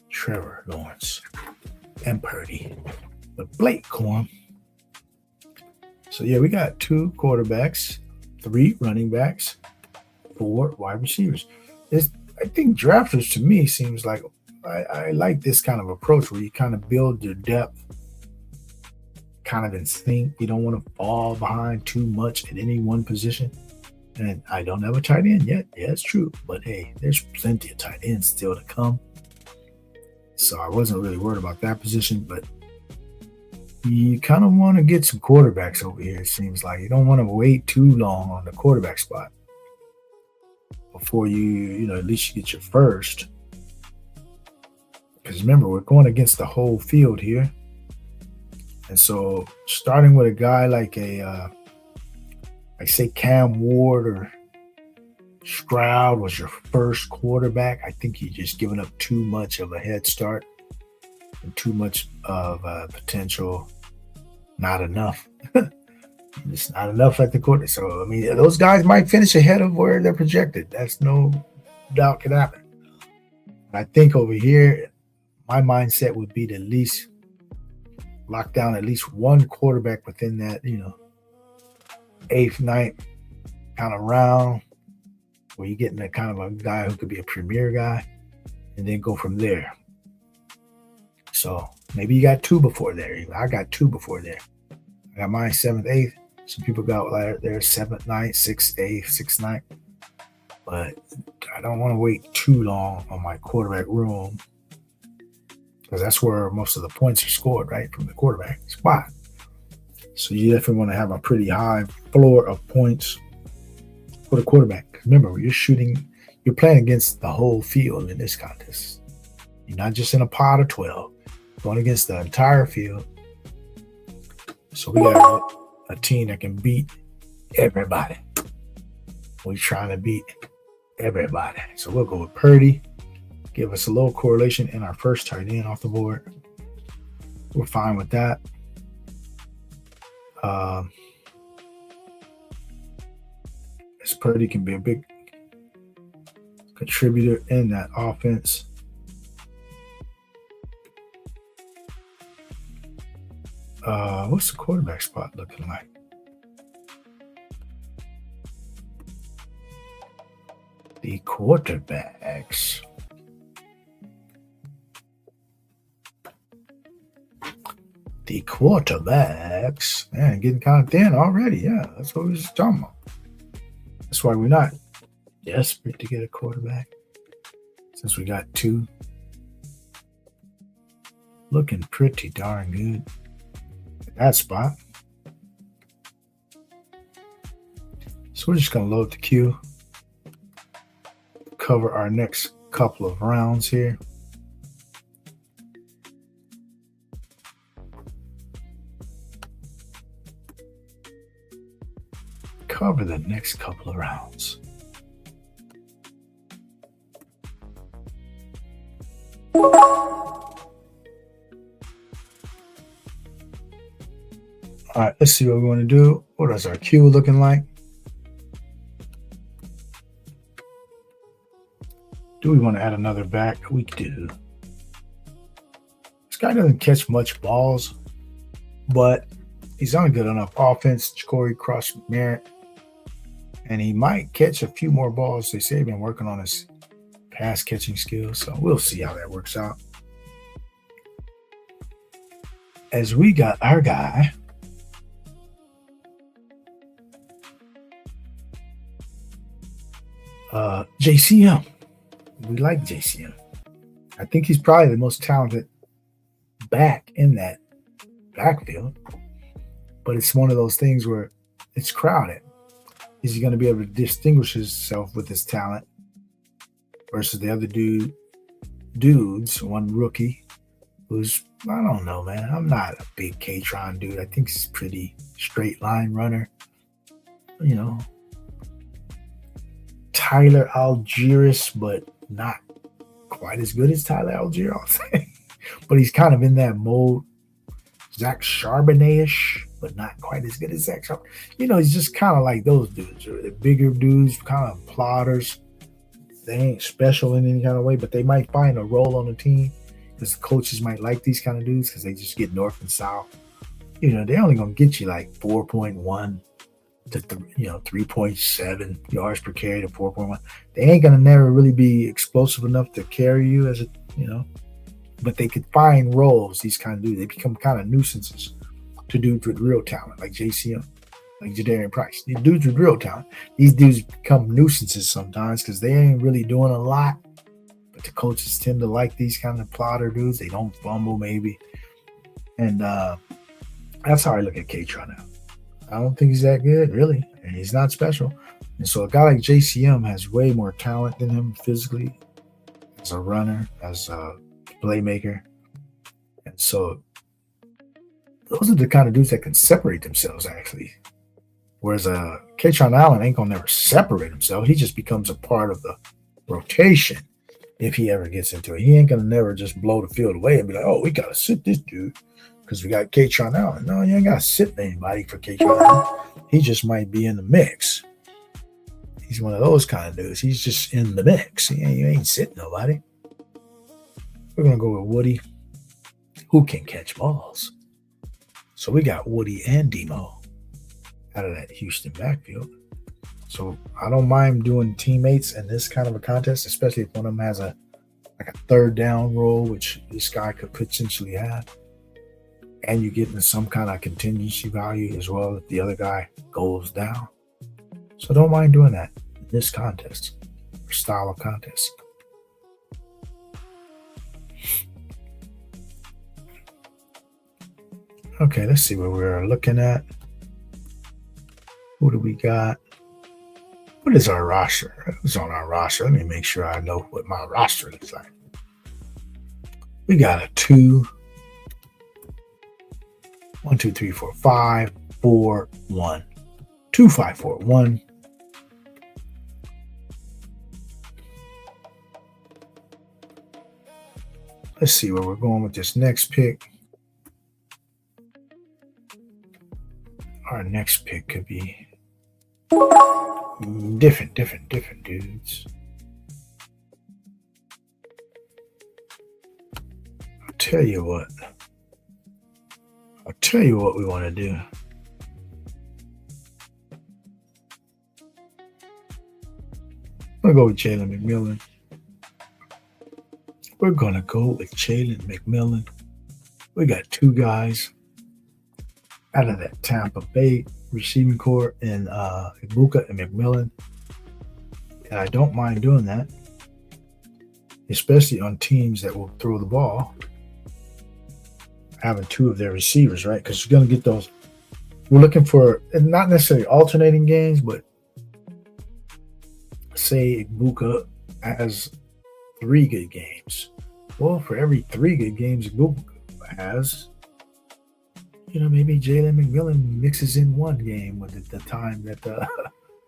Trevor Lawrence, and Purdy. But Blake Corum. So, yeah, we got 2 quarterbacks, 3 running backs, 4 wide receivers. I think drafters, to me, seems like I like this kind of approach where you kind of build your depth kind of in sync. You don't want to fall behind too much at any one position. And I don't have a tight end yet. Yeah, it's true. But, hey, there's plenty of tight ends still to come. So I wasn't really worried about that position, but you kind of want to get some quarterbacks over here, it seems like. You don't want to wait too long on the quarterback spot before you at least you get your first. Because remember, we're going against the whole field here. And so starting with a guy like say Cam Ward or Stroud was your first quarterback, I think you're just giving up too much of a head start and too much of a potential. Not enough. It's not enough at the quarter. So, I mean, those guys might finish ahead of where they're projected. That's no doubt can happen. I think over here, my mindset would be to at least lock down at least one quarterback within that, 8th, 9th kind of round where you're getting a kind of a guy who could be a premier guy and then go from there. So maybe you got 2 before there. I got 2 before there. I got mine 7th, 8th. Some people got their 7th, 9th, 6th, 8th, 6th, 9th. But I don't want to wait too long on my quarterback room because that's where most of the points are scored, right, from the quarterback spot. So you definitely want to have a pretty high floor of points for the quarterback. Remember, you're playing against the whole field in this contest. You're not just in a pot of 12. Going against the entire field. So we got a team that can beat everybody. We're trying to beat everybody. So we'll go with Purdy. Give us a little correlation in our first tight end off the board. We're fine with that. As Purdy can be a big contributor in that offense. What's the quarterback spot looking like? The quarterbacks. The quarterbacks, man, getting kind of thin already. Yeah, that's what we was talking about. That's why we're not desperate to get a quarterback, since we got 2 looking pretty darn good at that spot. So we're just going to load the queue, cover our next couple of rounds here. Cover the next couple of rounds. All right, let's see what we want to do. What is our queue looking like? Do we want to add another back? We do. This guy doesn't catch much balls, but he's on good enough offense. Corey Cross-Merritt. And he might catch a few more balls. They say he's been working on his pass catching skills. So we'll see how that works out. As we got our guy, JCM. We like JCM. I think he's probably the most talented back in that backfield. But it's one of those things where it's crowded. Is he going to be able to distinguish himself with his talent versus the other dudes, one rookie who's, I don't know, man. I'm not a big K-Tron dude. I think he's pretty straight line runner. You know, Tyler Algiers, but not quite as good as Tyler Algiers, I'll say. But he's kind of in that mode. Zach Charbonnet-ish, but not quite as good as Zach Charbonnet. You know, he's just kind of like those dudes. The bigger dudes, kind of plotters. They ain't special in any kind of way, but they might find a role on the team because the coaches might like these kind of dudes because they just get north and south. You know, they're only going to get you like 4.1 to 3.7 yards per carry to 4.1. They ain't going to never really be explosive enough to carry you as a, you know. But they could find roles, these kind of dudes. They become kind of nuisances to dudes with real talent, like JCM, like Jadarian Price. These dudes with real talent, these dudes become nuisances sometimes because they ain't really doing a lot. But the coaches tend to like these kind of plotter dudes. They don't fumble, maybe. And that's how I look at K-Tron now. I don't think he's that good, really. And he's not special. And so a guy like JCM has way more talent than him physically as a runner, as a playmaker. And so those are the kind of dudes that can separate themselves, actually. Whereas K-Tron Allen ain't gonna never separate himself. He just becomes a part of the rotation if he ever gets into it. He ain't gonna never just blow the field away and be like, oh, we gotta sit this dude because we got K-Tron Allen. No, you ain't gotta sit anybody for K-Tron Allen. He just might be in the mix. He's one of those kind of dudes. He's just in the mix. You ain't sitting nobody. We're going to go with Woody, who can catch balls. So we got Woody and Demo out of that Houston backfield. So I don't mind doing teammates in this kind of a contest, especially if one of them has a third down role, which this guy could potentially have. And you get into some kind of contingency value as well if the other guy goes down. So don't mind doing that in this contest or style of contest. Okay, let's see what we're looking at. Who do we got? What is our roster? Who's on our roster? Let me make sure I know what my roster looks like. We got a 2, 1, 2, 3, 4, 5, 4, 1. 2, 5, 4, 1. Let's see where we're going with this next pick. Our next pick could be different dudes. I'll tell you what we want to do. I'm going to go with Jalen McMillan. We're going to go with Jalen McMillan. We got 2 guys out of that Tampa Bay receiving core in Ibuka and McMillan. And I don't mind doing that, especially on teams that will throw the ball, having two of their receivers, right? Because you're going to get those. We're looking for not necessarily alternating games, but say Ibuka has 3 good games. Well, for every 3 good games Ibuka has, maybe Jalen McMillan mixes in 1 game with the time that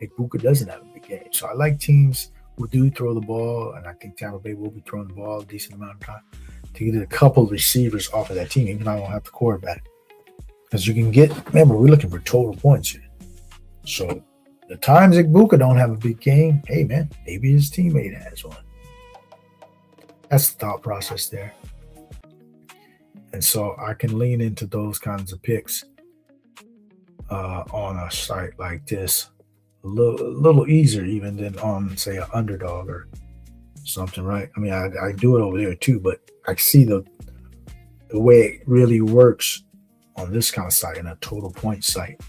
Ibuka doesn't have a big game. So I like teams who do throw the ball, and I think Tampa Bay will be throwing the ball a decent amount of time to get a couple of receivers off of that team, even though I don't have the quarterback. Because you can remember, we're looking for total points here. So the times Ibuka don't have a big game, hey man, maybe his teammate has one. That's the thought process there. And so I can lean into those kinds of picks on a site like this a little easier even than on, say, an Underdog or something, right? I mean, I do it over there too, but I see the way it really works on this kind of site, in a total point site.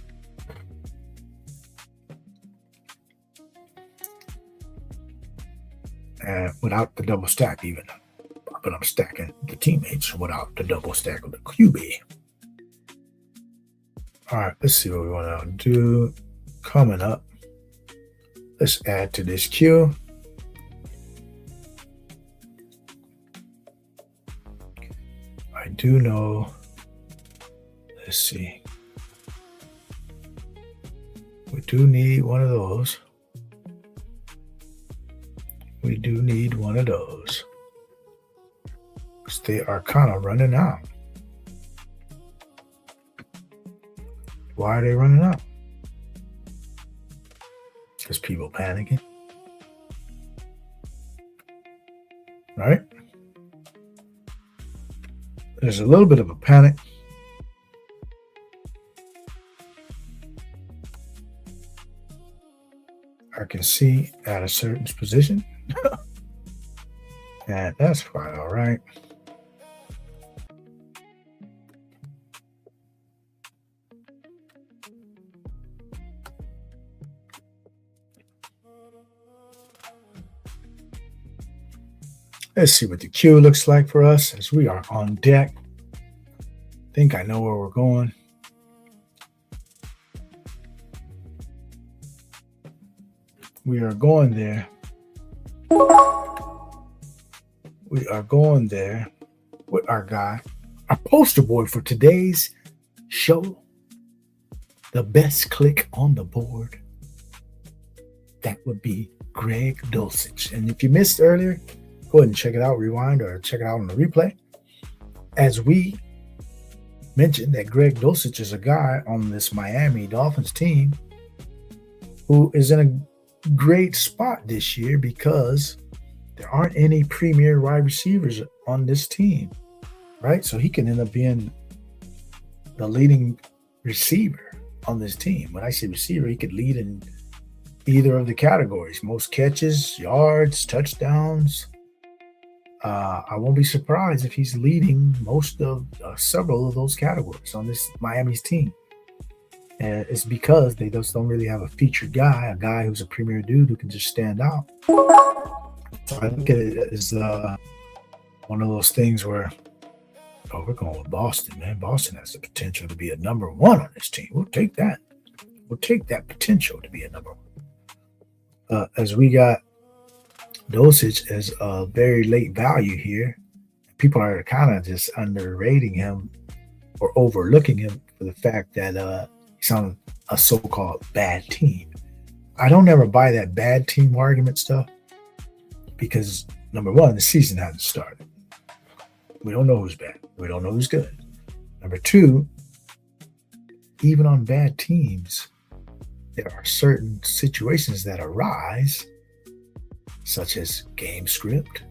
And without the double stack even. But I'm stacking the teammates without the double stack of the QB. All right, let's see what we want to do. Coming up, let's add to this queue. I do know, let's see. We do need one of those. We do need one of those. Because they are kind of running out. Why are they running out? Because people panicking. Right? There's a little bit of a panic. I can see at a certain position. And that's quite all right. Let's see what the queue looks like for us as we are on deck. I think I know where we're going. We are going there. We are going there with our guy, our poster boy for today's show, the best click on the board. That would be Greg Dulcich. And if you missed earlier, go ahead and check it out, rewind, or check it out on the replay. As we mentioned that Greg Dulcich is a guy on this Miami Dolphins team who is in a great spot this year because there aren't any premier wide receivers on this team, right? So he can end up being the leading receiver on this team. When I say receiver, he could lead in either of the categories: most catches, yards, touchdowns. I won't be surprised if he's leading most of several of those categories on this Miami's team. And it's because they just don't really have a featured guy, a guy who's a premier dude who can just stand out. So I look at it as one of those things where, we're going with Boston, man. Boston has the potential to be a number 1 on this team. We'll take that. We'll take that potential to be a number 1. As we got Dulcich as a very late value here, people are kind of just underrating him or overlooking him for the fact that he's on a so-called bad team. I don't ever buy that bad team argument stuff because, number one, the season hasn't started. We don't know who's bad. We don't know who's good. Number two, even on bad teams, there are certain situations that arise, such as game script,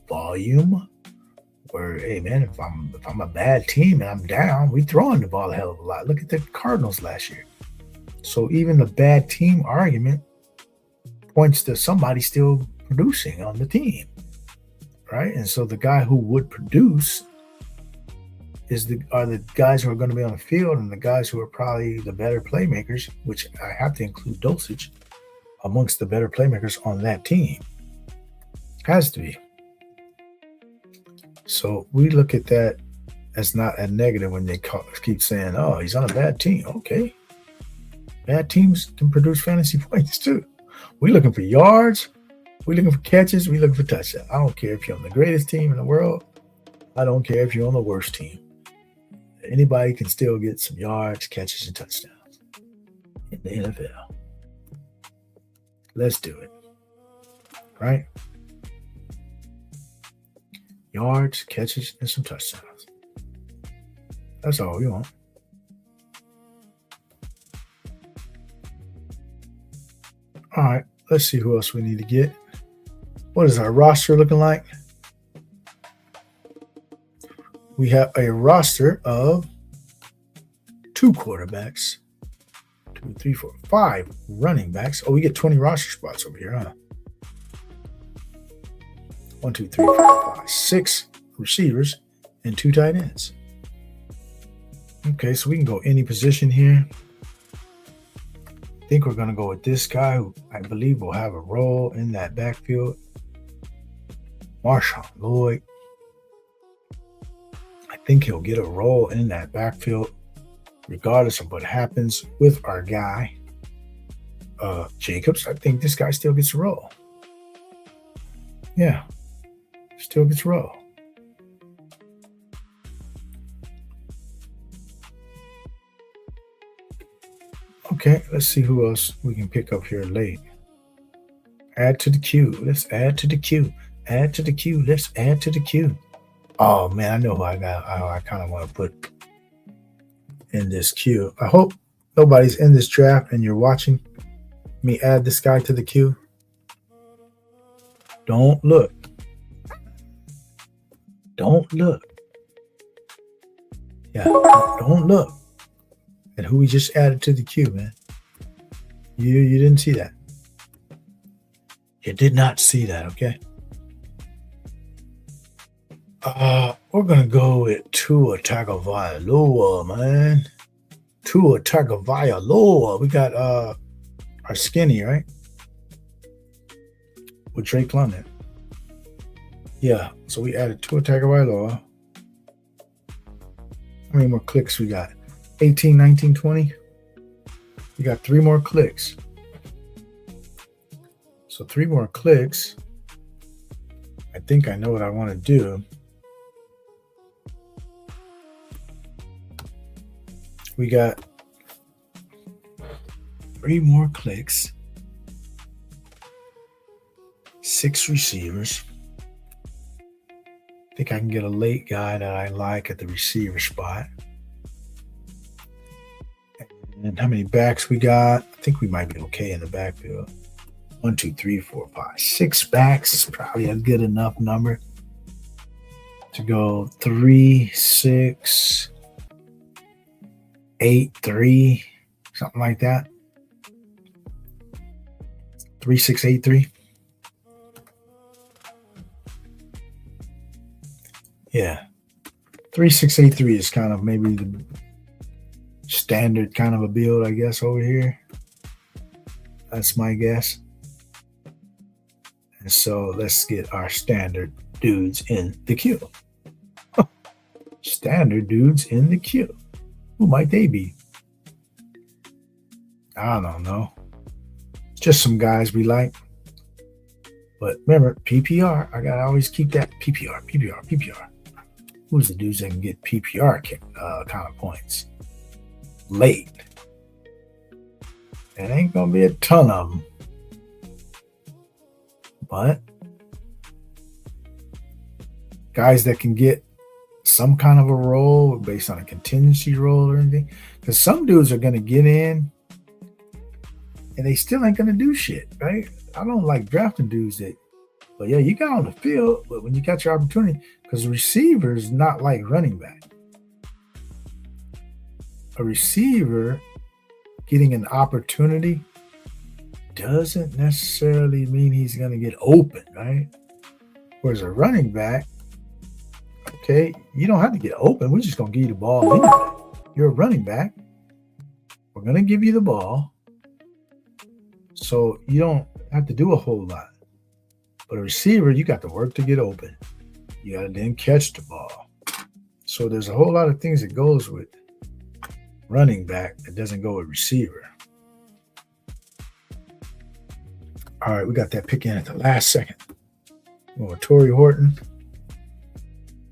volume, where, hey man, if I'm a bad team and I'm down, we throwing the ball a hell of a lot. Look at the Cardinals last year. So even the bad team argument points to somebody still producing on the team, right? And so the guy who would produce are the guys who are going to be on the field and the guys who are probably the better playmakers, which I have to include Dulcich amongst the better playmakers on that team. Has to be. So we look at that as not a negative when they keep saying, oh, he's on a bad team. Okay. Bad teams can produce fantasy points too. We're looking for yards. We're looking for catches. We're looking for touchdowns. I don't care if you're on the greatest team in the world. I don't care if you're on the worst team. Anybody can still get some yards, catches, and touchdowns in the NFL. Let's do it. Right? Yards, catches, and some touchdowns. That's all we want. All right, let's see who else we need to get. What is our roster looking like? We have a roster of 2 quarterbacks, 2, 3, 4, 5 running backs. Oh, we get 20 roster spots over here, huh? 1, 2, 3, 4, 5, 6 receivers and 2 tight ends. Okay, so we can go any position here. I think we're going to go with this guy who I believe will have a role in that backfield. Marshawn Lloyd. I think he'll get a role in that backfield regardless of what happens with our guy, Jacobs. I think this guy still gets a role. Yeah, still gets a role. Okay, let's see who else we can pick up here late. Add to the queue. Let's add to the queue. Add to the queue. Let's add to the queue. Oh, man, I know who I kind of want to put in this queue. I hope nobody's in this draft and you're watching me add this guy to the queue. Don't look. Don't look. Yeah, don't look at who we just added to the queue, man. You didn't see that. You did not see that, okay? We're gonna go with Tua Tagovailoa, man. Tua Tagovailoa. We got our skinny, right? With Drake London. Yeah, so we added Tua Tagovailoa. How many more clicks we got? 18, 19, 20. We got 3 more clicks. So 3 more clicks. I think I know what I want to do. We got 3 more clicks. 6 receivers. I think I can get a late guy that I like at the receiver spot. And how many backs we got? I think we might be okay in the backfield. 1, 2, 3, 4, 5, 6 backs is probably a good enough number to go 3, 6, 8, 3, something like that. 3, 6, 8, 3. Yeah. 3, 6, 8, 3 is kind of maybe the standard kind of a build, I guess, over here. That's my guess. And so let's get our standard dudes in the queue. Standard dudes in the queue. Who might they be? I don't know. Just some guys we like. But remember, PPR. I gotta always keep that PPR. Who's the dudes that can get PPR kind of points? Late. It ain't gonna be a ton of them. But guys that can get some kind of a role based on a contingency role or anything. Because some dudes are going to get in and they still ain't going to do shit, right? I don't like drafting dudes that, but yeah, you got on the field, but when you got your opportunity, because a receiver is not like running back. A receiver getting an opportunity doesn't necessarily mean he's going to get open, right? Whereas a running back, Okay, you don't have to get open. We're just going to give you the ball anyway. You're a running back. We're going to give you the ball. So you don't have to do a whole lot. But a receiver, you got to work to get open. You got to then catch the ball. So there's a whole lot of things that goes with running back that doesn't go with receiver. All right, we got that pick in at the last second. We're with Torrey Horton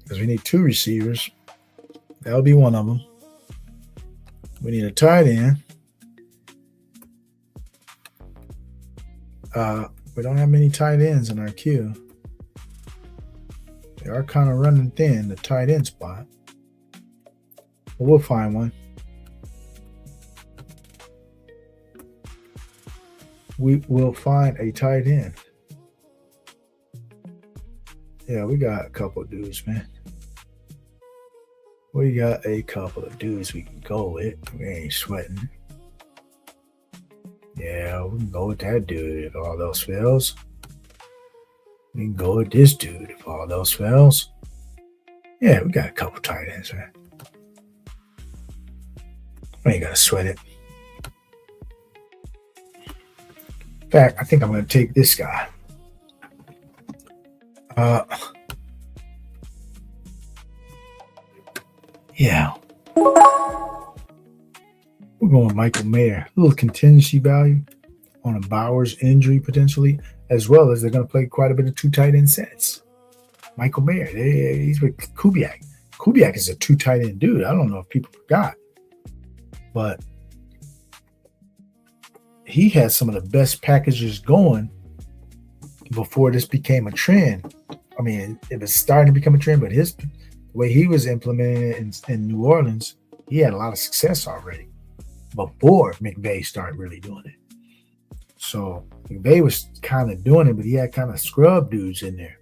because we need 2 receivers. That'll be one of them. We need a tight end. We don't have many tight ends in our queue. They are kind of running thin, the tight end spot. But we'll find one. We will find a tight end. Yeah, we got a couple of dudes, man. We got a couple of dudes we can go with. We ain't sweating. Yeah, we can go with that dude if all else fails. We can go with this dude if all else fails. Yeah, we got a couple tight ends, man. We ain't gonna sweat it. In fact, I think I'm gonna take this guy. Yeah. We're going with Michael Mayer. A little contingency value on a Bowers injury potentially, as well as they're going to play quite a bit of 2 tight end sets. Michael Mayer, he's with Kubiak. Kubiak is a 2 tight end dude. I don't know if people forgot, but he had some of the best packages going before this became a trend. I mean, it was starting to become a trend, but the way he was implementing it in New Orleans, he had a lot of success already before McVay started really doing it. So McVay was kind of doing it, but he had kind of scrub dudes in there.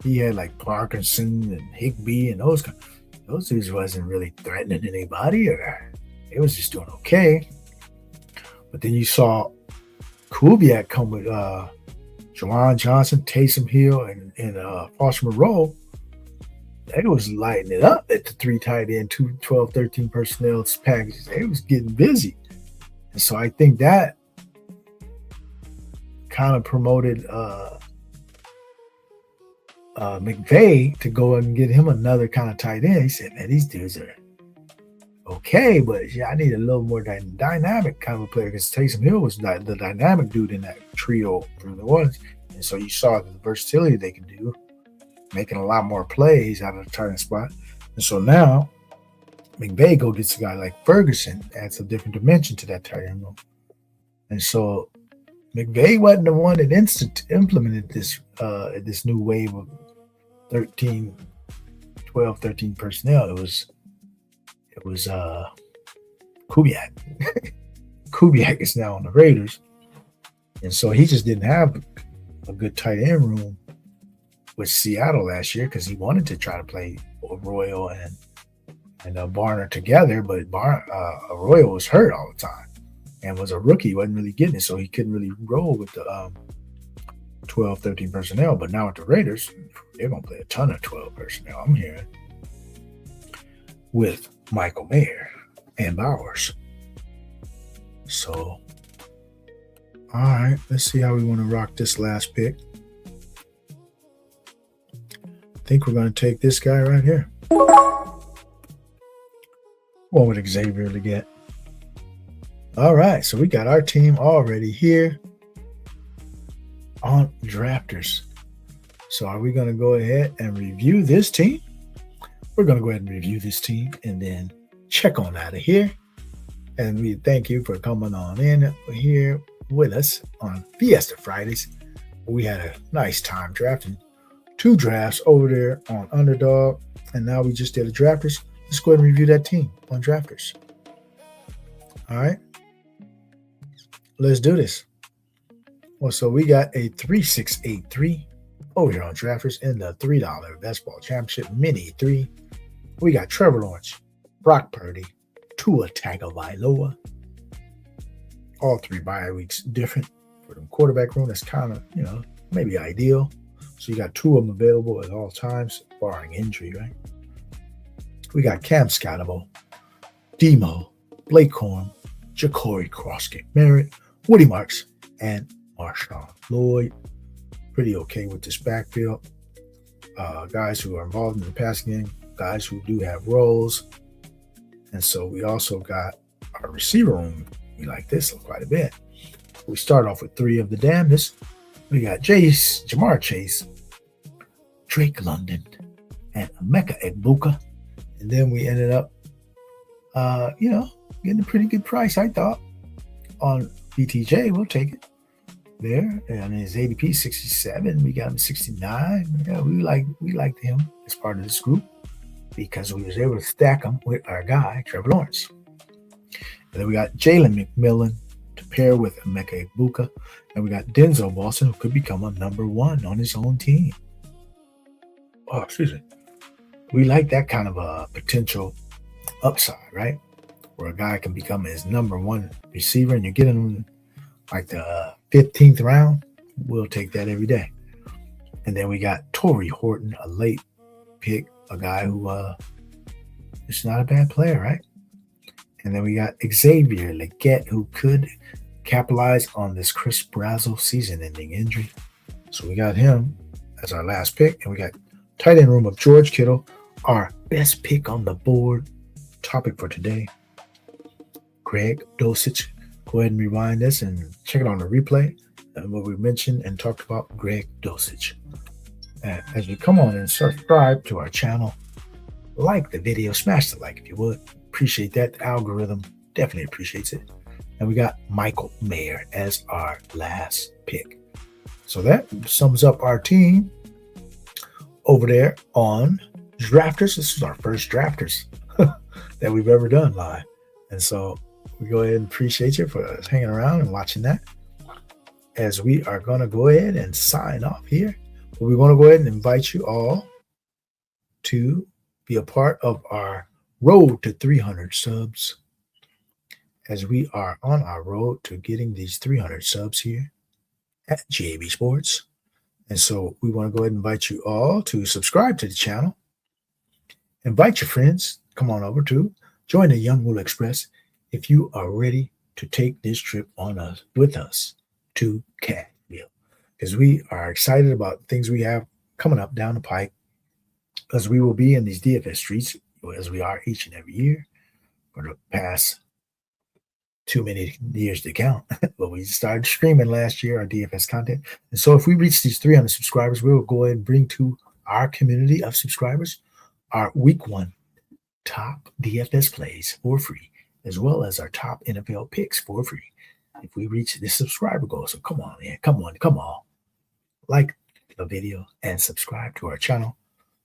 He had like Parkinson and Higbee and those dudes wasn't really threatening anybody, or it was just doing okay. But then you saw Kubiak come with Juwan Johnson, Taysom Hill, and Foster Moreau. They was lighting it up at the 3 tight end, 12, 13 personnel packages. They was getting busy. And so I think that kind of promoted McVay to go and get him another kind of tight end. He said, man, these dudes are okay, but yeah, I need a little more dynamic kind of a player, because Taysom Hill was the dynamic dude in that trio for the Orleans. And so you saw the versatility they can do, making a lot more plays out of the tight end spot. And so now McVay go gets a guy like Ferguson, adds a different dimension to that tight end room. And so McVay wasn't the one that implemented this new wave of 12, 13 personnel. It was Kubiak. Kubiak is now on the Raiders. And so he just didn't have a good tight end room with Seattle last year, because he wanted to try to play Arroyo and Barner together, but Arroyo was hurt all the time and was a rookie. He wasn't really getting it, so he couldn't really roll with the 12, 13 personnel. But now with the Raiders, they're going to play a ton of 12 personnel, I'm hearing, with Michael Mayer and Bowers. So, all right, let's see how we want to rock this last pick. I think we're going to take this guy right here. What would Xavier to get? All right, so we got our team already here on Drafters. So are we going to go ahead and review this team? We're going to go ahead and review this team and then check on out of here. And we thank you for coming on in here with us on Fiesta Fridays. We had a nice time drafting 2 drafts over there on Underdog, and now we just did a Drafters. Let's go ahead and review that team on Drafters. All right, let's do this. Well, so we got a 3683 over here on Drafters in the $3 Best Ball Championship Mini 3. We got Trevor Lawrence, Brock Purdy, Tua Tagovailoa. All 3 bye weeks different for the quarterback room. That's kind of, maybe ideal. So you got 2 of them available at all times, barring injury, right? We got Cam Scotabo, Demo, Blake Corn, Ja'Cory Crossgate Merritt, Woody Marks, and Marshawn Lloyd. Pretty okay with this backfield. Guys who are involved in the passing game, guys who do have roles. And so we also got our receiver room. We like this quite a bit. We start off with 3 of the damnedest. We got Jamar Chase, Drake London, and Emeka Egbuka. And then we ended up, getting a pretty good price, I thought, on BTJ. We'll take it there. And his ADP 67. We got him 69. Yeah, we liked him as part of this group because we was able to stack him with our guy, Trevor Lawrence. And then we got Jalen McMillan to pair with Emeka Egbuka. And we got Denzel Boston, who could become a number 1 on his own team. Oh, excuse me. We like that kind of a potential upside, right? Where a guy can become his number 1 receiver and you're getting him like the 15th round. We'll take that every day. And then we got Torrey Horton, a late pick, a guy who is not a bad player, right? And then we got Xavier Legette, who could capitalize on this Chris Brazzell season-ending injury. So we got him as our last pick. And we got tight end room of George Kittle, our best pick on the board. Topic for today, Greg Dulcich. Go ahead and rewind this and check it on the replay. And what we mentioned and talked about Greg Dulcich. And as you come on and subscribe to our channel, like the video, smash the like if you would. Appreciate that. The algorithm definitely appreciates it. And we got Michael Mayer as our last pick. So that sums up our team over there on Drafters. This is our first Drafters that we've ever done live. And so we go ahead and appreciate you for hanging around and watching that. As we are going to go ahead and sign off here. But we want to go ahead and invite you all to be a part of our road to 300 subs. As we are on our road to getting these 300 subs here at GAB Sports. And so we want to go ahead and invite you all to subscribe to the channel. Invite your friends. Come on over to join the Young Moolah Express if you are ready to take this trip with us to Cadville. Because we are excited about things we have coming up down the pike. Because we will be in these DFS streets as we are each and every year for the past too many years to count. But we started streaming last year our DFS content. And so if we reach these 300 subscribers, we will go ahead and bring to our community of subscribers our week 1 top DFS plays for free, as well as our top NFL picks for free. If we reach this subscriber goal. So come on, man. Come on. Like the video and subscribe to our channel.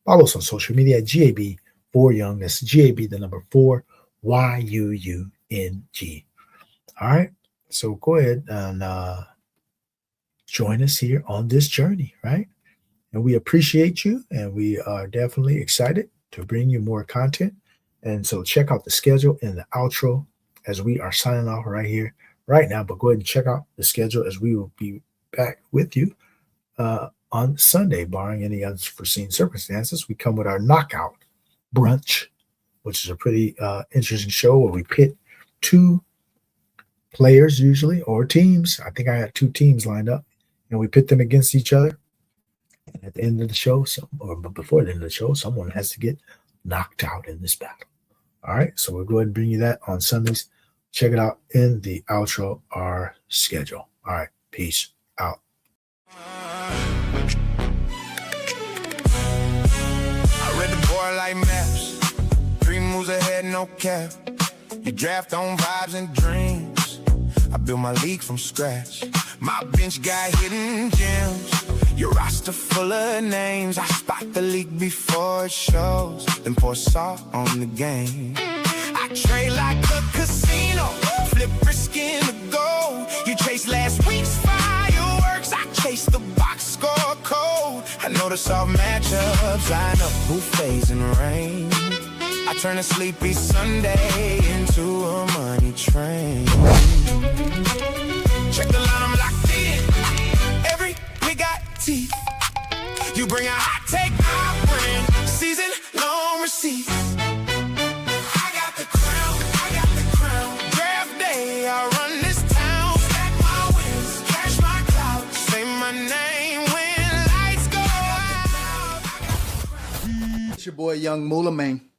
Follow us on social media at GAB4Young. That's GAB, the number 4, YUUNG. All right. So go ahead and join us here on this journey, right? And we appreciate you, and we are definitely excited to bring you more content. And so check out the schedule in the outro as we are signing off right here, right now. But go ahead and check out the schedule as we will be back with you on Sunday, barring any unforeseen circumstances. We come with our knockout brunch, which is a pretty interesting show where we pit 2 players usually, or teams. I think I had 2 teams lined up, and we pit them against each other. And at the end of the show, or before the end of the show, someone has to get knocked out in this battle. All right, so we'll go ahead and bring you that on Sundays. Check it out in the outro, our schedule. All right, peace out. I read the board like maps. 3 moves ahead, no cap. You draft on vibes and dreams. I build my league from scratch. My bench got hidden gems. Your roster full of names. I spot the league before it shows, then pour salt on the game. I trade like a casino, flip risking the gold. You chase last week's fireworks, I chase the box score code. I know the soft matchups, line up buffets and rain. I turn a sleepy Sunday into a money train. Check the line, I'm locked in. Every we got teeth. You bring a hot take, I bring season long receipts. boy Young Moolah, man.